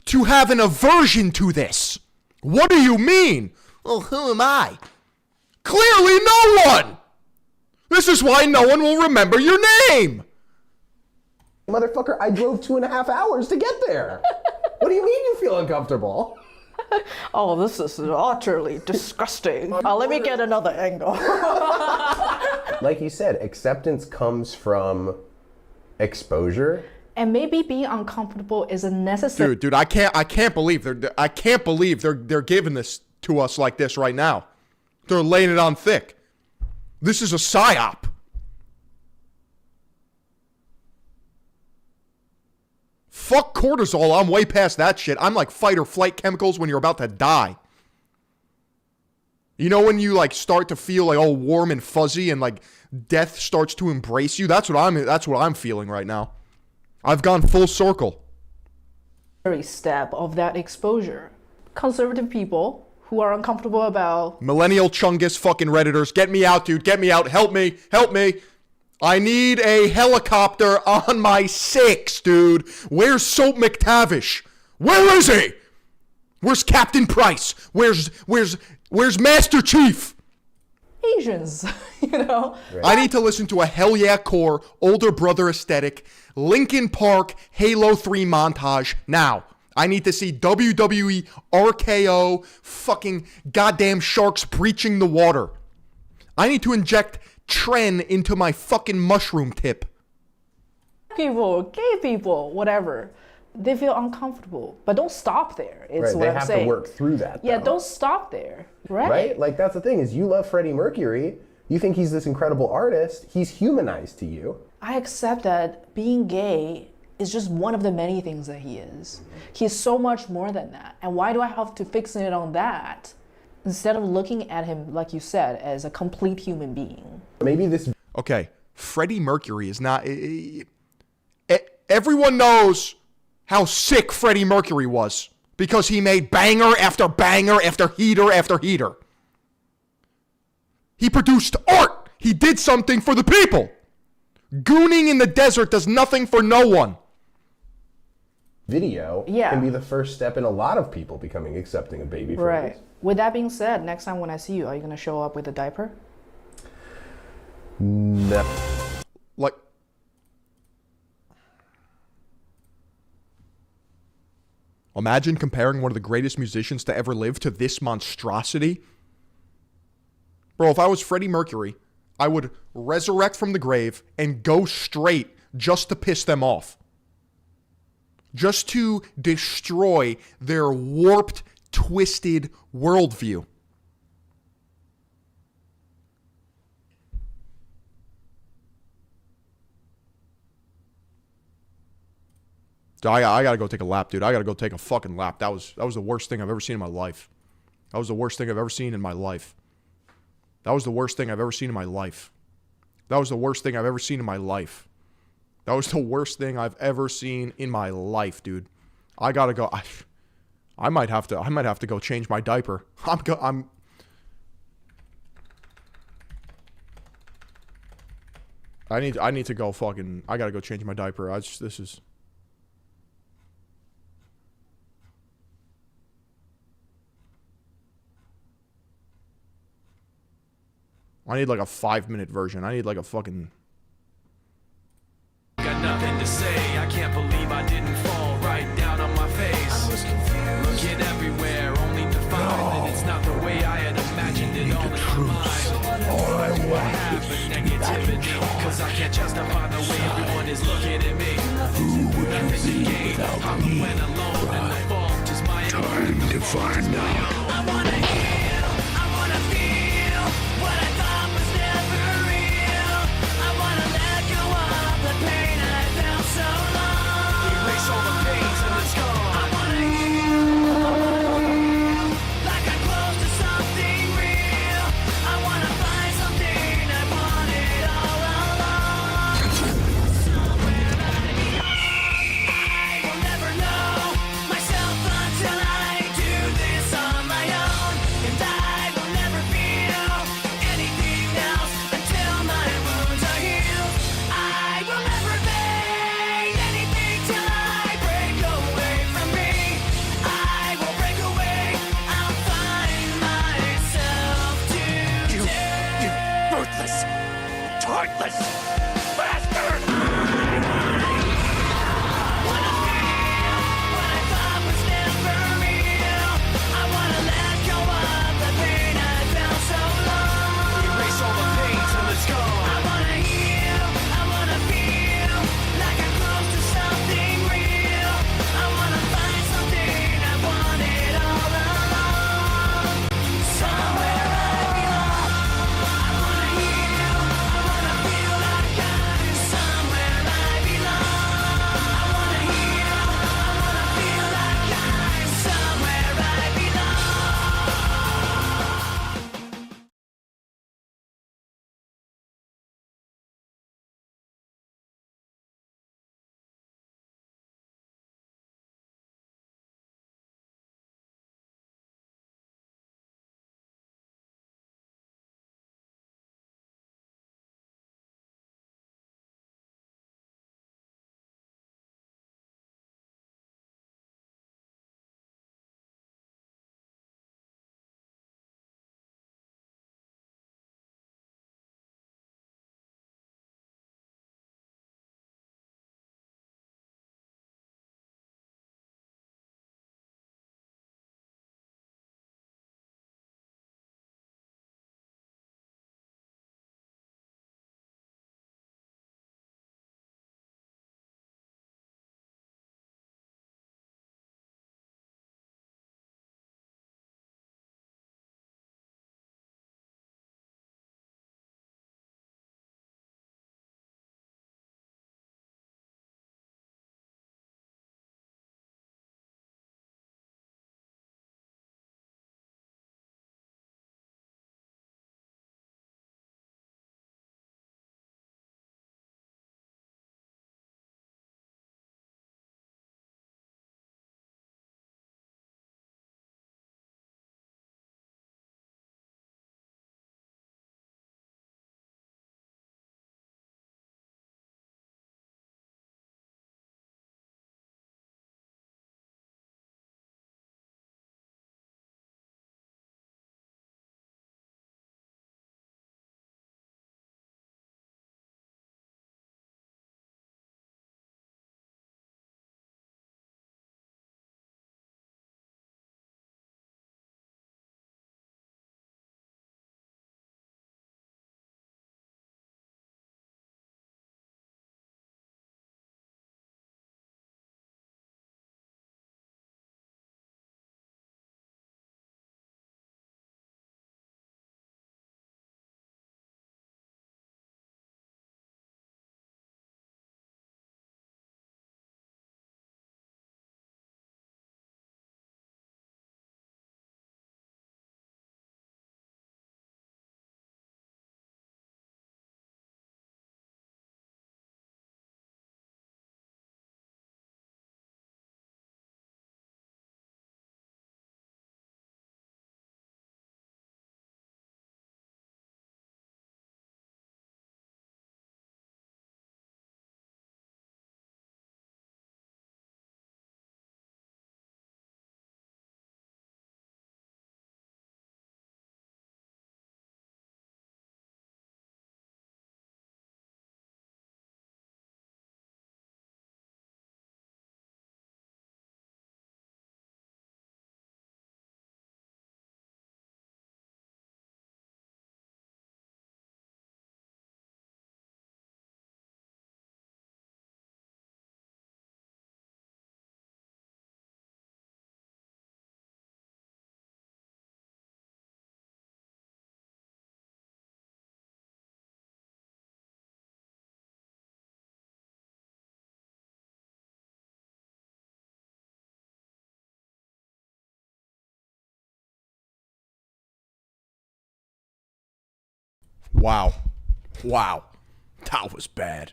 to have an aversion to this. What do you mean? Well, who am I? Clearly no one! This is why no one will remember your name! motherfucker, I drove 2.5 hours to get there. What do you mean you feel uncomfortable? Oh, this is utterly disgusting. Let me get another angle. Like you said, acceptance comes from exposure. And maybe being uncomfortable is a necessary. Dude, I can't believe they're giving this to us like this right now. They're laying it on thick. This is a psyop. Fuck cortisol, I'm way past that shit. I'm like fight or flight chemicals when you're about to die. You know when you like start to feel like all warm and fuzzy and like death starts to embrace you? That's what I'm feeling right now. I've gone full circle. Step of that exposure. Conservative people who are uncomfortable about Millennial Chungus fucking Redditors, get me out, dude, get me out, help me. I need a helicopter on my 6, dude. Where's Soap McTavish? Where is he? Where's Captain Price? Where's Master Chief? Asians, you know? I need to listen to a Hell Yeah Core, older brother aesthetic, Linkin Park, Halo 3 montage now. I need to see WWE, RKO, fucking goddamn sharks breaching the water. I need to inject Tren into my fucking mushroom tip. People, gay people, whatever, they feel uncomfortable, but don't stop there. It's right, what they I'm have saying. to work through that. Yeah, though. don't stop there. Right? Like that's the thing is you love Freddie Mercury. You think he's this incredible artist. He's humanized to you. I accept that being gay is just one of the many things that he is. He's so much more than that. And why do I have to fix it on that instead of looking at him, like you said, as a complete human being? Maybe this... Okay, Freddie Mercury is not... Everyone knows how sick Freddie Mercury was because he made banger after banger after heater after heater. He produced art. He did something for the people. Gooning in the desert does nothing for no one. Video can be the first step in a lot of people becoming accepting of baby furries. Right. With that being said, next time when I see you, are you going to show up with a diaper? No. Like... Imagine comparing one of the greatest musicians to ever live to this monstrosity. Bro, if I was Freddie Mercury, I would resurrect from the grave and go straight just to piss them off. Just to destroy their warped, twisted worldview. I gotta go take a lap, dude. I gotta go take a fucking lap. That was the worst thing I've ever seen in my life. That was the worst thing I've ever seen in my life. That was the worst thing I've ever seen in my life. That was the worst thing I've ever seen in my life. That was the worst thing I've ever seen in my life, dude. I gotta go. I might have to go change my diaper. I need to go fucking. I gotta go change my diaper. This is. I need like a 5-minute version. I need like a fucking... Got nothing to say. I can't believe I didn't fall right down on my face. I was confused. Looking everywhere, only to find that it's not the way I had imagined it all in my mind. All I want is negativity, cause I can't justify the way everyone is looking at me. Who would you be without me? Went alone and the fault is my own. Time to find out. I wanna heal. I wanna feel what I thought was never real. I wanna let go of the pain I felt so long. Erase all the pains and it's gone. I wanna heal like I'm close to something real. I wanna find Wow. Wow. That was bad.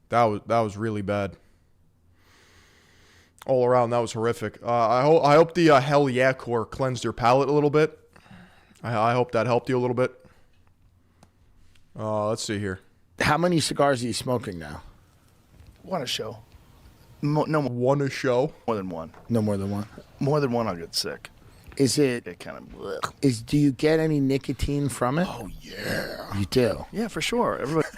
That was really bad. All around, that was horrific. I hope the Hell Yeah Core cleansed your palate a little bit. I hope that helped you a little bit. Let's see here. How many cigars are you smoking now? One a show. One a show? More than one. No more than one. More than one, I'll get sick. Is it? It kind of. Do you get any nicotine from it? Oh yeah. You do. Yeah, for sure. Everybody.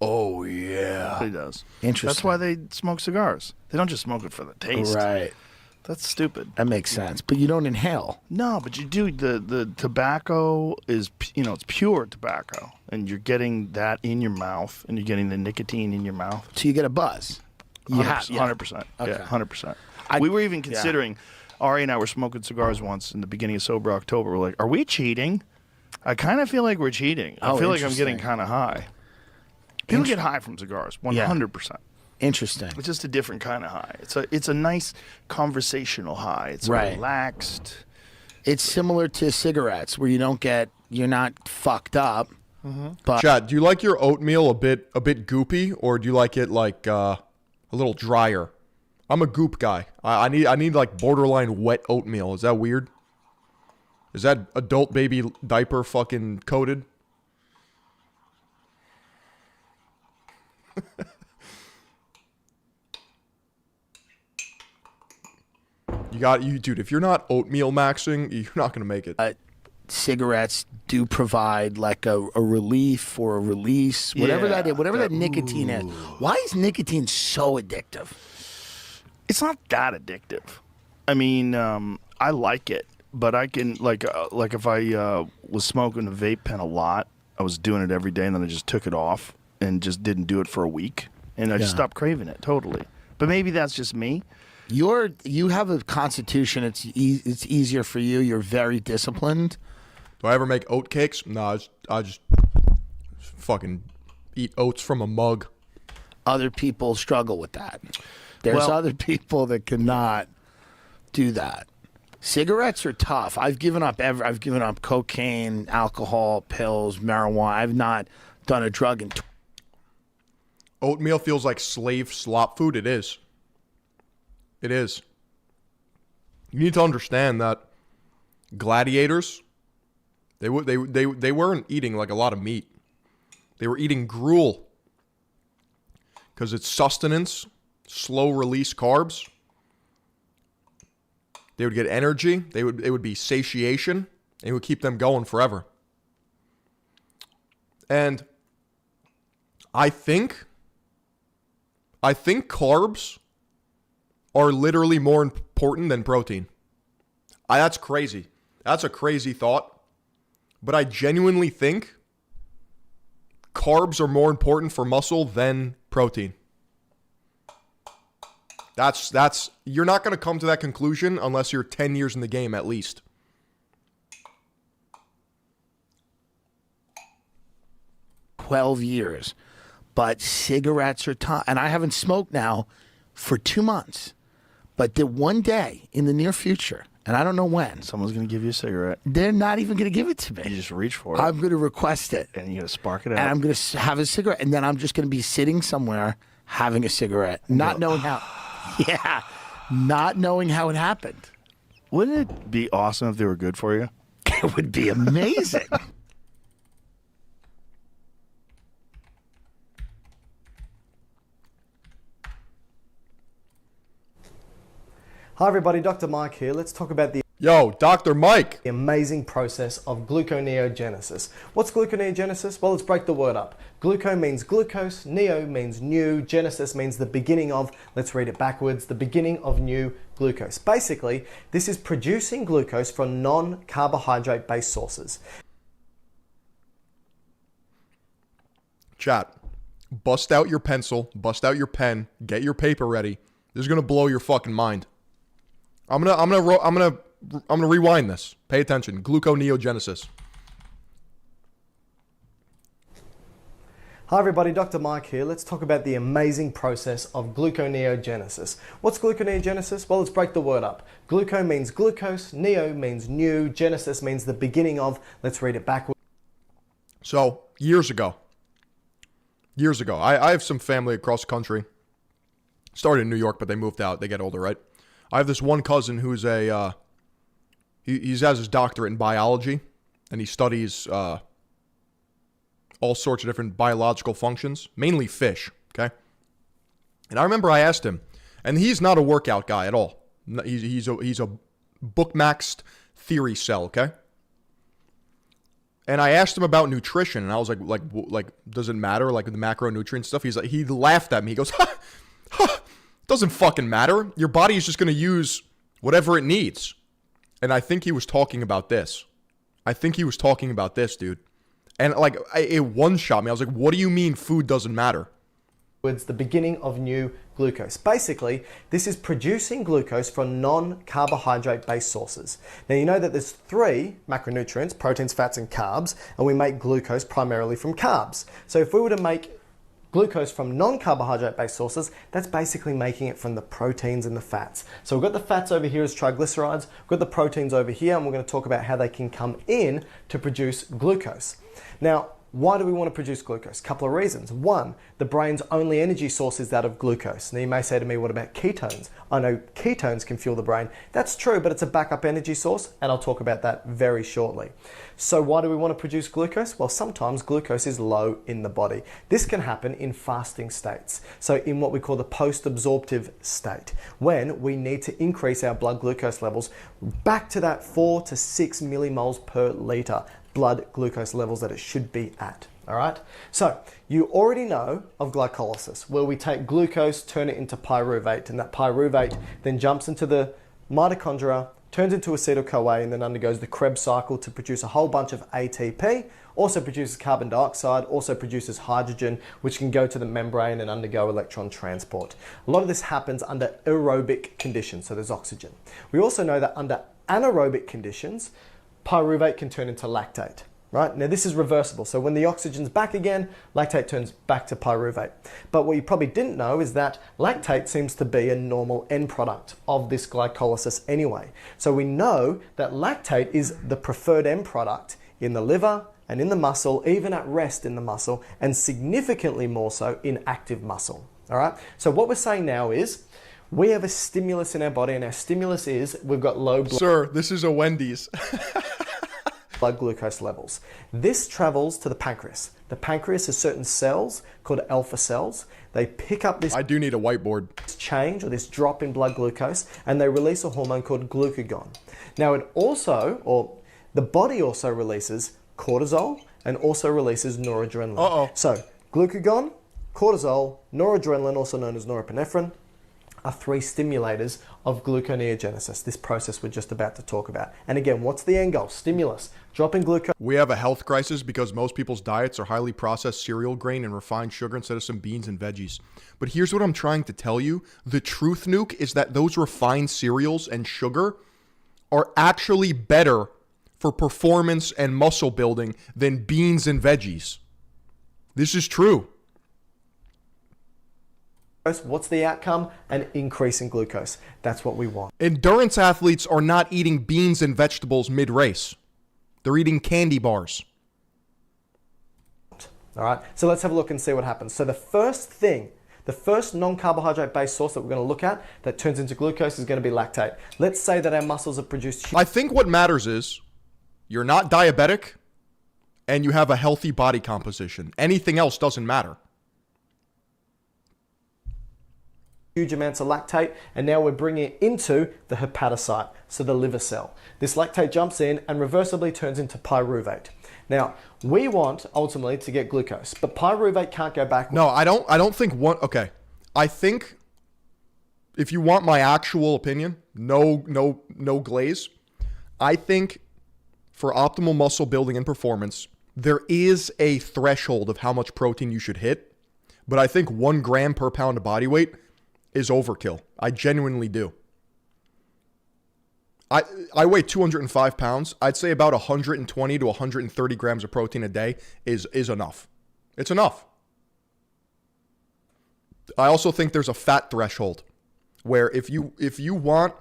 Oh yeah. Everybody does. Interesting. That's why they smoke cigars. They don't just smoke it for the taste. Right. That's stupid. That makes sense. But you don't inhale. No, but you do. The tobacco is, it's pure tobacco, and you're getting that in your mouth, and you're getting the nicotine in your mouth. So you get a buzz. 100%. Okay. Yeah, 100%. We were even considering. Ari and I were smoking cigars once in the beginning of Sober October. We're like, are we cheating? I kind of feel like we're cheating. I feel like I'm getting kind of high. People get high from cigars, 100%. Interesting. It's just a different kind of high. It's a nice conversational high. It's relaxed. It's similar to cigarettes where you're not fucked up. But Chad, do you like your oatmeal a bit goopy, or do you like it like a little drier? I'm a goop guy. I need like borderline wet oatmeal. Is that weird? Is that adult baby diaper fucking coated? Dude, if you're not oatmeal maxing, you're not gonna make it. Cigarettes do provide like a relief or a release, whatever that is, whatever that nicotine is. Why is nicotine so addictive? It's not that addictive. I mean, I like it, but I can like if I was smoking a vape pen a lot, I was doing it every day, and then I just took it off and just didn't do it for a week, and I just stopped craving it totally. But maybe that's just me. You have a constitution. It's easier for you. You're very disciplined. Do I ever make oat cakes? No, I just fucking eat oats from a mug. Other people struggle with that. There's other people that cannot do that. Cigarettes are tough. I've given up cocaine, alcohol, pills, marijuana. I've not done a drug in. Oatmeal feels like slave slop food. It is. It is. You need to understand that gladiators, they weren't eating like a lot of meat. They were eating gruel because it's sustenance, slow release carbs. They would get energy. It would be satiation, and it would keep them going forever. And I think carbs are literally more important than protein. That's crazy. That's a crazy thought. But I genuinely think carbs are more important for muscle than protein. That's you're not going to come to that conclusion unless you're 10 years in the game at least. $12 but cigarettes are tough. And I haven't smoked now for 2 months. But the one day in the near future, and I don't know when, someone's going to give you a cigarette. They're not even going to give it to me. You just reach for it. I'm going to request it. And you're going to spark it out. And I'm going to have a cigarette. And then I'm just going to be sitting somewhere having a cigarette, not knowing how. Yeah, not knowing how it happened. Wouldn't it be awesome if they were good for you? It would be amazing. Hi everybody, Dr. Mike here. Let's talk about the Dr. Mike. The amazing process of gluconeogenesis. What's gluconeogenesis? Well, let's break the word up. Gluco means glucose, neo means new, genesis means the beginning of, let's read it backwards, the beginning of new glucose. Basically, this is producing glucose from non-carbohydrate based sources. Chat, bust out your pencil, bust out your pen, get your paper ready. This is gonna blow your fucking mind. I'm gonna rewind this. Pay attention. Gluconeogenesis. Hi everybody, Dr. Mike here. Let's talk about the amazing process of gluconeogenesis. What's gluconeogenesis? Well, let's break the word up. Gluco means glucose, neo means new, genesis means the beginning of, let's read it backwards. So years ago, I have some family across the country. Started in New York, but they moved out. They get older, right? I have this one cousin who's he has his doctorate in biology, and he studies all sorts of different biological functions, mainly fish, okay? And I remember I asked him, and he's not a workout guy at all. He's a book-maxed theory cell, okay? And I asked him about nutrition, and I was like, does it matter, like the macronutrient stuff? He laughed at me. He goes, doesn't fucking matter. Your body is just going to use whatever it needs. And I think he was talking about this. Dude. And like, it one-shot me. I was like, what do you mean food doesn't matter? It's the beginning of new glucose. Basically, this is producing glucose from non-carbohydrate based sources. Now you know that there's 3 macronutrients, proteins, fats, and carbs, and we make glucose primarily from carbs. So if we were to make glucose from non-carbohydrate based sources, that's basically making it from the proteins and the fats. So we've got the fats over here as triglycerides, we've got the proteins over here, and we're going to talk about how they can come in to produce glucose. Now, why do we want to produce glucose? A couple of reasons. One, the brain's only energy source is that of glucose. Now you may say to me, what about ketones? I know ketones can fuel the brain. That's true, but it's a backup energy source, and I'll talk about that very shortly. So why do we want to produce glucose? Well, sometimes glucose is low in the body. This can happen in fasting states. So in what we call the post-absorptive state, when we need to increase our blood glucose levels back to that 4 to 6 millimoles per liter blood glucose levels that it should be at. All right. So you already know of glycolysis, where we take glucose, turn it into pyruvate, and that pyruvate then jumps into the mitochondria, turns into acetyl-CoA, and then undergoes the Krebs cycle to produce a whole bunch of ATP, also produces carbon dioxide, also produces hydrogen, which can go to the membrane and undergo electron transport. A lot of this happens under aerobic conditions, so there's oxygen. We also know that under anaerobic conditions, pyruvate can turn into lactate, right? Now this is reversible. So when the oxygen's back again, lactate turns back to pyruvate. But what you probably didn't know is that lactate seems to be a normal end product of this glycolysis anyway. So we know that lactate is the preferred end product in the liver and in the muscle, even at rest in the muscle, and significantly more so in active muscle, all right? So what we're saying now is, we have a stimulus in our body, and our stimulus is we've got low blood. Sir, this is a Wendy's. Blood glucose levels. This travels to the pancreas. The pancreas has certain cells called alpha cells. They pick up this. I do need a whiteboard. Change or this drop in blood glucose, and they release a hormone called glucagon. Now, the body also releases cortisol and also releases noradrenaline. So, glucagon, cortisol, noradrenaline, also known as norepinephrine, are 3 stimulators of gluconeogenesis, this process we're just about to talk about. And again, what's the end goal? Stimulus, dropping glucose. We have a health crisis because most people's diets are highly processed cereal grain and refined sugar instead of some beans and veggies. But here's what I'm trying to tell you. The truth, Nuke, is that those refined cereals and sugar are actually better for performance and muscle building than beans and veggies. This is true. What's the outcome? An increase in glucose. That's what we want. Endurance athletes are not eating beans and vegetables mid-race. They're eating candy bars. All right, so let's have a look and see what happens. So the first non-carbohydrate based source that we're going to look at that turns into glucose is going to be lactate. Let's say that our muscles have produced... I think what matters is you're not diabetic and you have a healthy body composition. Anything else doesn't matter. Huge amounts of lactate, and now we're bringing it into the hepatocyte, so the liver cell. This lactate jumps in and reversibly turns into pyruvate. Now, we want ultimately to get glucose, but pyruvate can't go back. No, I don't think one. Okay, I think if you want my actual opinion, no glaze. I think for optimal muscle building and performance, there is a threshold of how much protein you should hit, but I think 1 gram per pound of body weight is overkill. I genuinely do. I weigh 205 pounds. I'd say about 120 to 130 grams of protein a day is enough. It's enough. I also think there's a fat threshold where if you want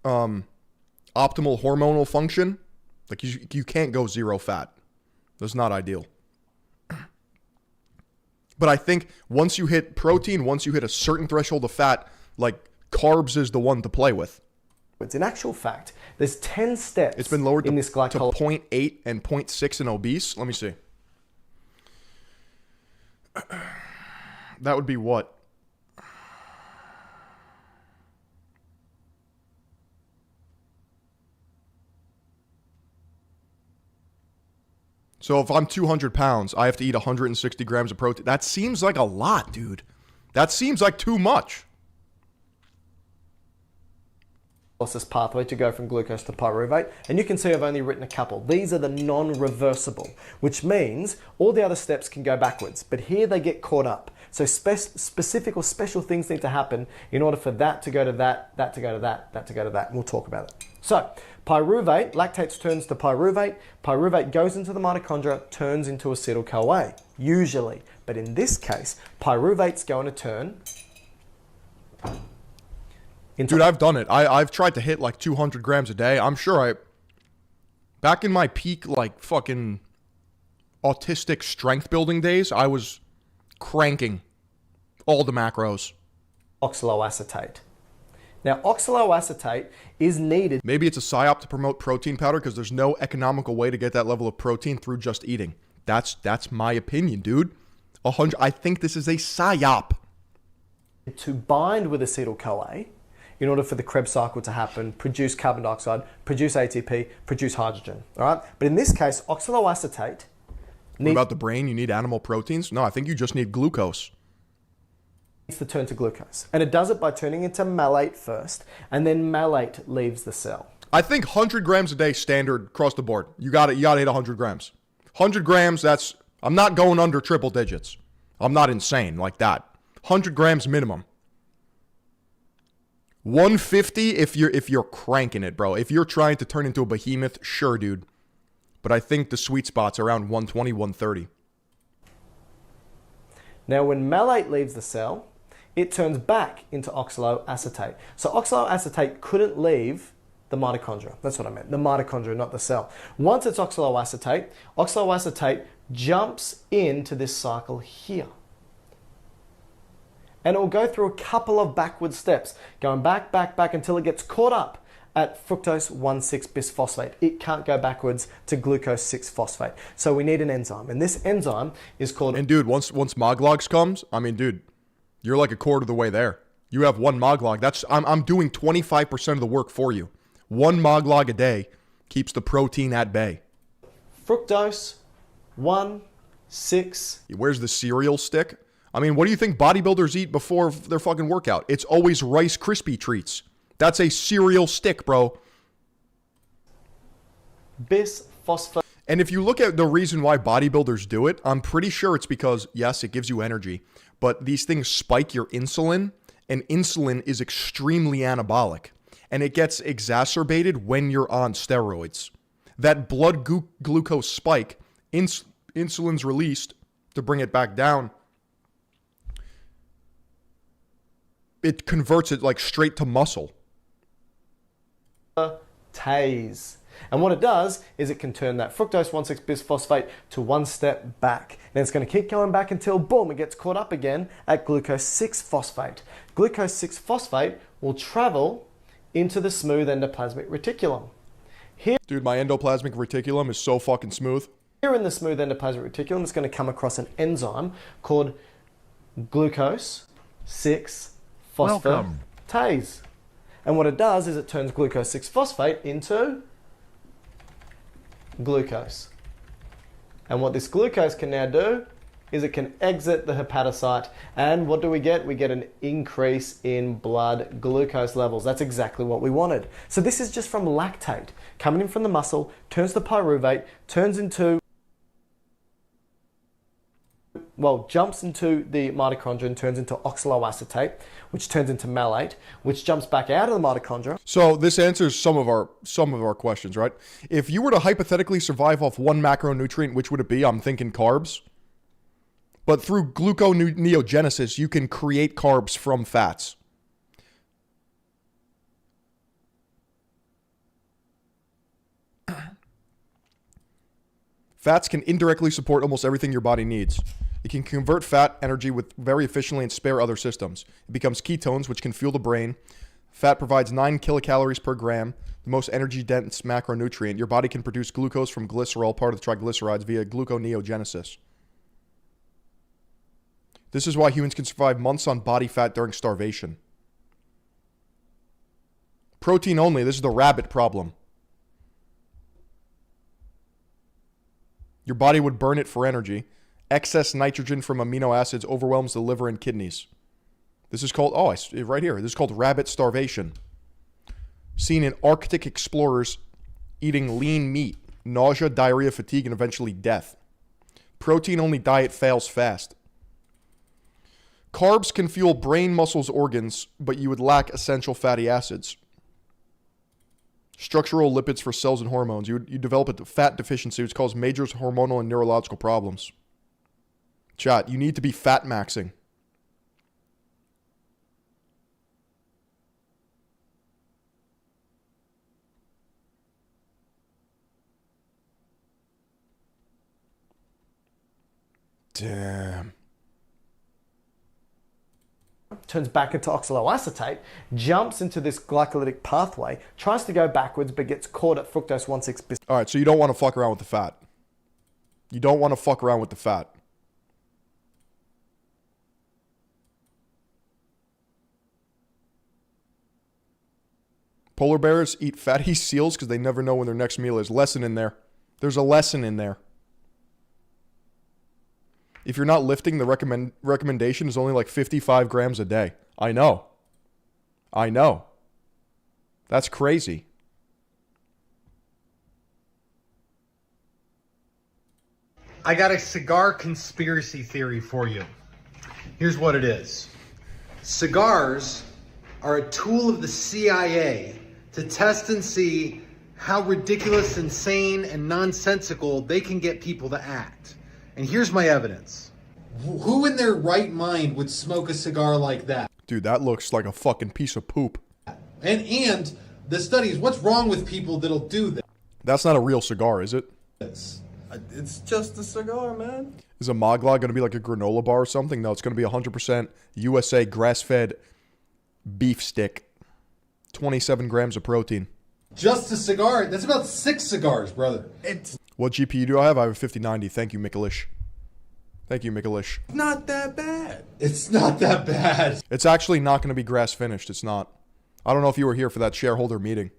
optimal hormonal function, like you can't go zero fat. That's not ideal. But I think once you hit protein, once you hit a certain threshold of fat, like carbs is the one to play with. It's in actual fact, there's 10 steps it's been lowered in this to glycolysis. 0.8 and 0.6 in obese. Let me see. That would be what? So if I'm 200 pounds, I have to eat 160 grams of protein. That seems like a lot, dude. That seems like too much. Pathway to go from glucose to pyruvate, and you can see I've only written a couple. These are the non-reversible, which means all the other steps can go backwards, but here they get caught up. So specific or special things need to happen in order for that to go to that, that to go to that, that to go to that, and we'll talk about it. So pyruvate, lactate turns to pyruvate, pyruvate goes into the mitochondria, turns into acetyl-CoA, usually. But in this case, pyruvate's going to turn Dude, I've done it. I've tried to hit like 200 grams a day. I'm sure back in my peak, like fucking autistic strength building days, I was cranking all the macros. Oxaloacetate. Now, oxaloacetate is needed. Maybe it's a psyop to promote protein powder because there's no economical way to get that level of protein through just eating. That's my opinion, dude. I think this is a psyop. To bind with acetyl-CoA in order for the Krebs cycle to happen, produce carbon dioxide, produce ATP, produce hydrogen. All right? But in this case, oxaloacetate What about the brain? You need animal proteins? No, I think you just need glucose. Needs to turn to glucose. And it does it by turning into malate first, and then malate leaves the cell. I think 100 grams a day standard across the board. You got to hit 100 grams. 100 grams, I'm not going under triple digits. I'm not insane like that. 100 grams minimum. 150 if you're cranking it, bro. If you're trying to turn into a behemoth, sure, dude. But I think the sweet spot's around 120, 130. Now, when malate leaves the cell, it turns back into oxaloacetate. So oxaloacetate couldn't leave the mitochondria. That's what I meant. The mitochondria, not the cell. Once it's oxaloacetate, oxaloacetate jumps into this cycle here. And it will go through a couple of backward steps, going back, back, back until it gets caught up at fructose 1,6-bisphosphate. It can't go backwards to glucose 6-phosphate. So we need an enzyme. And this enzyme is called... And dude, once Moglogs comes, I mean, dude, you're like a quarter of the way there. You have one Moglog. I'm doing 25% of the work for you. One Moglog a day keeps the protein at bay. Fructose 1,6... Where's the cereal stick? I mean, what do you think bodybuilders eat before their fucking workout? It's always Rice Krispie treats. That's a cereal stick, bro. Bisphosphate. And if you look at the reason why bodybuilders do it, I'm pretty sure it's because, yes, it gives you energy, but these things spike your insulin, and insulin is extremely anabolic, and it gets exacerbated when you're on steroids. That blood glucose spike, insulin's released to bring it back down. It converts it like straight to muscle. Tase. And what it does is it can turn that fructose 1,6-bisphosphate to one step back. And it's going to keep going back until, boom, it gets caught up again at glucose 6-phosphate. Glucose 6-phosphate will travel into the smooth endoplasmic reticulum. Dude, my endoplasmic reticulum is so fucking smooth. Here in the smooth endoplasmic reticulum, it's going to come across an enzyme called glucose 6-phosphatase. And what it does is it turns glucose 6-phosphate into glucose. And what this glucose can now do is it can exit the hepatocyte. And what do we get? We get an increase in blood glucose levels. That's exactly what we wanted. So this is just from lactate coming in from the muscle, turns to pyruvate, turns into, well, jumps into the mitochondria and turns into oxaloacetate, which turns into malate, which jumps back out of the mitochondria. So this answers some of our questions, right? If you were to hypothetically survive off one macronutrient, which would it be? I'm thinking carbs. But through gluconeogenesis, you can create carbs from fats. Fats can indirectly support almost everything your body needs. It can convert fat energy very efficiently and spare other systems. It becomes ketones, which can fuel the brain. Fat provides 9 kilocalories per gram, the most energy-dense macronutrient. Your body can produce glucose from glycerol, part of the triglycerides, via gluconeogenesis. This is why humans can survive months on body fat during starvation. Protein only. This is the rabbit problem. Your body would burn it for energy. Excess nitrogen from amino acids overwhelms the liver and kidneys. This is called, right here. This is called rabbit starvation. Seen in Arctic explorers eating lean meat, nausea, diarrhea, fatigue, and eventually death. Protein-only diet fails fast. Carbs can fuel brain, muscles, organs, but you would lack essential fatty acids. Structural lipids for cells and hormones. You develop a fat deficiency, which causes major hormonal and neurological problems. Chat, you need to be fat maxing. Damn. Turns back into oxaloacetate, jumps into this glycolytic pathway, tries to go backwards, but gets caught at fructose 1,6-bis. All right, so you don't want to fuck around with the fat. You don't want to fuck around with the fat. Polar bears eat fatty seals because they never know when their next meal is. Lesson in there. There's a lesson in there. If you're not lifting, the recommendation is only like 55 grams a day. I know. I know. That's crazy. I got a cigar conspiracy theory for you. Here's what it is. Cigars are a tool of the CIA to test and see how ridiculous, insane, and nonsensical they can get people to act. And here's my evidence. Who in their right mind would smoke a cigar like that? Dude, that looks like a fucking piece of poop. And the studies, what's wrong with people that'll do that? That's not a real cigar, is it? It's just a cigar, man. Is a Mogla going to be like a granola bar or something? No, it's going to be 100% USA grass-fed beef stick. 27 grams of protein. Just a cigar? That's about 6 cigars, brother. What GPU do I have? I have a 5090. Thank you, Mikalish. Thank you, Mikalish. Not that bad. It's not that bad. It's actually not going to be grass-finished. It's not. I don't know if you were here for that shareholder meeting.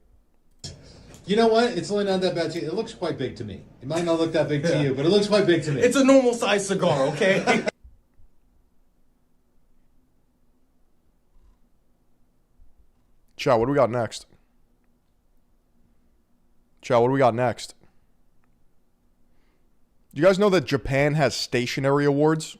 You know what? It's only not that bad to you. It looks quite big to me. It might not look that big to you, but it looks quite big to me. It's a normal size cigar, okay? Chow, what do we got next? Chow, what do we got next? Do you guys know that Japan has stationery awards?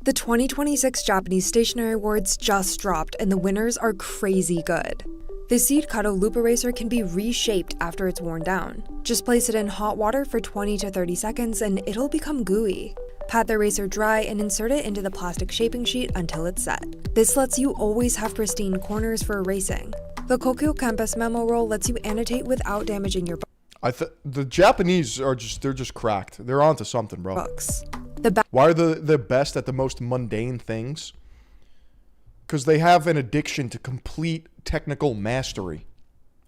The 2026 Japanese Stationery Awards just dropped, and the winners are crazy good. The Seed Cuto Loop Eraser can be reshaped after it's worn down. Just place it in hot water for 20 to 30 seconds and it'll become gooey. Pat the eraser dry and insert it into the plastic shaping sheet until it's set. This lets you always have pristine corners for erasing. The Kokyo Campus Memo Roll lets you annotate without damaging your the Japanese are they're just cracked. They're onto something, bro. books. Why are the best at the most mundane things? Because they have an addiction to complete technical mastery.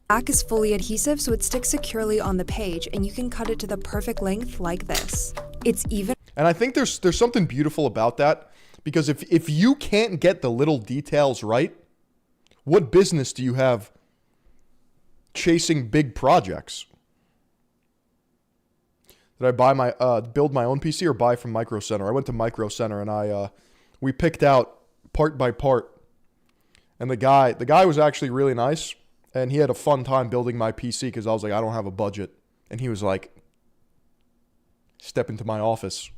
Back is fully adhesive, so it sticks securely on the page, and you can cut it to the perfect length like this. It's even. And I think there's something beautiful about that, because if you can't get the little details right, what business do you have chasing big projects? Did I buy build my own PC or buy from Micro Center? I went to Micro Center and we picked out part by part. And the guy was actually really nice, and he had a fun time building my PC because I was like, I don't have a budget. And he was like, step into my office.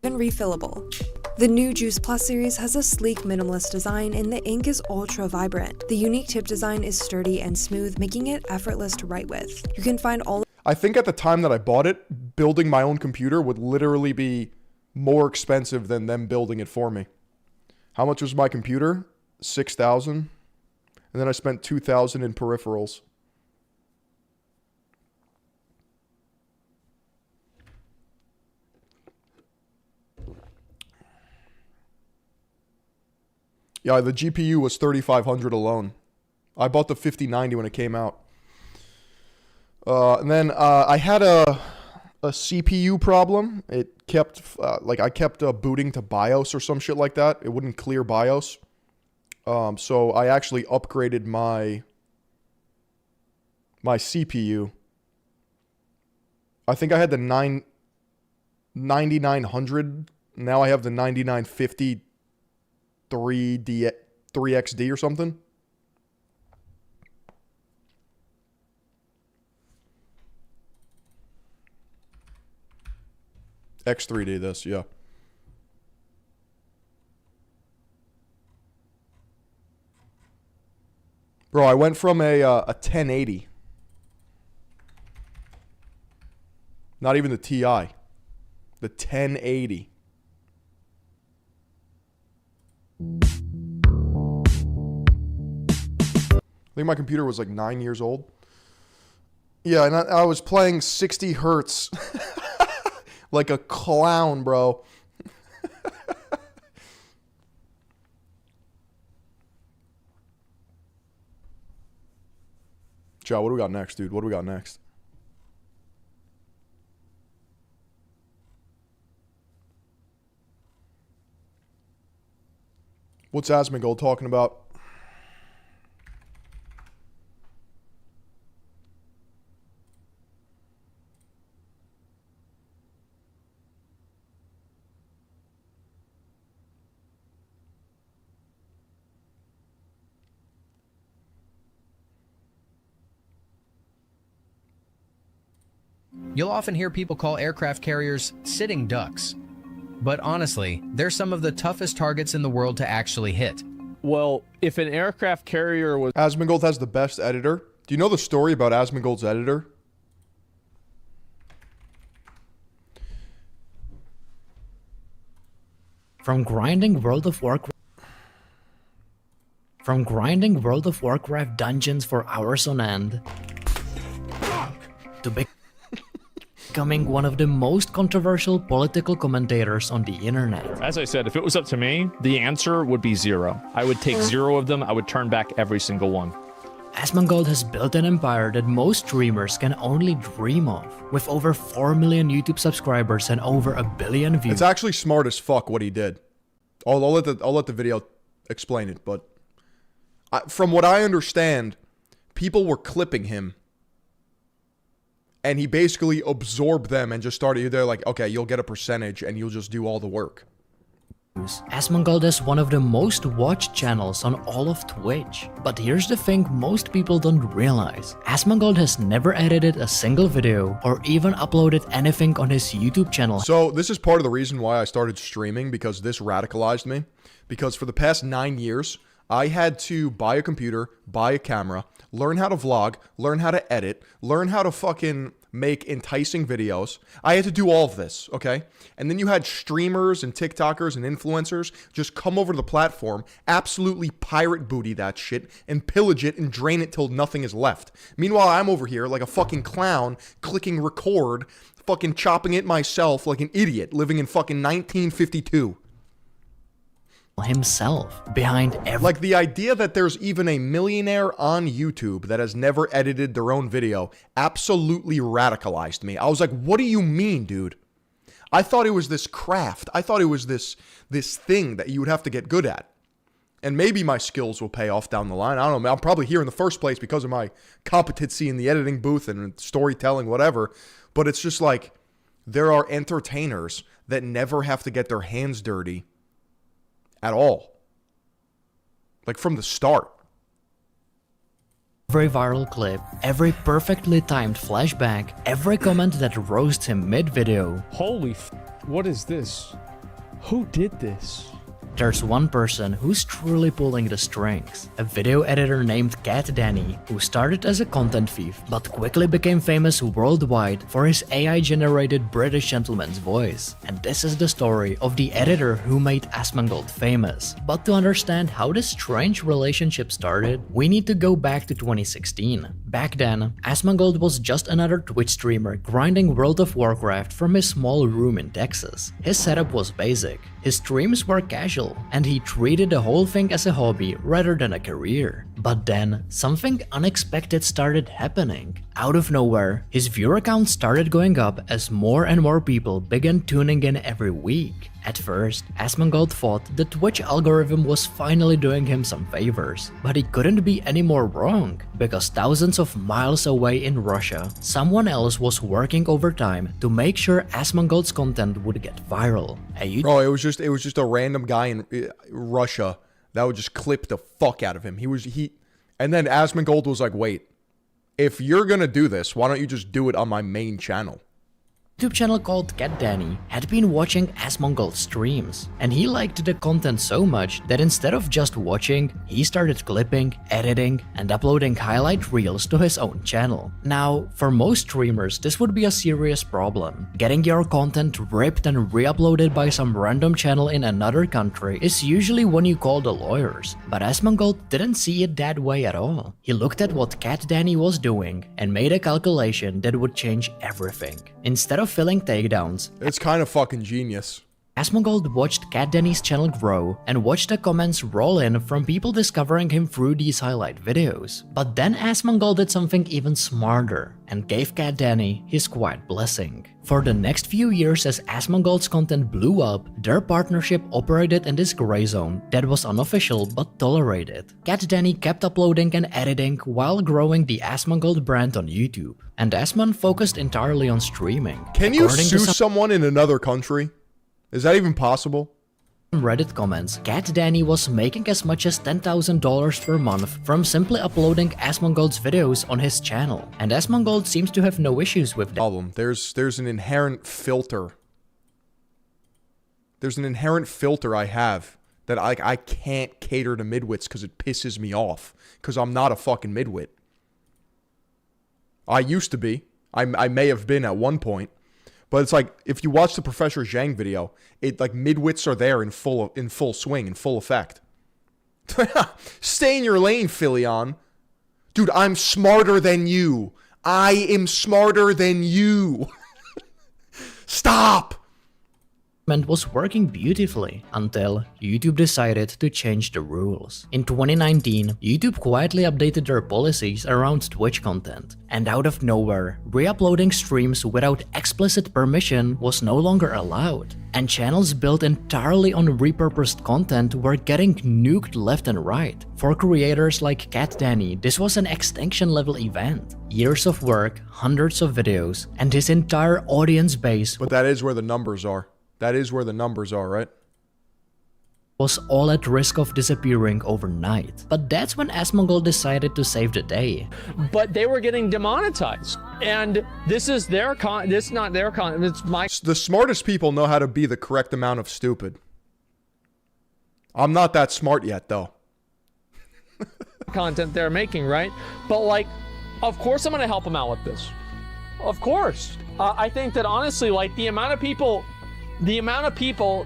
Even refillable. The new Juice Plus series has a sleek minimalist design and the ink is ultra vibrant. The unique tip design is sturdy and smooth, making it effortless to write with. You can find all. I think at the time that I bought it, building my own computer would literally be more expensive than them building it for me. How much was my computer? $6,000. And then I spent $2,000 in peripherals. Yeah, the GPU was $3,500 alone. I bought the 5090 when it came out. And then I had a CPU problem. It kept, I kept booting to BIOS or some shit like that. It wouldn't clear BIOS. So I actually upgraded my CPU. I think I had the 9900. Now I have the 9950 3XD or something. X3D this, yeah. Bro, I went from a 1080. Not even the TI. The 1080. I think my computer was like 9 years old. Yeah, and I was playing 60 hertz like a clown, bro. Joe, what do we got next, dude? What do we got next? What's Asmongold talking about? You'll often hear people call aircraft carriers sitting ducks. But honestly, they're some of the toughest targets in the world to actually hit. Well, if an aircraft carrier was... Asmongold has the best editor. Do you know the story about Asmongold's editor? From grinding World of Warcraft dungeons for hours on end to becoming one of the most controversial political commentators on the internet. As I said, if it was up to me, the answer would be 0. I would take 0 of them. I would turn back every single one. Asmongold has built an empire that most streamers can only dream of, with over 4 million YouTube subscribers and over 1 billion views. It's actually smart as fuck what he did. I'll let the video explain it, but from what I understand, people were clipping him, and he basically absorbed them and just started. They're like, okay, you'll get a percentage, and you'll just do all the work. Asmongold is one of the most watched channels on all of Twitch. But here's the thing most people don't realize. Asmongold has never edited a single video or even uploaded anything on his YouTube channel. So this is part of the reason why I started streaming, because this radicalized me. Because for the past 9 years, I had to buy a computer, buy a camera, learn how to vlog, learn how to edit, learn how to fucking make enticing videos. I had to do all of this, okay? And then you had streamers and TikTokers and influencers just come over to the platform, absolutely pirate booty that shit, and pillage it and drain it till nothing is left. Meanwhile, I'm over here like a fucking clown, clicking record, fucking chopping it myself like an idiot, living in fucking 1952. Himself behind every... Like, the idea that there's even a millionaire on YouTube that has never edited their own video absolutely radicalized me. I was like, what do you mean, dude? I thought it was this craft. I thought it was this thing that you would have to get good at. And maybe my skills will pay off down the line. I don't know. I'm probably here in the first place because of my competency in the editing booth and storytelling, whatever. But it's just like, there are entertainers that never have to get their hands dirty at all. Like, from the start. Every viral clip, every perfectly timed flashback, every comment that roasts him mid-video. Holy what is this? Who did this? There's one person who's truly pulling the strings. A video editor named Cat Danny, who started as a content thief, but quickly became famous worldwide for his AI-generated British gentleman's voice. And this is the story of the editor who made Asmongold famous. But to understand how this strange relationship started, we need to go back to 2016. Back then, Asmongold was just another Twitch streamer grinding World of Warcraft from his small room in Texas. His setup was basic. His streams were casual, and he treated the whole thing as a hobby rather than a career. But then, something unexpected started happening. Out of nowhere, his viewer count started going up as more and more people began tuning in every week. At first, Asmongold thought the Twitch algorithm was finally doing him some favors, but he couldn't be any more wrong, because thousands of miles away in Russia, someone else was working overtime to make sure Asmongold's content would get viral. Bro, it was just a random guy in Russia that would just clip the fuck out of him. And then Asmongold was like, wait, if you're gonna do this, why don't you just do it on my main channel? YouTube channel called Cat Danny had been watching Asmongold streams, and he liked the content so much that instead of just watching, he started clipping, editing, and uploading highlight reels to his own channel. Now, for most streamers, this would be a serious problem. Getting your content ripped and re-uploaded by some random channel in another country is usually when you call the lawyers, but Asmongold didn't see it that way at all. He looked at what Cat Danny was doing and made a calculation that would change everything. Instead of filling takedowns, it's kind of fucking genius. Asmongold watched Cat Danny's channel grow and watched the comments roll in from people discovering him through these highlight videos. But then Asmongold did something even smarter and gave Cat Danny his quiet blessing. For the next few years, as Asmongold's content blew up, their partnership operated in this gray zone that was unofficial but tolerated. Cat Danny kept uploading and editing while growing the Asmongold brand on YouTube, and Asmon focused entirely on streaming. Can you sue someone in another country? Is that even possible? Reddit comments, Cat Danny was making as much as $10,000 per month from simply uploading Asmongold's videos on his channel, and Asmongold seems to have no issues with that. Problem. There's an inherent filter. There's an inherent filter I have that I can't cater to midwits because it pisses me off because I'm not a fucking midwit. I used to be. I may have been at one point. But it's like, if you watch the Professor Zhang video, it like midwits are there in full swing, in full effect. Stay in your lane, Philion. Dude, I'm smarter than you. I am smarter than you. Stop! Was working beautifully until YouTube decided to change the rules. In 2019, YouTube quietly updated their policies around Twitch content, and out of nowhere, re-uploading streams without explicit permission was no longer allowed, and channels built entirely on repurposed content were getting nuked left and right. For creators like Cat Danny, this was an extinction-level event. Years of work, hundreds of videos, and his entire audience base. But that is where the numbers are. That is where the numbers are, right? Was all at risk of disappearing overnight. But that's when Asmongold decided to save the day. But they were getting demonetized. And this is their it's not their it's my... The smartest people know how to be the correct amount of stupid. I'm not that smart yet, though. Content they're making, right? But like, of course I'm gonna help them out with this. Of course. I think that honestly, like the amount of people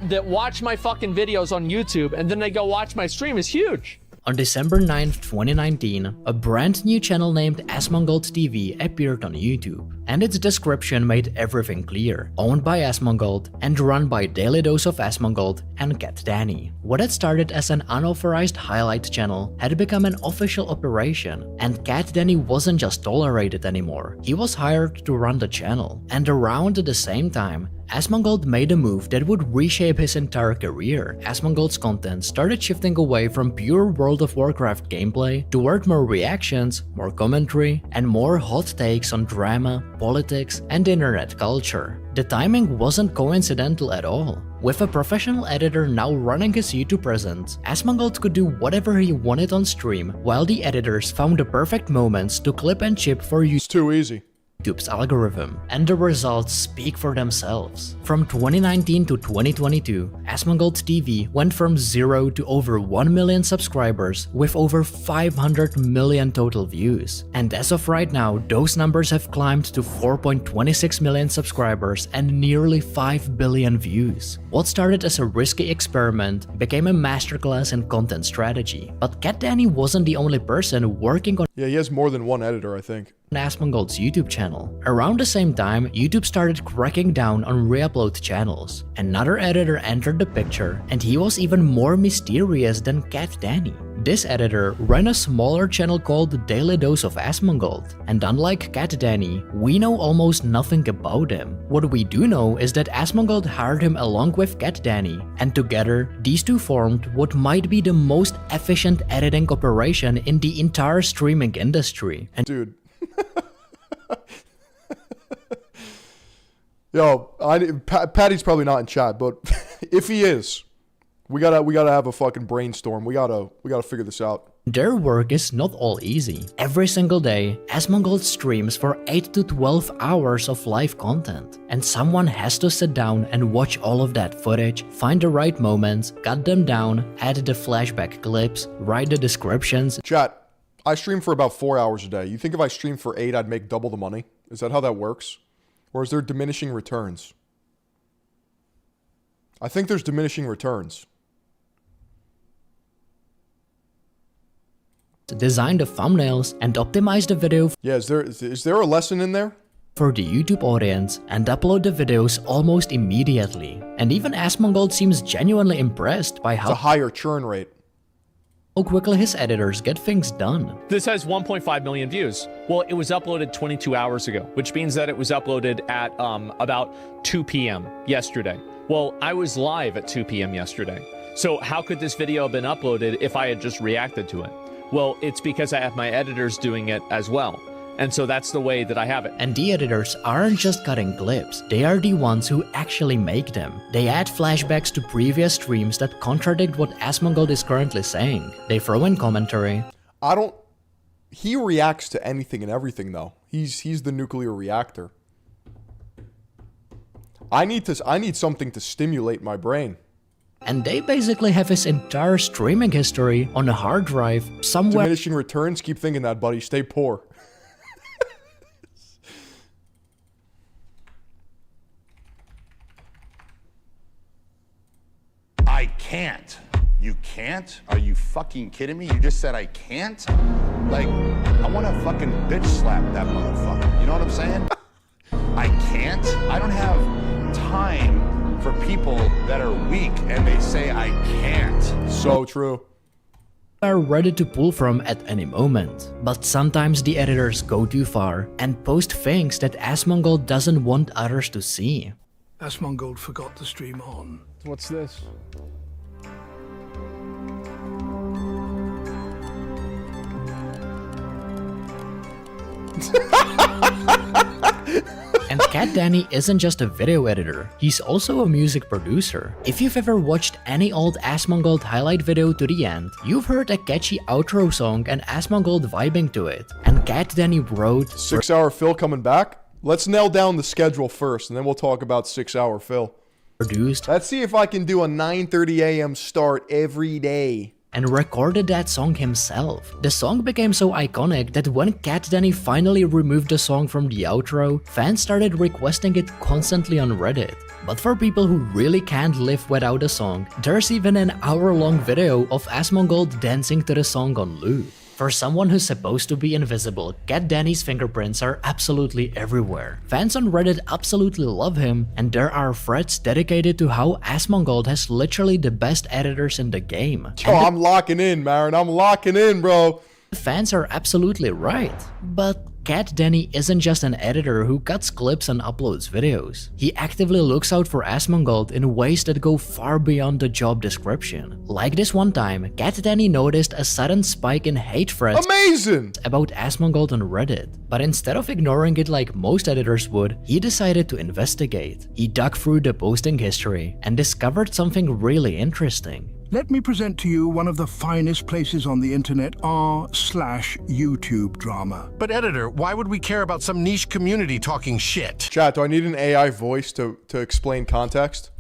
that watch my fucking videos on YouTube and then they go watch my stream is huge. On December 9th, 2019, a brand new channel named Asmongold TV appeared on YouTube, and its description made everything clear. Owned by Asmongold and run by Daily Dose of Asmongold and Cat Danny. What had started as an unauthorized highlight channel had become an official operation, and Cat Danny wasn't just tolerated anymore, he was hired to run the channel. And around the same time, Asmongold made a move that would reshape his entire career. Asmongold's content started shifting away from pure World of Warcraft gameplay toward more reactions, more commentary, and more hot takes on drama, politics, and internet culture. The timing wasn't coincidental at all. With a professional editor now running his YouTube presence, Asmongold could do whatever he wanted on stream, while the editors found the perfect moments to clip and chip for you. It's too easy. YouTube's algorithm, and the results speak for themselves. From 2019 to 2022, Asmongold TV went from 0 to over 1 million subscribers with over 500 million total views. And as of right now, those numbers have climbed to 4.26 million subscribers and nearly 5 billion views. What started as a risky experiment became a masterclass in content strategy. But Cat Danny wasn't the only person working on he has more than one editor, I think. Asmongold's YouTube channel. Around the same time, YouTube started cracking down on re-upload channels. Another editor entered the picture, and he was even more mysterious than Cat Danny. This editor ran a smaller channel called Daily Dose of Asmongold, and unlike Cat Danny, we know almost nothing about him. What we do know is that Asmongold hired him along with Cat Danny, and together, these two formed what might be the most efficient editing operation in the entire streaming industry. And dude. Yo, Patty's probably not in chat, but if he is, we gotta have a fucking brainstorm. We gotta figure this out. their work is not all easy. Every single day, Asmongold streams for 8 to 12 hours of live content, and someone has to sit down and watch all of that footage, find the right moments, cut them down, add the flashback clips, write the descriptions. Chat, I stream for about 4 hours a day. You think if I stream for 8, I'd make double the money? Is that how that works? Or is there diminishing returns? I think there's diminishing returns. Design the thumbnails and optimize the video. Yeah, is there a lesson in there? For the YouTube audience and upload the videos almost immediately. And even Asmongold seems genuinely impressed by how it's a higher churn rate. How quickly his editors get things done. This has 1.5 million views. Well, it was uploaded 22 hours ago, which means that it was uploaded at about 2 p.m. yesterday. Well, I was live at 2 p.m. yesterday. So how could this video have been uploaded if I had just reacted to it? Well, it's because I have my editors doing it as well. And so that's the way that I have it. And the editors aren't just cutting clips, they are the ones who actually make them. They add flashbacks to previous streams that contradict what Asmongold is currently saying. They throw in commentary. He reacts to anything and everything though. He's the nuclear reactor. I need something to stimulate my brain. And they basically have his entire streaming history on a hard drive somewhere. Diminishing returns? Keep thinking that, buddy. Stay poor. I can't. You can't? Are you fucking kidding me? You just said I can't? Like, I want to fucking bitch slap that motherfucker. You know what I'm saying? I can't? I don't have time for people that are weak and they say I can't. So true. Are ready to pull from at any moment. But sometimes the editors go too far and post things that Asmongold doesn't want others to see. Asmongold forgot to stream on. What's this? And Cat Danny isn't just a video editor, he's also a music producer. If you've ever watched any old Asmongold highlight video to the end, you've heard a catchy outro song and Asmongold vibing to it. And Cat Danny wrote 6 Hour Phil coming back? Let's nail down the schedule first and then we'll talk about 6 Hour Phil. Produced. Let's see if I can do a 9:30 a.m. start every day. And recorded that song himself. The song became so iconic that when Cat Danny finally removed the song from the outro, fans started requesting it constantly on Reddit. But for people who really can't live without a song, there's even an hour-long video of Asmongold dancing to the song on loop. For someone who's supposed to be invisible, Cat Danny's fingerprints are absolutely everywhere. Fans on Reddit absolutely love him, and there are threads dedicated to how Asmongold has literally the best editors in the game. Oh, I'm locking in, Marin. I'm locking in, bro. The fans are absolutely right. But Cat Danny isn't just an editor who cuts clips and uploads videos. He actively looks out for Asmongold in ways that go far beyond the job description. Like this one time, Cat Danny noticed a sudden spike in hate threads about Asmongold on Reddit. But instead of ignoring it like most editors would, he decided to investigate. He dug through the posting history and discovered something really interesting. Let me present to you one of the finest places on the internet, r/YouTube drama. But editor, why would we care about some niche community talking shit? Chat, do I need an AI voice to explain context?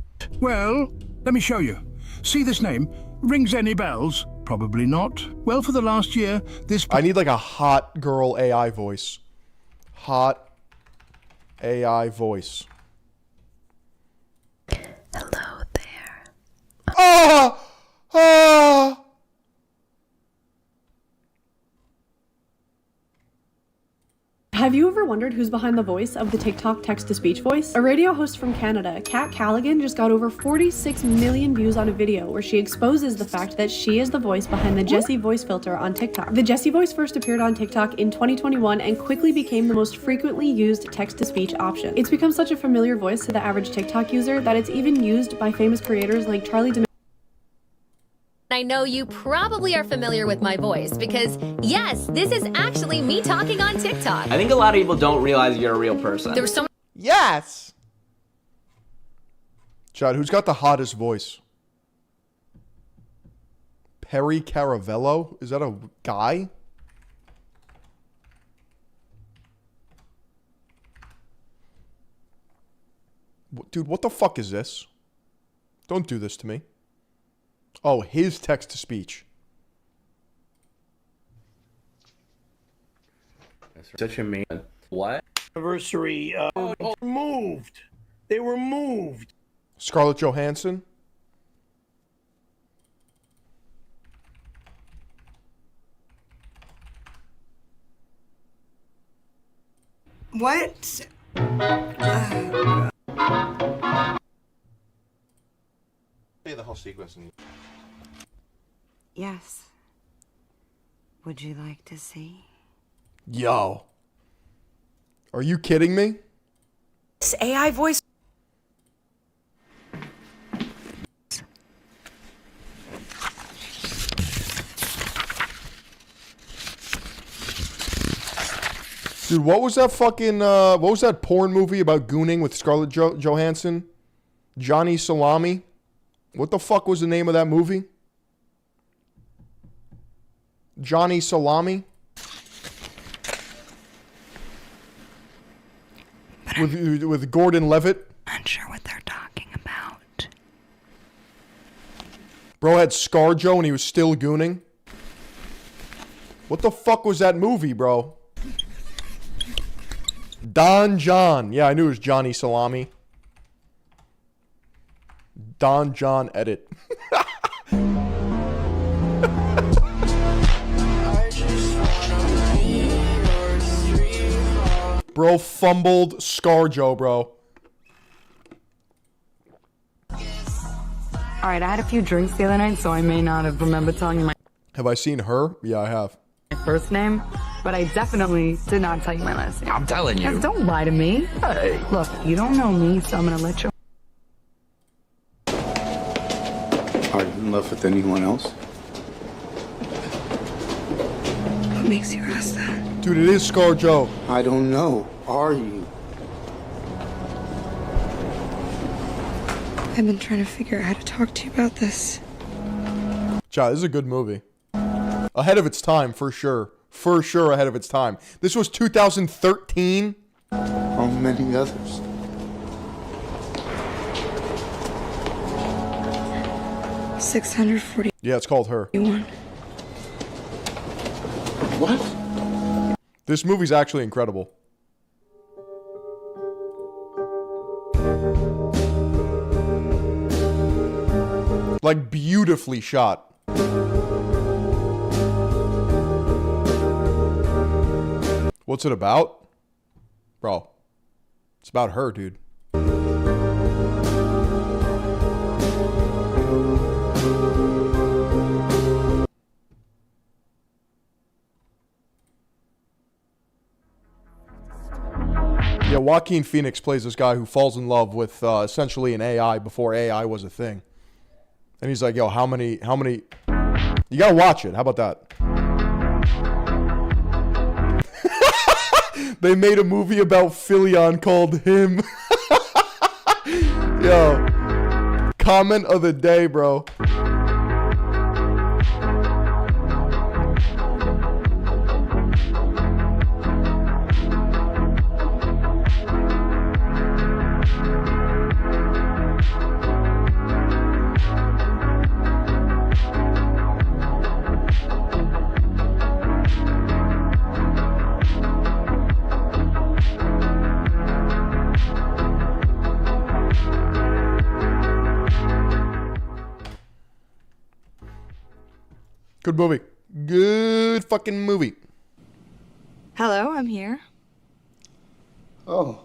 Well, let me show you. See this name? Rings any bells? Probably not. Well, for the last year, this... I need like a hot girl AI voice. Hot AI voice. Hello there. Ah! Ah! Have you ever wondered who's behind the voice of the TikTok text-to-speech voice? A radio host from Canada, Kat Callaghan, just got over 46 million views on a video where she exposes the fact that she is the voice behind the Jessie voice filter on TikTok. The Jessie voice first appeared on TikTok in 2021 and quickly became the most frequently used text-to-speech option. It's become such a familiar voice to the average TikTok user that it's even used by famous creators like Charlie D'Amelio. I know you probably are familiar with my voice because, yes, this is actually me talking on TikTok. I think a lot of people don't realize you're a real person. There was so Yes! Chad, who's got the hottest voice? Perry Caravello? Is that a guy? Dude, what the fuck is this? Don't do this to me. Oh, his text-to-speech. Such a man. What? Anniversary. Moved. They were moved. Scarlett Johansson? What? The whole sequence. Yes. Would you like to see? Yo. Are you kidding me? This AI voice. Dude, what was that fucking, what was that porn movie about gooning with Scarlett Johansson? Johnny Salami? What the fuck was the name of that movie? Johnny Salami? With Gordon Levitt? Not sure what they're talking about. Bro had ScarJo and he was still gooning? What the fuck was that movie, bro? Don John. Yeah, I knew it was Johnny Salami. Don John edit. Bro fumbled ScarJo, bro. Alright, I had a few drinks the other night, so I may not have remembered telling you my Have I seen her? Yeah, I have. first name, but I definitely did not tell you my last name. I'm telling you. Guys, don't lie to me. Look, you don't know me, so I'm gonna let you. Are you in love with anyone else? What makes you ask that? Dude, it is ScarJo. I don't know. Are you? I've been trying to figure out how to talk to you about this. Chad, this is a good movie. Ahead of its time, for sure. For sure ahead of its time. This was 2013. How many others? $640. Yeah, it's called Her. What? This movie's actually incredible. Like, beautifully shot. What's it about? Bro, it's about her, dude. Yeah, Joaquin Phoenix plays this guy who falls in love with essentially an AI before AI was a thing. And he's like, yo, how many, you gotta watch it. How about that? They made a movie about Philion called Him. Yo, comment of the day, bro. Good movie. Good fucking movie. Hello, I'm here. Oh.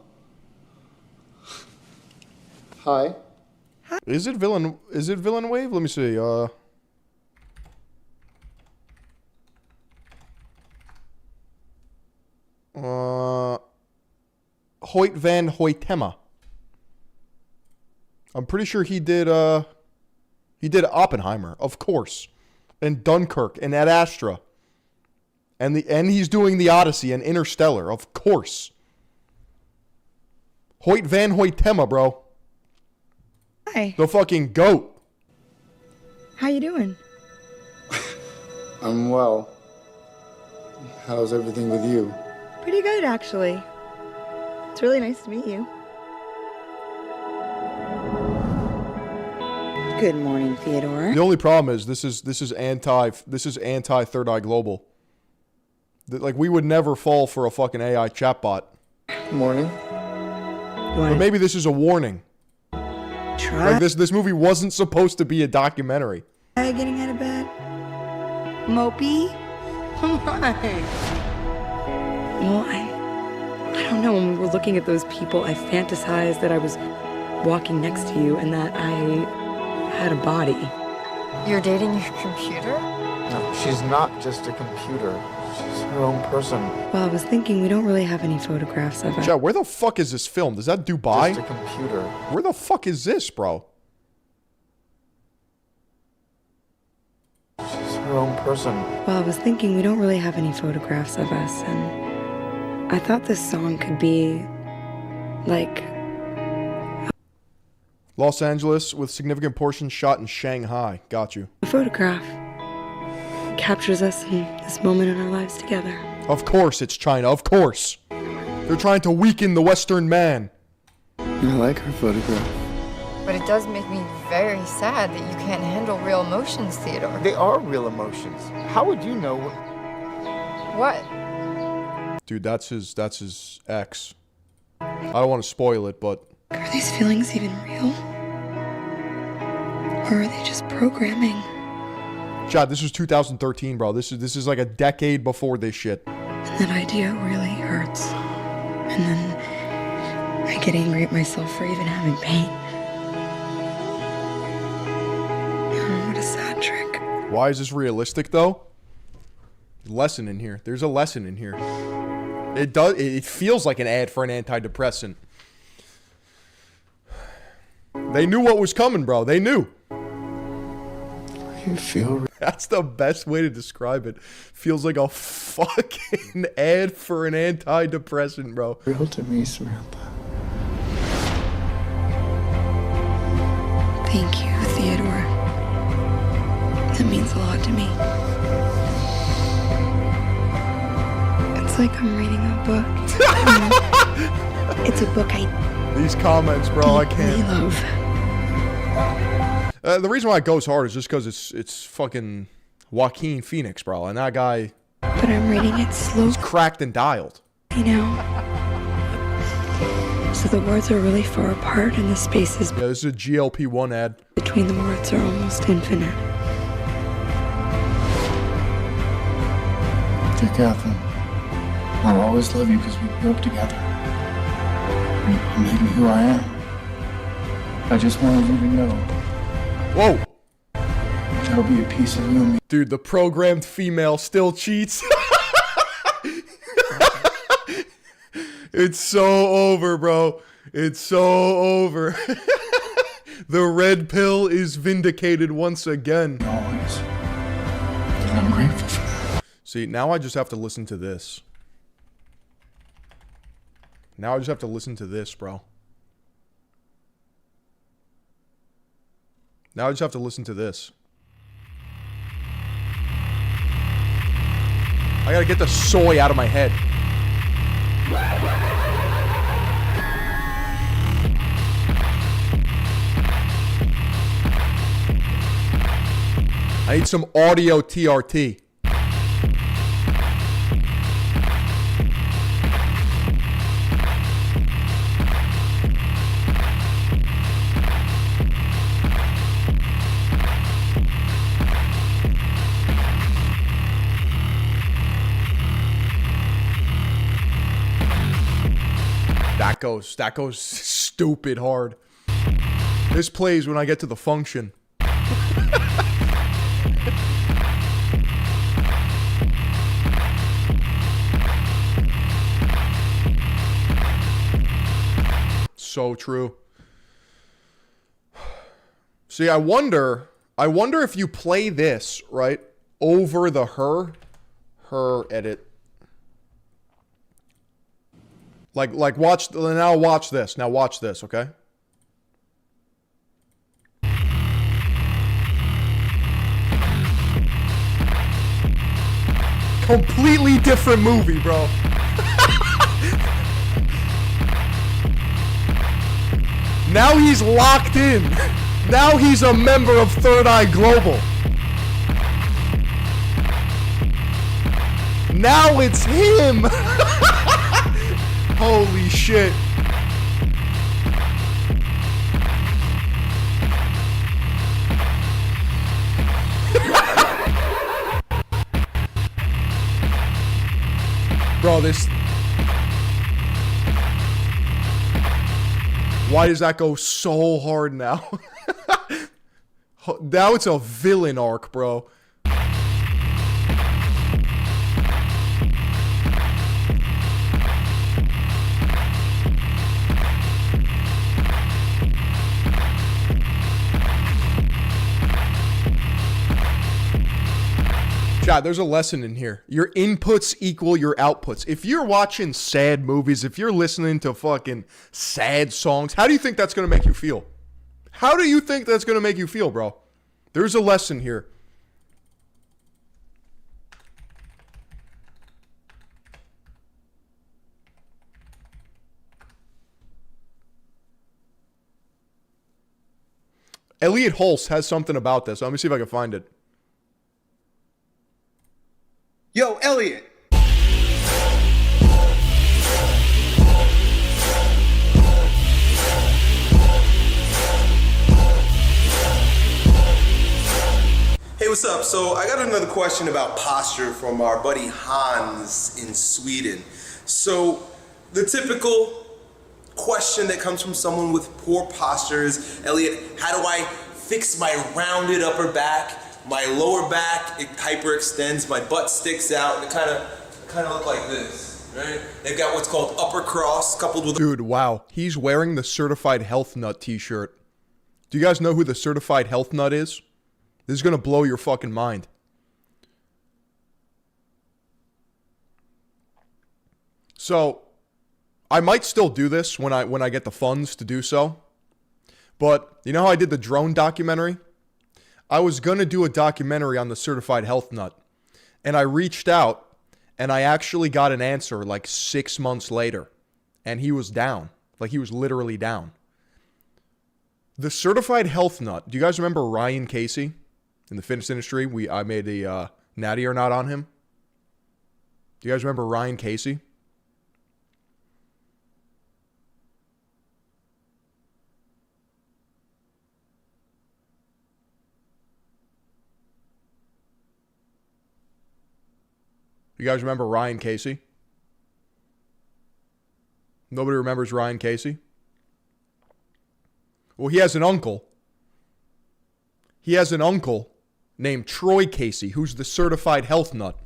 Hi. Is it villain wave? Let me see. Hoyt van Hoytema. I'm pretty sure he did Oppenheimer, of course, and Dunkirk and Ad Astra. And he's doing the Odyssey and Interstellar, of course. Hoyt van Hoytema, bro. Hi. The fucking GOAT. How you doing? I'm well. How's everything with you? Pretty good, actually. It's really nice to meet you. Good morning, Theodore. The only problem is this is anti Third Eye Global. Like, we would never fall for a fucking AI chatbot. Morning. But maybe this is a warning. Try. Like, this movie wasn't supposed to be a documentary. Getting out of bed. Mopey. Why? Well, I don't know. When we were looking at those people, I fantasized that I was walking next to you and that I had a body. You're dating your computer? No, she's not just a computer. She's her own person. Well, I was thinking we don't really have any photographs of her. Chat, where the fuck is this filmed? Is that Dubai? Just a computer. Where the fuck is this, bro? She's her own person. Well, I was thinking we don't really have any photographs of us, and I thought this song could be like Los Angeles with significant portions shot in Shanghai. Got you. a photograph. It captures us in this moment in our lives together. Of course it's China. Of course. They're trying to weaken the Western man. I like her photograph. But it does make me very sad that you can't handle real emotions, Theodore. They are real emotions. How would you know? What? Dude, that's his ex. I don't want to spoil it, but Are these feelings even real? Or are they just programming? Chad, this was 2013, bro. This is like a decade before this shit. And that idea really hurts. And then I get angry at myself for even having pain. Oh, what a sad trick. Why is this realistic, though? Lesson in here. There's a lesson in here. It feels like an ad for an antidepressant. They knew what was coming, bro. They knew. You feel... That's the best way to describe it. Feels like a fucking ad for an antidepressant, bro. Real to me, Samantha. Thank you, Theodore. That means a lot to me. It's like I'm reading a book. It's a book I These comments, bro, I can't. love. The reason why it goes hard is just because it's fucking Joaquin Phoenix, bro, and that guy. But I'm reading it slowly. He's cracked and dialed. You know. So the words are really far apart, and the spaces Yeah, this is a GLP-1 ad. between the words are almost infinite. Dear Kaplan, I'll always love you because we grew up together. You made me who I am. I just wanted you to know. Whoa! There'll be a piece of you and me. Dude, the programmed female still cheats. It's so over, bro. It's so over. The red pill is vindicated once again. Always. And I'm grateful for that. See, now I just have to listen to this. Now I just have to listen to this, bro. Now I just have to listen to this. I gotta get the soy out of my head. I need some audio TRT. that goes stupid hard. This plays when I get to the function. So true. See, I wonder if you play this, right, over the her edit. Like watch this. Now watch this, okay? Completely different movie, bro. Now he's locked in. Now he's a member of Third Eye Global. Now it's him. Holy shit. Bro, this... Why does that go so hard now? Now it's a villain arc, bro. Chat, there's a lesson in here. Your inputs equal your outputs. If you're watching sad movies, if you're listening to fucking sad songs, how do you think that's going to make you feel? How do you think that's going to make you feel, bro? There's a lesson here. Elliot Hulse has something about this. Let me see if I can find it. Yo, Elliot. Hey, what's up? So I got another question about posture from our buddy Hans in Sweden. So the typical question that comes from someone with poor posture is, Elliot, how do I fix my rounded upper back? My lower back, it hyperextends, my butt sticks out, and it kind of look like this, right? They've got what's called upper cross coupled with... Dude, wow. He's wearing the Certified Health Nut t-shirt. Do you guys know who the Certified Health Nut is? This is going to blow your fucking mind. So, I might still do this when I get the funds to do so. But, you know how I did the drone documentary? I was going to do a documentary on the Certified Health Nut. And I reached out, and I actually got an answer like 6 months later. And he was down. Like, he was literally down. The Certified Health Nut. Do you guys remember Ryan Casey in the fitness industry? I made a Natty or Not on him. Do you guys remember Ryan Casey? You guys remember Ryan Casey? Nobody remembers Ryan Casey? Well, he has an uncle. He has an uncle named Troy Casey, who's the Certified Health Nut.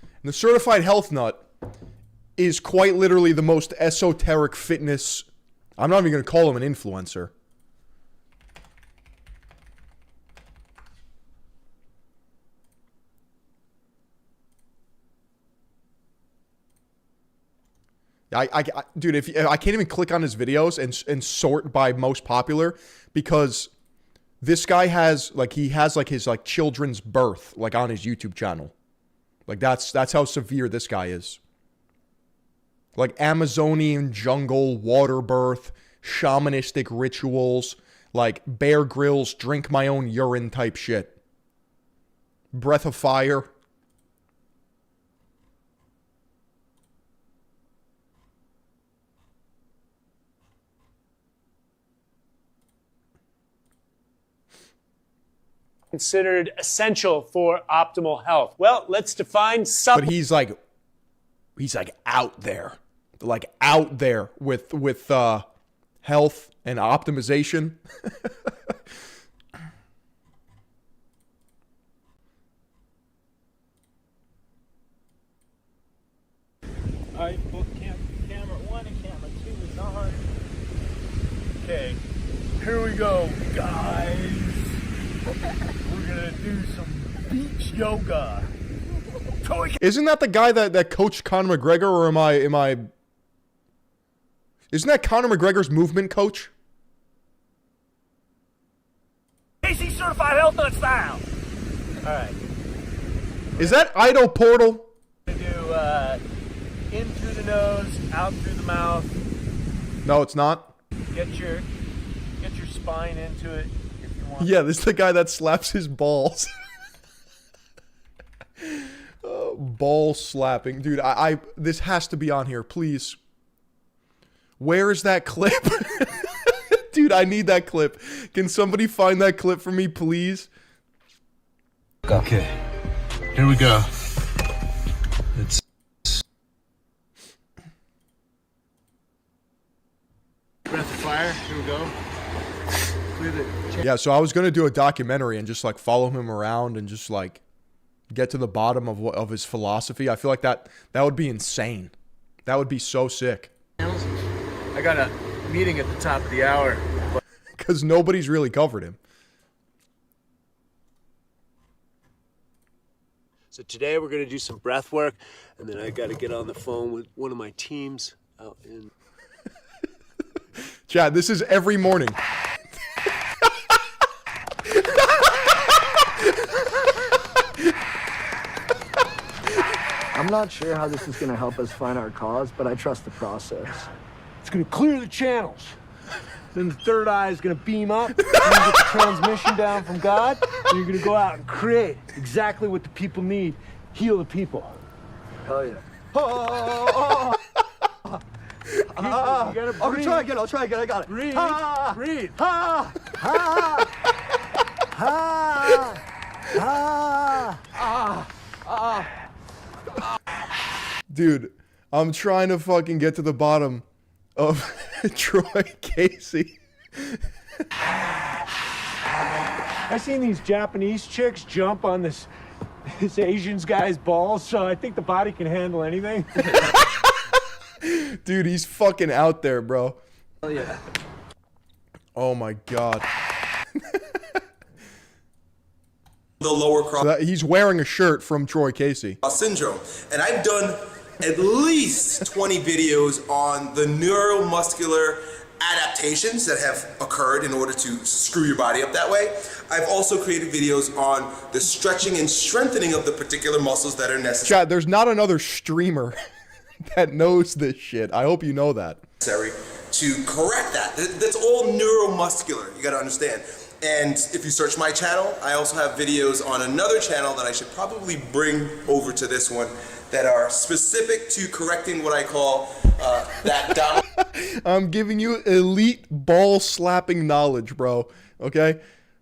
And the Certified Health Nut is quite literally the most esoteric fitness... I'm not even going to call him an influencer. Dude, I can't even click on his videos and sort by most popular because this guy has his children's birth like on his YouTube channel. Like that's how severe this guy is. Like Amazonian jungle, water birth, shamanistic rituals, like Bear Grylls, drink my own urine type shit. Breath of Fire. Considered essential for optimal health. Well, let's define But he's like out there. like out there with health and optimization. Alright, book camera 1 and camera 2 is on. Okay, here we go, guys. We're gonna do some beach yoga. Isn't that the guy that coached Conor McGregor, or am I? Isn't that Conor McGregor's movement coach? AC certified health nut style. Alright. Is that Idol Portal? We're gonna do in through the nose, out through the mouth. No, it's not. Get your spine into it if you want. Yeah, this is the guy that slaps his balls. Ball slapping. Dude, I this has to be on here, please. Where is that clip? Dude, I need that clip. Can somebody find that clip for me, please? Okay, here we go. It's breath of fire. Here we go. Clear the Yeah, so I was gonna do a documentary and just like follow him around and just like get to the bottom of his philosophy. I feel like that would be insane. That would be so sick. I got a meeting at the top of the hour. Because nobody's really covered him. So today we're gonna do some breath work, and then I gotta get on the phone with one of my teams out in. Chad, this is every morning. I'm not sure how this is going to help us find our cause, but I trust the process. It's gonna clear the channels. Then the third eye is gonna beam up, and you get the transmission down from God, and you're gonna go out and create exactly what the people need. Heal the people. Hell yeah. You gotta breathe. I'll try again, I got it. Breathe, breathe. Dude, I'm trying to fucking get to the bottom of Troy Casey. I seen these Japanese chicks jump on this Asian guy's balls, so I think the body can handle anything. Dude, he's fucking out there, bro. Hell yeah. Oh my god. The lower cross He's wearing a shirt from Troy Casey. syndrome, and I've done at least 20 videos on the neuromuscular adaptations that have occurred in order to screw your body up that way. I've also created videos on the stretching and strengthening of the particular muscles that are necessary. Chad, there's not another streamer that knows this shit. I hope you know that. To correct that. That's all neuromuscular, you gotta understand. And if you search my channel, I also have videos on another channel that I should probably bring over to this one that are specific to correcting what I call that dominant. I'm giving you elite ball slapping knowledge, bro. Okay?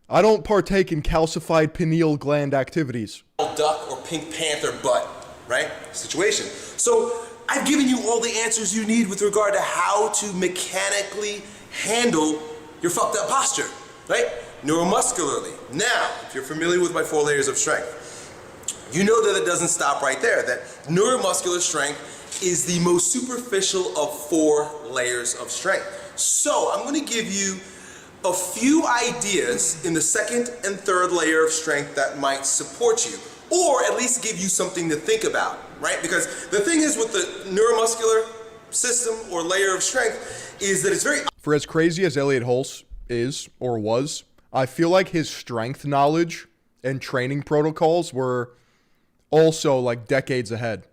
I don't partake in calcified pineal gland activities. Duck or pink panther butt, right? Situation. So I've given you all the answers you need with regard to how to mechanically handle your fucked up posture, right? Neuromuscularly. Now, if you're familiar with my 4 layers of strength, you know that it doesn't stop right there, that neuromuscular strength is the most superficial of 4 layers of strength. So I'm going to give you a few ideas in the 2nd and 3rd layer of strength that might support you, or at least give you something to think about, right? Because the thing is with the neuromuscular system or layer of strength is that it's very... For as crazy as Elliot Hulse is, or was, I feel like his strength knowledge and training protocols were also like decades ahead.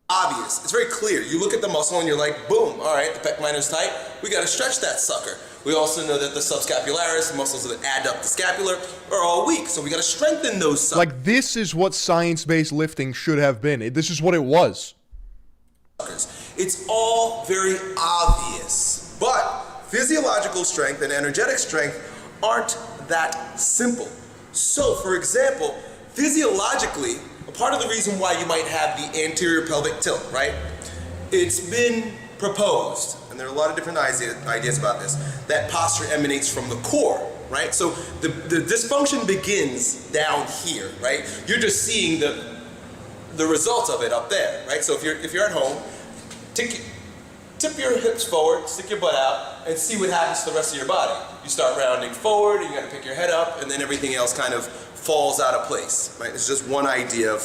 Obvious. It's very clear. You look at the muscle and you're like, boom, all right, the pec minor's tight. We got to stretch that sucker. We also know that the subscapularis, the muscles that add up the scapular, are all weak. So we got to strengthen those suckers. Like, this is what science-based lifting should have been. This is what it was. It's all very obvious. But physiological strength and energetic strength aren't that simple. So, for example, physiologically, a part of the reason why you might have the anterior pelvic tilt, right? It's been proposed, and there are a lot of different ideas about this, that posture emanates from the core, right? So the dysfunction begins down here, right? You're just seeing the results of it up there, right? So if you're at home, tip your hips forward, stick your butt out, and see what happens to the rest of your body. You start rounding forward, you gotta pick your head up, and then everything else kind of falls out of place, right? It's just one idea of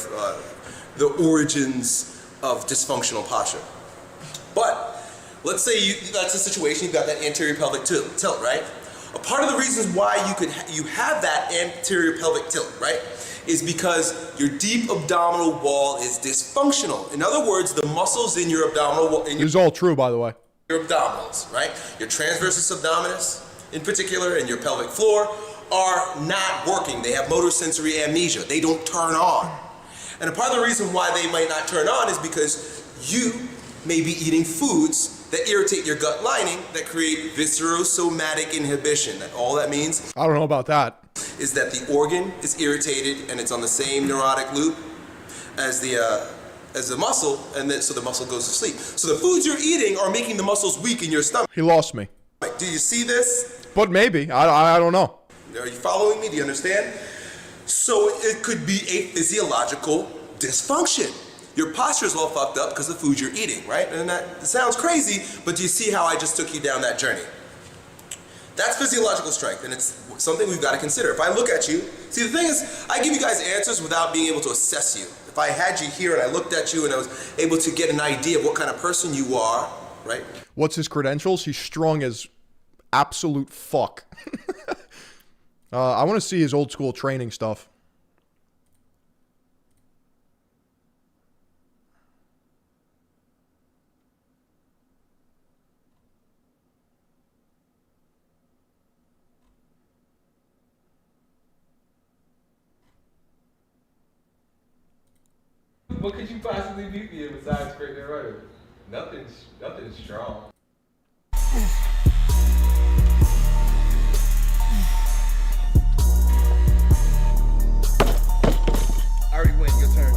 the origins of dysfunctional posture. But let's say that's a situation, you've got that anterior pelvic tilt, right? A part of the reasons why you have that anterior pelvic tilt, right, is because your deep abdominal wall is dysfunctional. In other words, the muscles in your abdominal wall... This is all true, by the way. Your abdominals, right? Your transversus abdominis, in particular, and your pelvic floor are not working. They have motosensory amnesia. They don't turn on. And a part of the reason why they might not turn on is because you may be eating foods that irritate your gut lining that create viscerosomatic inhibition. All that means... I don't know about that. ...is that the organ is irritated and it's on the same neurotic loop as the muscle, and so the muscle goes to sleep. So the foods you're eating are making the muscles weak in your stomach. He lost me. Do you see this? But maybe. I don't know. Are you following me? Do you understand? So it could be a physiological dysfunction. Your posture's all fucked up because of the food you're eating, right? And that sounds crazy, but do you see how I just took you down that journey? That's physiological strength, and it's something we've got to consider. If I look at you, see, the thing is, I give you guys answers without being able to assess you. If I had you here and I looked at you and I was able to get an idea of what kind of person you are, right? What's his credentials? He's strong as absolute fuck. I want to see his old school training stuff. What could you possibly beat me in besides great and rudder? Nothing's strong. I already win. Your turn.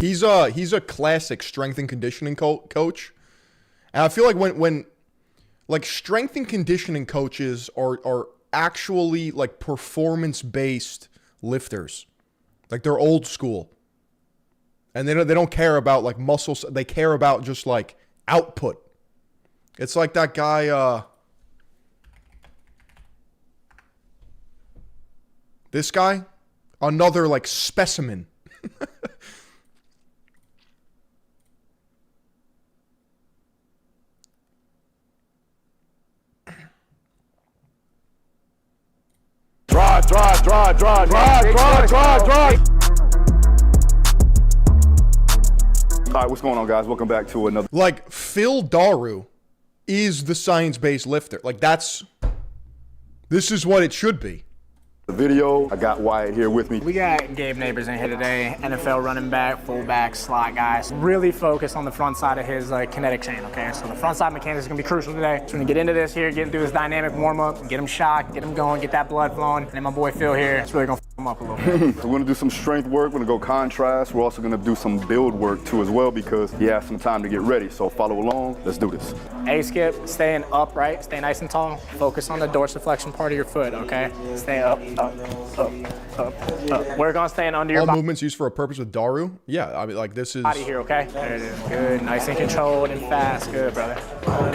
He's a classic strength and conditioning coach, and I feel like when like strength and conditioning coaches are actually like performance based lifters, like they're old school, and they don't care about like muscles. They care about just like output. It's like that guy. This guy, another like specimen. Drive. All right, what's going on, guys? Welcome back to another. Like, Phil Daru is the science-based lifter. Like, this is what it should be. The video. I got Wyatt here with me. We got Gabe Neighbors in here today, NFL running back, fullback, slot guys. Really focus on the front side of his kinetic chain, okay? So the front side mechanics is gonna be crucial today. So we're gonna get into this here, get into this dynamic warm-up, get him shocked, get him going, get that blood flowing. And then my boy Phil here, it's really gonna f him up a little bit. So we're gonna do some strength work, we're gonna go contrast. We're also gonna do some build work too as well because he has some time to get ready. So follow along, let's do this. A-skip, staying upright, stay nice and tall. Focus on the dorsiflexion part of your foot, okay? Stay up. Work on staying under your All body. movements used for a purpose with Daru. Yeah, I mean, like this is Body here, okay? There it is. Good, nice and controlled and fast. Good, brother.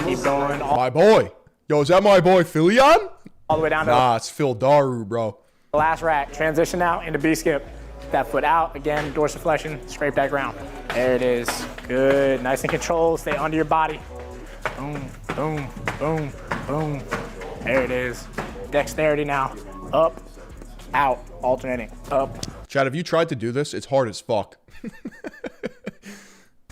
Keep going. My boy. Yo, is that my boy Philion? All the way down to Nah, it's Phil Daru, bro. the last rack. Transition out into B-skip. That foot out. Again, dorsiflexion. Scrape that ground. There it is. Good. Nice and controlled. Stay under your body. Boom, boom, boom, boom. There it is. Dexterity now. Up, out, alternating. Up, Chad, have you tried to do this? It's hard as fuck.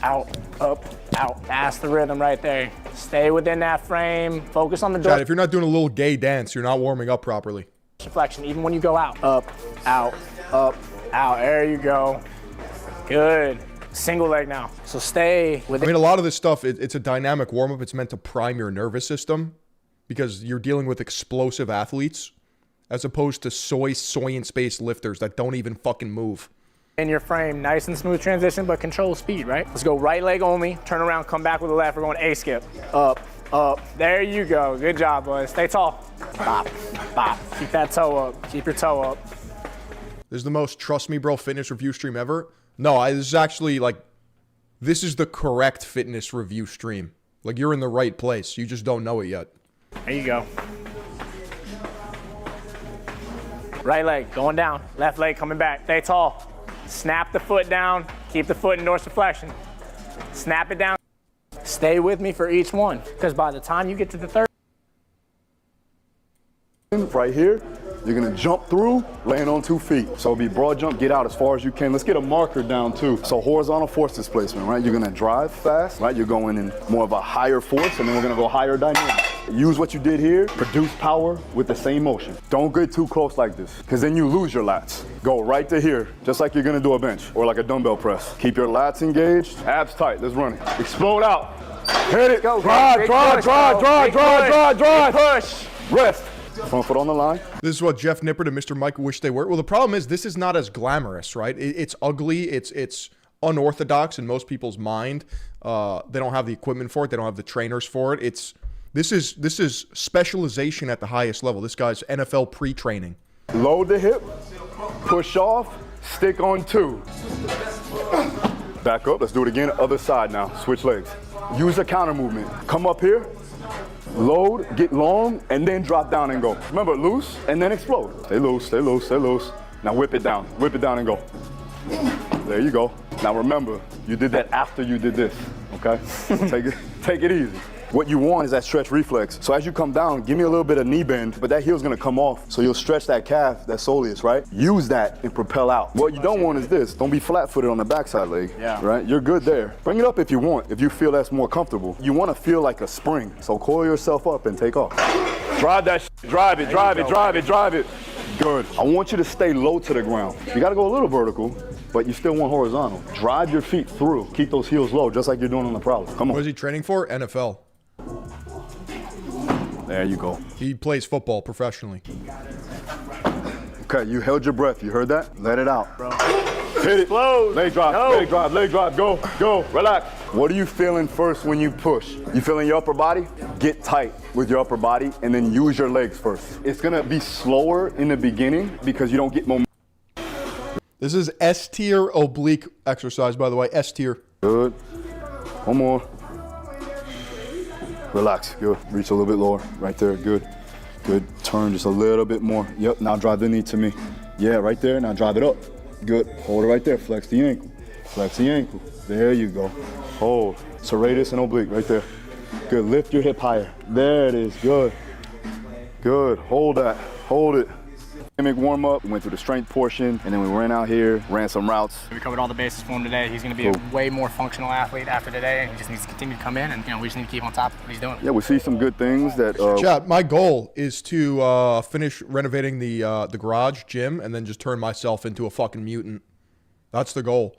out, up, out. That's the rhythm right there. Stay within that frame. Focus on the Chad, if you're not doing a little gay dance, you're not warming up properly. dorsiflexion, even when you go out. Up, out, up, out. There you go. Good. Single leg now. So stay I mean, a lot of this stuff, it's a dynamic warm-up. It's meant to prime your nervous system because you're dealing with explosive athletes as opposed to science-based lifters that don't even fucking move. In your frame, nice and smooth transition, but control speed, right? Let's go right leg only, turn around, come back with the left. We're going A skip. Up, up. There you go. Good job, boys. Stay tall. Bop, bop. Keep that toe up. Keep your toe up. This is the most trust me, bro, fitness review stream ever. No, this is actually like, this is the correct fitness review stream. Like, you're in the right place. You just don't know it yet. There you go. Right leg going down. Left leg coming back. Stay tall. Snap the foot down. Keep the foot in dorsiflexion. Snap it down. Stay with me for each one, because by the time you get to the third. Right here, you're gonna jump through, land on 2 feet. So it'll be broad jump, get out as far as you can. Let's get a marker down too. So horizontal force displacement, right? You're gonna drive fast, right? You're going in more of a higher force, and then we're gonna go higher dynamic. Use what you did here, produce power with the same motion. Don't get too close like this, because then you lose your lats. Go right to here, just like you're gonna do a bench or like a dumbbell press. Keep your lats engaged, abs tight, let's run it. Explode out, hit it, drive, push. Rest. Front foot on the line. This is what Jeff Nippert and Mr. Mike wish they were. Well, the problem is this is not as glamorous, right? It's ugly. It's unorthodox in most people's mind. They don't have the equipment for it. They don't have the trainers for it. This is specialization at the highest level. This guy's NFL pre-training. Load the hip, push off, stick on 2. Back up, let's do it again. Other side now, switch legs. Use a counter movement. Come up here, load, get long, and then drop down and go. Remember, loose, and then explode. Stay loose, stay loose, stay loose. Now whip it down and go. There you go. Now remember, you did that after you did this, okay? Take it easy. What you want is that stretch reflex. So as you come down, give me a little bit of knee bend, but that heel's gonna come off. So you'll stretch that calf, that soleus, right? Use that and propel out. What you don't want is this. Don't be flat-footed on the backside leg, right? You're good there. Bring it up if you want, if you feel that's more comfortable. You wanna feel like a spring. So coil yourself up and take off. Drive that drive it. Good. I want you to stay low to the ground. You gotta go a little vertical, but you still want horizontal. Drive your feet through. Keep those heels low, just like you're doing on the prowler. Come on. What is he training for? NFL. There you go. He plays football professionally. Okay, you held your breath. You heard that? Let it out. Bro. Hit it. Explode. Leg drop, no. leg drive. Go, relax. What are you feeling first when you push? You feeling your upper body? Get tight with your upper body and then use your legs first. It's gonna be slower in the beginning because you don't get momentum. This is S tier oblique exercise, by the way. S tier. Good. One more. Relax, good. Reach a little bit lower, right there, good. Good, turn just a little bit more. Yep, now drive the knee to me. Yeah, right there, now drive it up. Good, hold it right there, flex the ankle. Flex the ankle, there you go. Hold, serratus and oblique, right there. Good, lift your hip higher. There it is, good. Good, hold that, hold it. Warm up, we went through the strength portion, and then we ran out here, ran some routes. We covered all the bases for him today. He's going to be a way more functional athlete after today, and he just needs to continue to come in, and we just need to keep on top of what he's doing. Yeah, we see some good things that. Chat, my goal is to finish renovating the garage gym, and then just turn myself into a fucking mutant. That's the goal.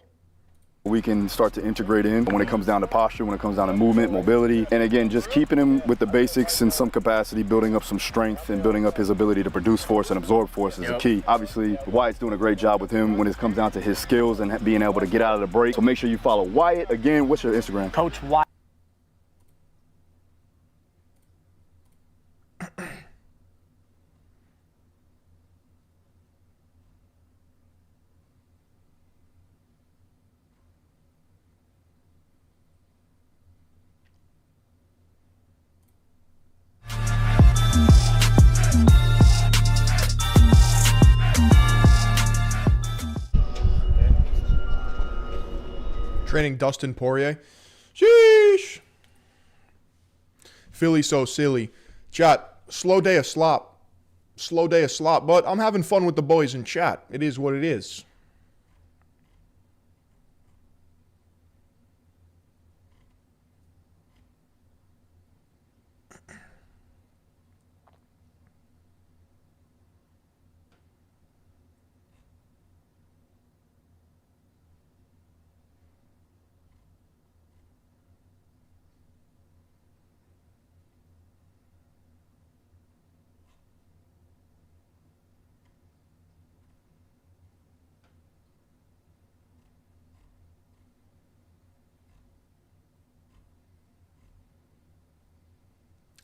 We can start to integrate in when it comes down to posture, when it comes down to movement, mobility, and again, just keeping him with the basics in some capacity, building up some strength and building up his ability to produce force and absorb force is a key. Obviously, Wyatt's doing a great job with him when it comes down to his skills and being able to get out of the break. So make sure you follow Wyatt. Again, what's your Instagram? Coach Wyatt. Training Dustin Poirier. Sheesh. Philly so silly. Chat, slow day of slop. Slow day of slop. But I'm having fun with the boys in chat. It is what it is.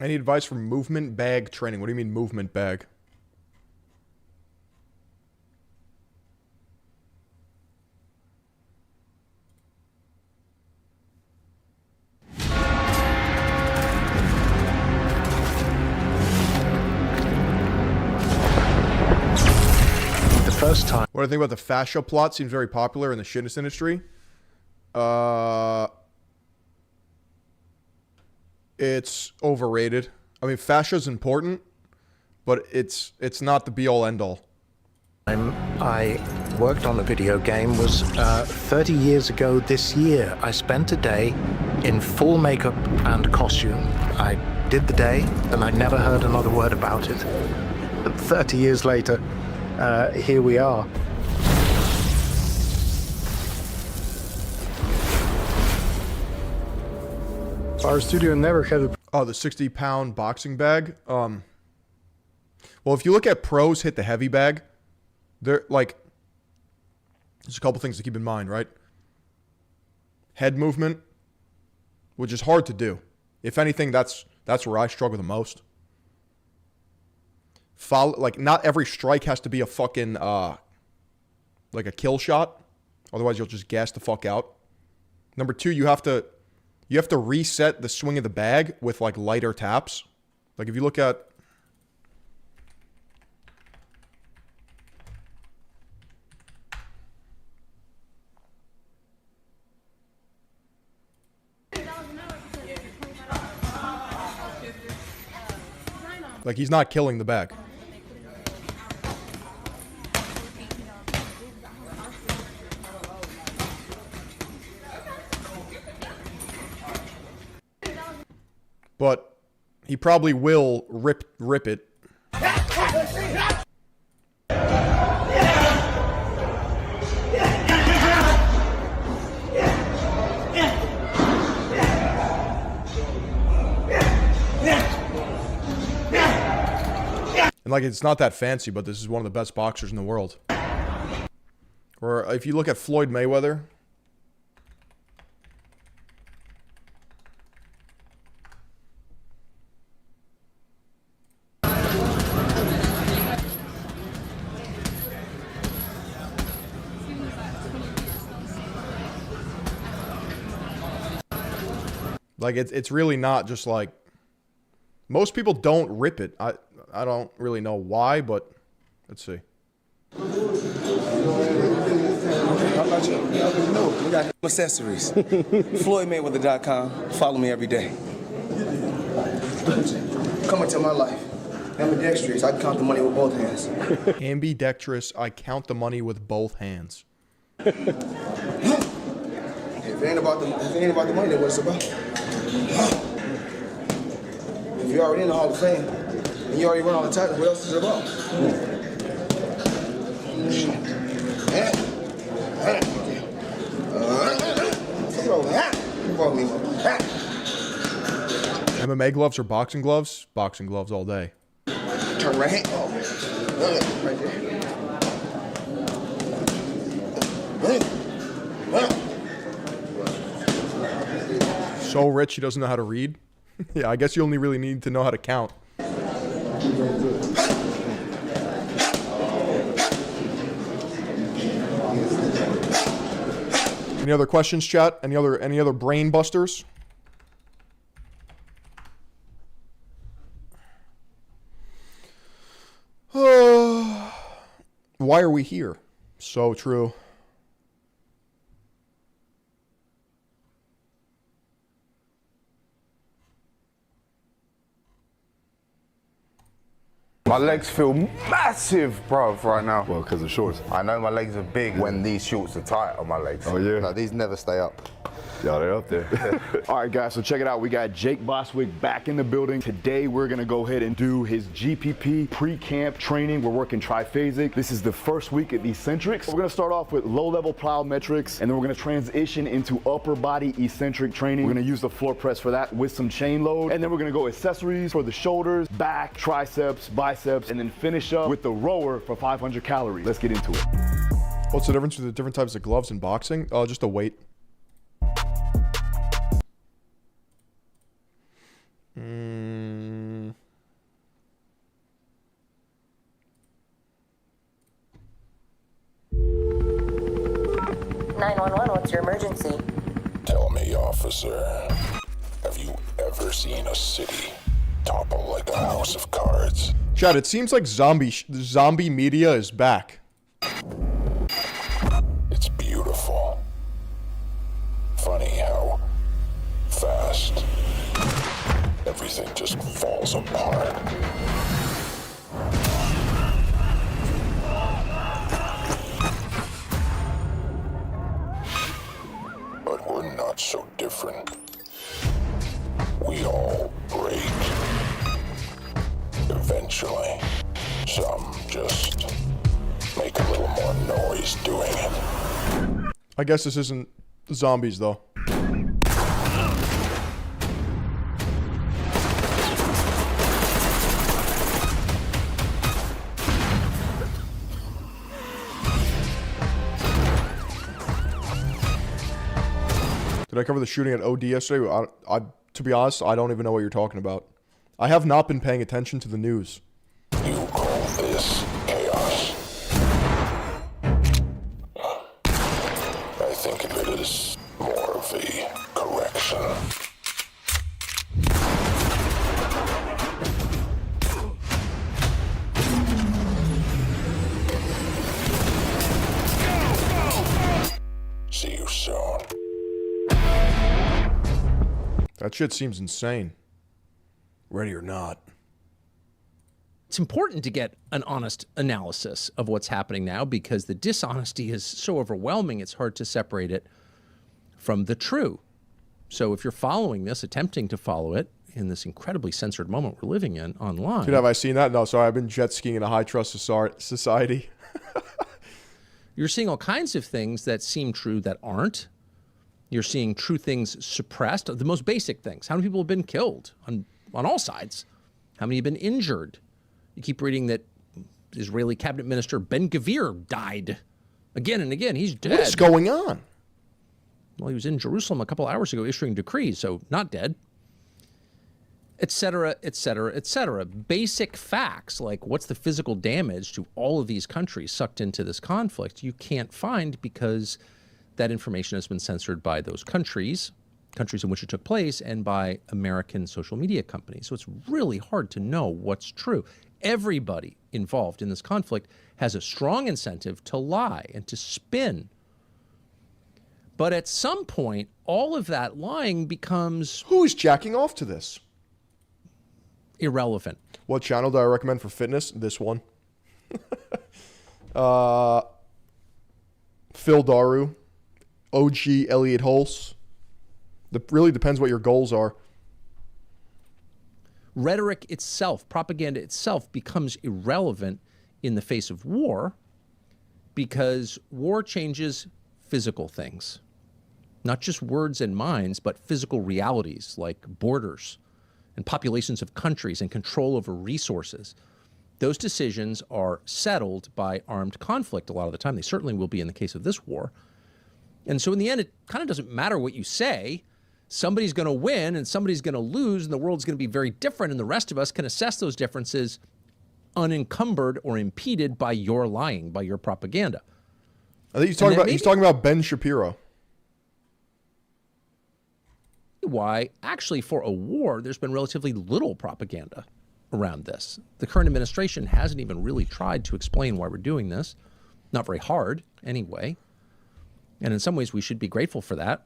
Any advice from movement bag training? What do you mean movement bag? First time. What do I think about the fascia plot? Seems very popular in the fitness industry. It's overrated. I mean, fascia is important, but it's not the be-all, end-all. I worked on a video game was 30 years ago this year. I spent a day in full makeup and costume. I did the day, and I never heard another word about it. 30 years later, here we are. Our studio never had a... Oh, the 60-pound boxing bag? Well, if you look at pros hit the heavy bag, they're like... There's a couple things to keep in mind, right? Head movement, which is hard to do. If anything, that's where I struggle the most. Follow, like, not every strike has to be a fucking, like a kill shot. Otherwise, you'll just gas the fuck out. Number two, you have to reset the swing of the bag with, like, lighter taps. Like, if you look at... Like, he's not killing the bag. But he probably will rip it. And like, it's not that fancy, but this is one of the best boxers in the world. Or if you look at Floyd Mayweather, like it's really not just like, most people don't rip it. I don't really know why, but let's see. How about you? No, we got accessories. FloydMayweather.com. Follow me every day. Come into my life. Ambidextrous. I count the money with both hands. Ambidextrous. I count the money with both hands. If it ain't about the money, then what's it about? If you're already in the Hall of Fame, and you already run all the titles, what else is it about? MMA gloves or boxing gloves? Boxing gloves all day. Turn right hand. Oh, right there. So rich he doesn't know how to read? Yeah, I guess you only really need to know how to count. Any other questions, chat? Any other brain busters? Why are we here? So true. My legs feel massive, bruv, right now. Well, because of shorts. I know my legs are big when these shorts are tight on my legs. Oh, yeah? No, these never stay up. Yeah, they're up there. All right, guys, so check it out. We got Jake Boswick back in the building. Today, we're going to go ahead and do his GPP pre-camp training. We're working triphasic. This is the first week at Eccentrics. We're going to start off with low-level plyometrics, and then we're going to transition into upper body eccentric training. We're going to use the floor press for that with some chain load, and then we're going to go accessories for the shoulders, back, triceps, biceps, and then finish up with the rower for 500 calories. Let's get into it. What's the difference with the different types of gloves in boxing? Just the weight. 911, what's your emergency? Tell me, officer, have you ever seen a city topple like a house of cards? Chad, it seems like zombie media is back. It's beautiful. Funny how fast everything just falls apart. But we're not so different. We all break. Eventually, some just make a little more noise doing it. I guess this isn't zombies, though. Did I cover the shooting at OD yesterday? To be honest, I don't even know what you're talking about. I have not been paying attention to the news. You call this chaos? I think of it as more of a correction. See you soon. That shit seems insane. Ready or not. It's important to get an honest analysis of what's happening now because the dishonesty is so overwhelming, it's hard to separate it from the true. So if you're following this, attempting to follow it in this incredibly censored moment we're living in online. Dude, have I seen that? No, sorry, I've been jet skiing in a high-trust society. You're seeing all kinds of things that seem true that aren't. You're seeing true things suppressed, the most basic things. How many people have been killed on all sides? How many have been injured? You keep reading that Israeli cabinet minister Ben-Gvir died again and again. He's dead. What is going on? Well, he was in Jerusalem a couple hours ago issuing decrees, so not dead. Et cetera, et cetera, et cetera. Basic facts like what's the physical damage to all of these countries sucked into this conflict you can't find because that information has been censored by those countries in which it took place, and by American social media companies. So it's really hard to know what's true. Everybody involved in this conflict has a strong incentive to lie and to spin. But at some point, all of that lying becomes... Who's jacking off to this? Irrelevant. What channel do I recommend for fitness? This one. Phil Daru. OG Elliot Hulse. It really depends what your goals are. Rhetoric itself, propaganda itself, becomes irrelevant in the face of war because war changes physical things. Not just words and minds, but physical realities like borders and populations of countries and control over resources. Those decisions are settled by armed conflict a lot of the time. They certainly will be in the case of this war. And so in the end, it kind of doesn't matter what you say. Somebody's going to win and somebody's going to lose, and the world's going to be very different, and the rest of us can assess those differences unencumbered or impeded by your lying, by your propaganda. I think he's talking about Ben Shapiro. Why, actually, for a war, there's been relatively little propaganda around this. The current administration hasn't even really tried to explain why we're doing this. Not very hard, anyway. And in some ways, we should be grateful for that.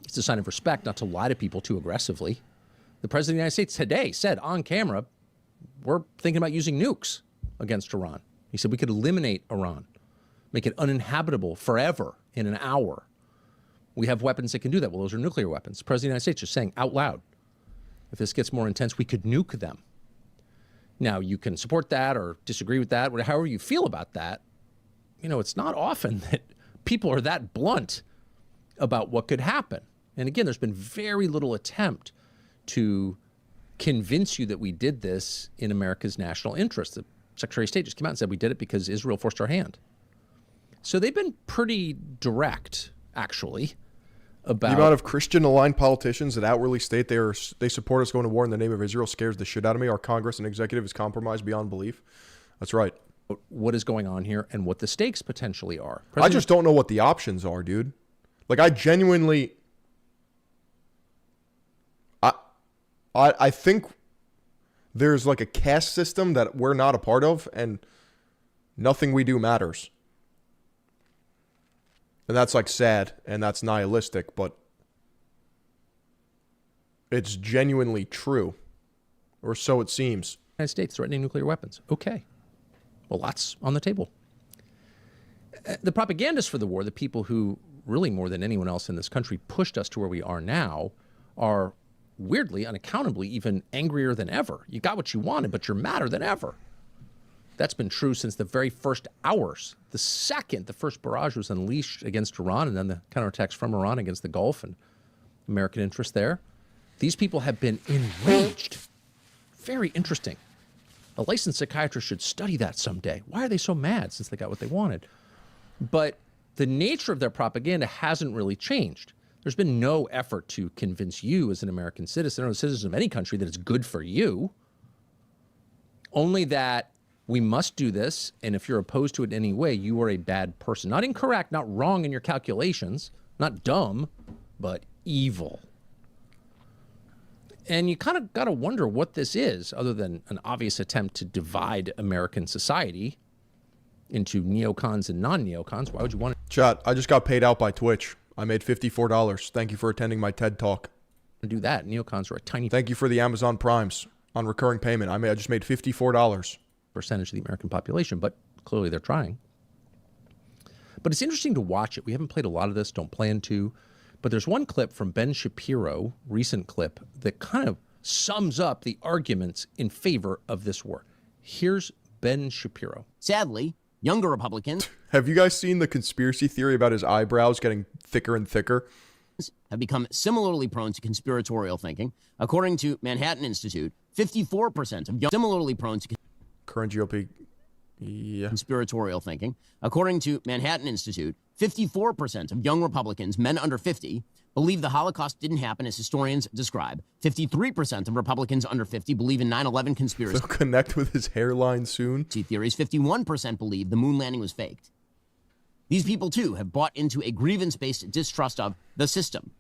It's a sign of respect not to lie to people too aggressively. The President of the United States today said on camera, we're thinking about using nukes against Iran. He said we could eliminate Iran, make it uninhabitable forever in an hour. We have weapons that can do that. Well, those are nuclear weapons. The President of the United States just saying out loud, if this gets more intense, we could nuke them. Now, you can support that or disagree with that, however you feel about that. You know, it's not often that people are that blunt about what could happen. And again, there's been very little attempt to convince you that we did this in America's national interest. The Secretary of State just came out and said we did it because Israel forced our hand. So they've been pretty direct, actually, about... The amount of Christian-aligned politicians that outwardly state they support us going to war in the name of Israel scares the shit out of me. Our Congress and executive is compromised beyond belief. That's right. what is going on here and what the stakes potentially are. I just don't know what the options are, dude. Like, I genuinely... I think there's like a caste system that we're not a part of, and nothing we do matters. And that's like sad, and that's nihilistic, but it's genuinely true. Or so it seems. United States threatening nuclear weapons. Okay. Well, lots on the table. The propagandists for the war, the people who really more than anyone else in this country pushed us to where we are now, are weirdly, unaccountably, even angrier than ever. You got what you wanted, but you're madder than ever. That's been true since the very first hours. The second the first barrage was unleashed against Iran, and then the counterattacks from Iran against the Gulf and American interests there, these people have been enraged. Very interesting. A licensed psychiatrist should study that someday. Why are they so mad since they got what they wanted? But the nature of their propaganda hasn't really changed. There's been no effort to convince you as an American citizen or a citizen of any country that it's good for you. Only that we must do this, and if you're opposed to it in any way, you are a bad person. Not incorrect, not wrong in your calculations, not dumb, but evil. And you kind of got to wonder what this is, other than an obvious attempt to divide American society into neocons and non-neocons. Why would you want to? Chat, I just got paid out by Twitch. I made $54. Thank you for attending my TED Talk. Do that. Neocons are a tiny... Thank you for the Amazon Primes on recurring payment. I just made $54. Percentage of the American population, but clearly they're trying. But it's interesting to watch it. We haven't played a lot of this, don't plan to. But there's one clip from Ben Shapiro, recent clip, that kind of sums up the arguments in favor of this war. Here's Ben Shapiro. Sadly, younger Republicans have you guys seen the conspiracy theory about his eyebrows getting thicker and thicker? Have become similarly prone to conspiratorial thinking. According to Manhattan Institute, 54% of young similarly prone to current GOP conspiratorial thinking. According to Manhattan Institute, 54% of young Republicans, men under 50, believe the Holocaust didn't happen as historians describe. 53% of Republicans under 50 believe in 9/11 conspiracy. They'll connect with his hairline soon. Theories. 51% believe the moon landing was faked. These people, too, have bought into a grievance-based distrust of the system.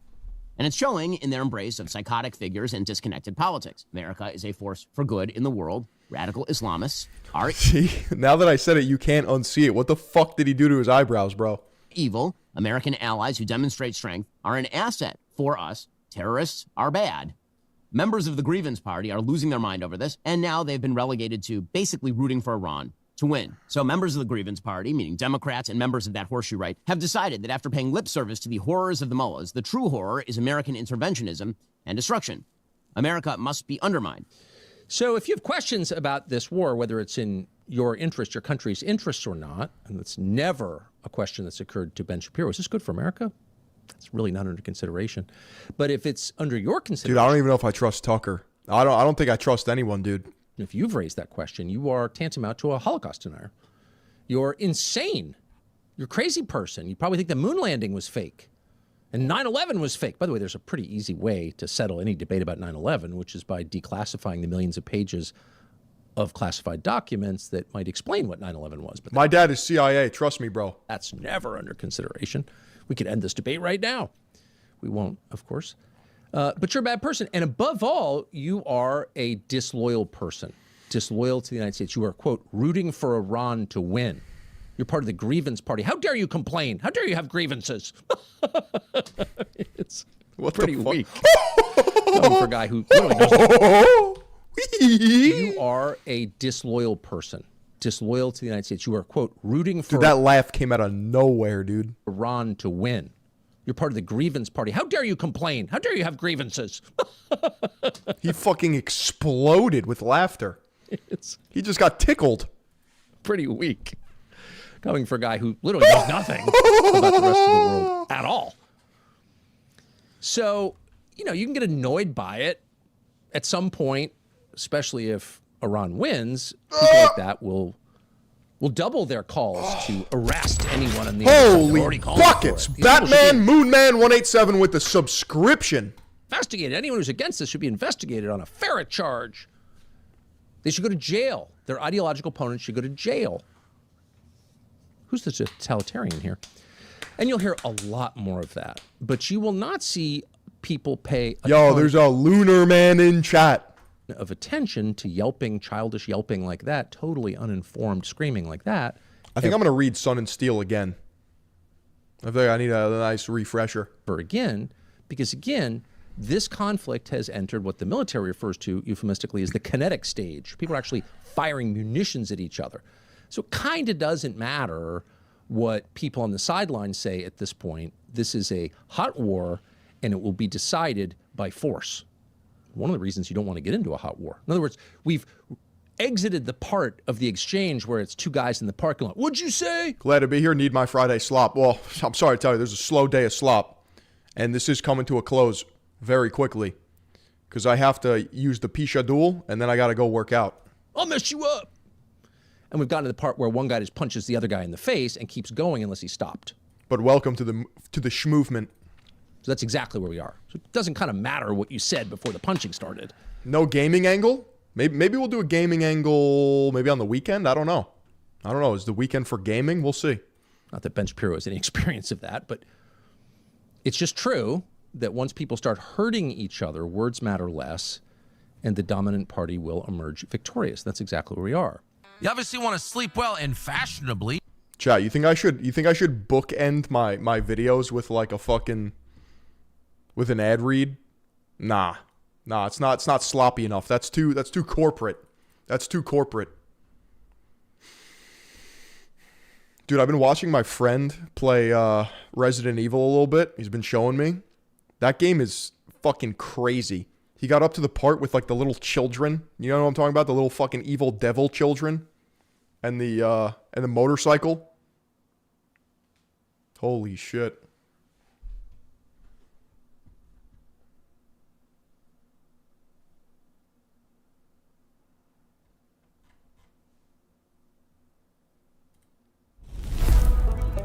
And it's showing in their embrace of psychotic figures and disconnected politics. America is a force for good in the world. Radical Islamists are... See, now that I said it, you can't unsee it. What the fuck did he do to his eyebrows, bro? Evil. American allies who demonstrate strength are an asset for us. Terrorists are bad. Members of the Grievance Party are losing their mind over this, and now they've been relegated to basically rooting for Iran to win. So members of the Grievance Party, meaning Democrats and members of that horseshoe right, have decided that after paying lip service to the horrors of the mullahs, the true horror is American interventionism and destruction. America must be undermined. So if you have questions about this war, whether it's in your interest, your country's interests or not, and it's never a question that's occurred to Ben Shapiro, is this good for America? That's really not under consideration. But if it's under your consideration... Dude, I don't even know if I trust Tucker. I don't think I trust anyone, dude. If you've raised that question, you are tantamount to a Holocaust denier. You're insane. You're a crazy person. You probably think the moon landing was fake. And 9/11 was fake. By the way, there's a pretty easy way to settle any debate about 9/11, which is by declassifying the millions of pages of classified documents that might explain what 9/11 was. But my dad is CIA. Trust me, bro. That's never under consideration. We could end this debate right now. We won't, of course. But you're a bad person. And above all, you are a disloyal person. Disloyal to the United States. You are, quote, rooting for Iran to win. You're part of the grievance party. How dare you complain? How dare you have grievances? It's pretty weak. Coming for a guy who literally doesn't. You are a disloyal person. Disloyal to the United States. You are, quote, rooting for... Dude, that laugh came out of nowhere, dude. Iran to win. You're part of the grievance party. How dare you complain? How dare you have grievances? He fucking exploded with laughter. He just got tickled. Pretty weak. Coming for a guy who literally knows nothing about the rest of the world at all. So, you know, you can get annoyed by it at some point, especially if Iran wins. People like that will double their calls to arrest anyone in the Holy buckets! Batman Moonman 187 with the subscription. Investigated. Anyone who's against this should be investigated on a ferret charge. They should go to jail. Their ideological opponents should go to jail. who's the totalitarian here? And you'll hear a lot more of that. But you will not see people pay there's a lunar man in chat of attention to yelping, childish yelping like that, totally uninformed screaming like that. I think I'm going to read Sun and Steel again. I think I need a nice refresher. Because again, this conflict has entered what the military refers to euphemistically as the kinetic stage. People are actually firing munitions at each other. So it kind of doesn't matter what people on the sidelines say at this point. This is a hot war, and it will be decided by force. One of the reasons you don't want to get into a hot war. In other words, we've exited the part of the exchange where it's two guys in the parking lot. What'd you say? Glad to be here. Need my Friday slop. Well, I'm sorry to tell you, there's a slow day of slop, and this is coming to a close very quickly because I have to use the Pisha Duel, and then I got to go work out. I'll mess you up. And we've gotten to the part where one guy just punches the other guy in the face and keeps going unless he's stopped. But welcome to the schmovement. So that's exactly where we are. So it doesn't kind of matter what you said before the punching started. No gaming angle? Maybe we'll do a gaming angle maybe on the weekend. I don't know. Is the weekend for gaming? We'll see. Not that Ben Shapiro has any experience of that, but it's just true that once people start hurting each other, words matter less, and the dominant party will emerge victorious. That's exactly where we are. You obviously want to sleep well and fashionably. Chat, you think I should bookend my videos with like a fucking with an ad read? Nah, it's not sloppy enough. That's too corporate. That's too corporate. Dude, I've been watching my friend play Resident Evil a little bit. He's been showing me. That game is fucking crazy. He got up to the part with like the little children. You know what I'm talking about? The little fucking evil devil children. And the motorcycle. Holy shit.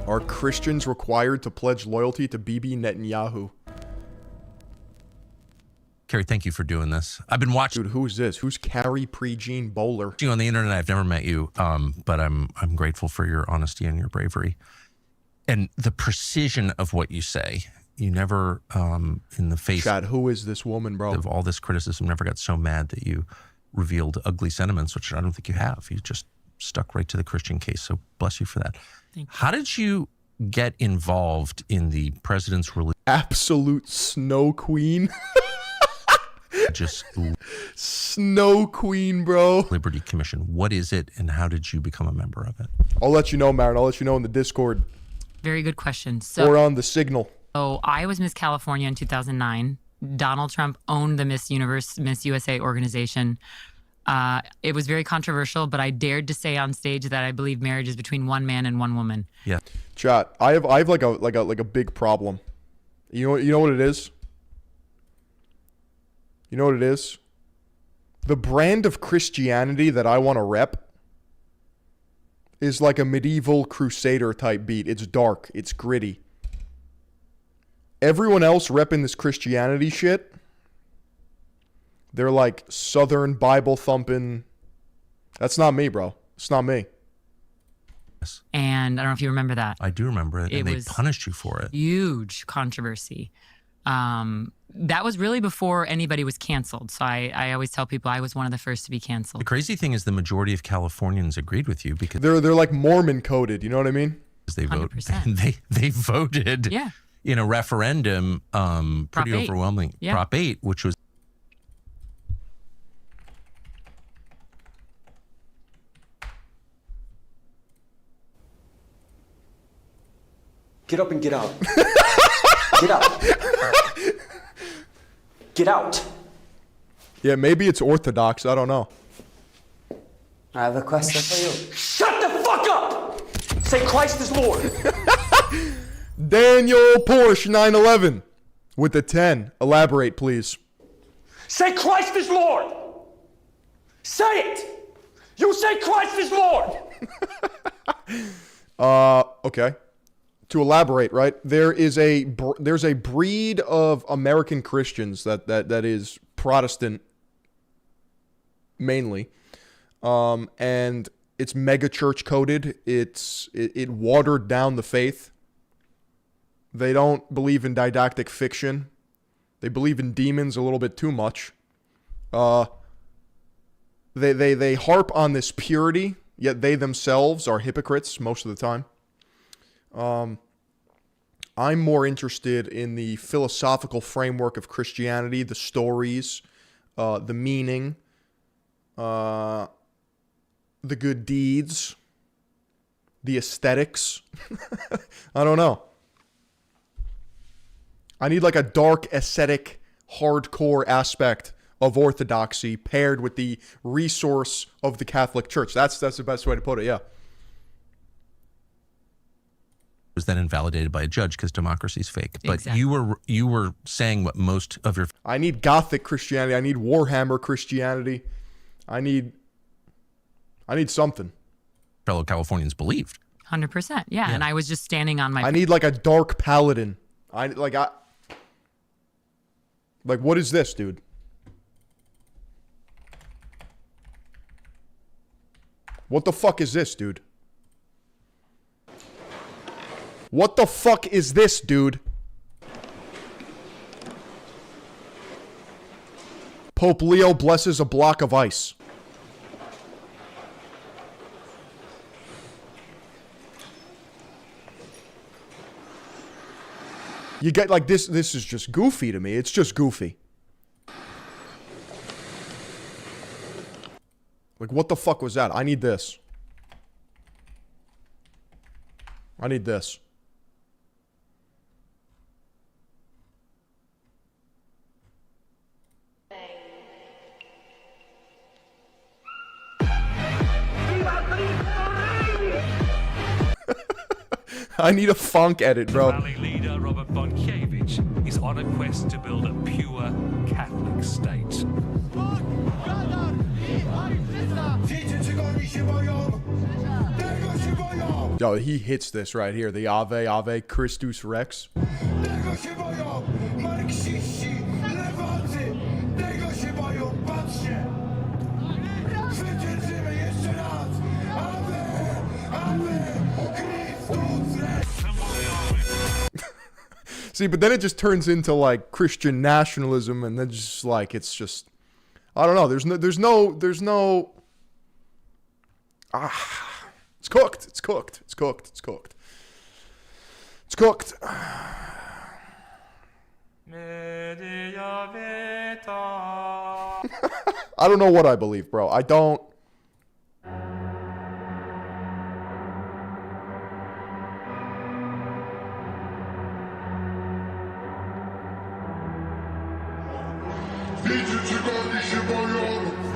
Are Christians required to pledge loyalty to Bibi Netanyahu? Carrie, thank you for doing this. I've been watching. Dude, who is this? Who's Carrie Prejean Bowler? You on the internet. I've never met you, but I'm grateful for your honesty and your bravery, and the precision of what you say. You never, in the face. Chad, who is this woman, bro? Of all this criticism, never got so mad that you revealed ugly sentiments, which I don't think you have. You just stuck right to the Christian case. So bless you for that. Thank you. How did you get involved in the president's religion? Absolute snow queen. Just Snow Queen, bro. Liberty Commission. What is it, and how did you become a member of it? I'll let you know, Marin. I'll let you know in the Discord. Very good question. So, or on the Signal. So I was Miss California in 2009. Donald Trump owned the Miss Universe, Miss USA organization. It was very controversial, but I dared to say on stage that I believe marriage is between one man and one woman. Yeah. Chat. I have like a big problem. You know what it is? You know what it is? The brand of Christianity that I want to rep is like a medieval crusader type beat. It's dark. It's gritty. Everyone else repping this Christianity shit, they're like Southern Bible thumping. That's not me, bro. It's not me. And I don't know if you remember that. I do remember it, and they punished you for it. Huge controversy. That was really before anybody was canceled. So I always tell people I was one of the first to be canceled. The crazy thing is the majority of Californians agreed with you because they're like Mormon coded. You know what I mean? They vote. They voted. Yeah. In a referendum, pretty overwhelming. Yeah. Prop 8, which was. Get up and get out. Get out. Get out. Yeah, maybe it's Orthodox. I don't know. I have a question for you. Shut the fuck up! Say Christ is Lord. Daniel Porsche 911 with the 10. Elaborate, please. Say Christ is Lord. Say it. You say Christ is Lord. Okay. To elaborate, right? There's a breed of American Christians that is Protestant mainly, and It's mega church coded. It watered down the faith. They don't believe in didactic fiction. They believe in demons a little bit too much. They harp on this purity, yet they themselves are hypocrites most of the time. I'm more interested in the philosophical framework of Christianity, the stories, the meaning, the good deeds, the aesthetics. I don't know. I need like a dark, ascetic, hardcore aspect of orthodoxy paired with the resource of the Catholic Church. That's the best way to put it, yeah. Was then invalidated by a judge because democracy is fake. But Exactly. you were saying what most of your I need Gothic Christianity. I need Warhammer Christianity. I need something. fellow Californians believed. 100%. Yeah. And I was just standing on my. I need like a dark paladin. Like what is this, dude? What the fuck is this, dude? What the fuck is this, dude? Pope Leo blesses a block of ice. You get like this is just goofy to me. It's just goofy. Like what the fuck was that? I need this. I need this. I need a funk edit, bro. Rally leader Robert Bonkiewicz is on a quest to build a pure Catholic state. Yo, he hits this right here. The Ave, Ave, Christus Rex. See, but then it just turns into like Christian nationalism, and then just like it's just, I don't know. There's no. It's cooked. It's cooked. It's cooked. It's cooked. It's cooked. I don't know what I believe, bro. I don't.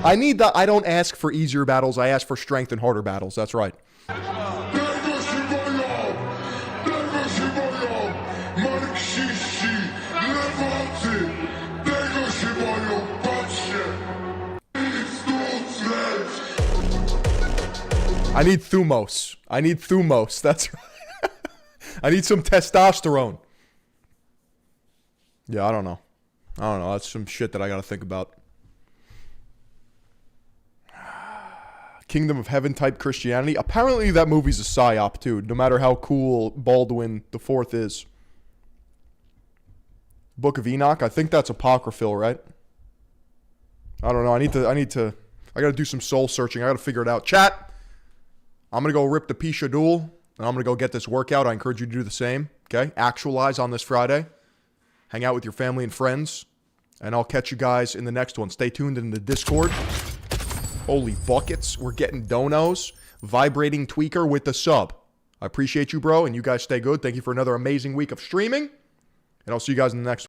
I need that. I don't ask for easier battles. I ask for strength and harder battles. That's right. I need thumos. I need thumos. That's right. I need some testosterone. Yeah, I don't know. That's some shit that I gotta think about. Kingdom of Heaven type Christianity. Apparently that movie's a psyop too, no matter how cool Baldwin the Fourth is. Book of Enoch. I think that's apocryphal, right? I don't know. I gotta do some soul searching. I gotta figure it out. Chat, I'm gonna go rip the Pisha Duel, and I'm gonna go get this workout. I encourage you to do the same. Okay? Actualize on this Friday. Hang out with your family and friends. And I'll catch you guys in the next one. Stay tuned in the Discord. Holy buckets. We're getting donos. Vibrating Tweaker with the sub. I appreciate you, bro. And you guys stay good. Thank you for another amazing week of streaming. And I'll see you guys in the next one.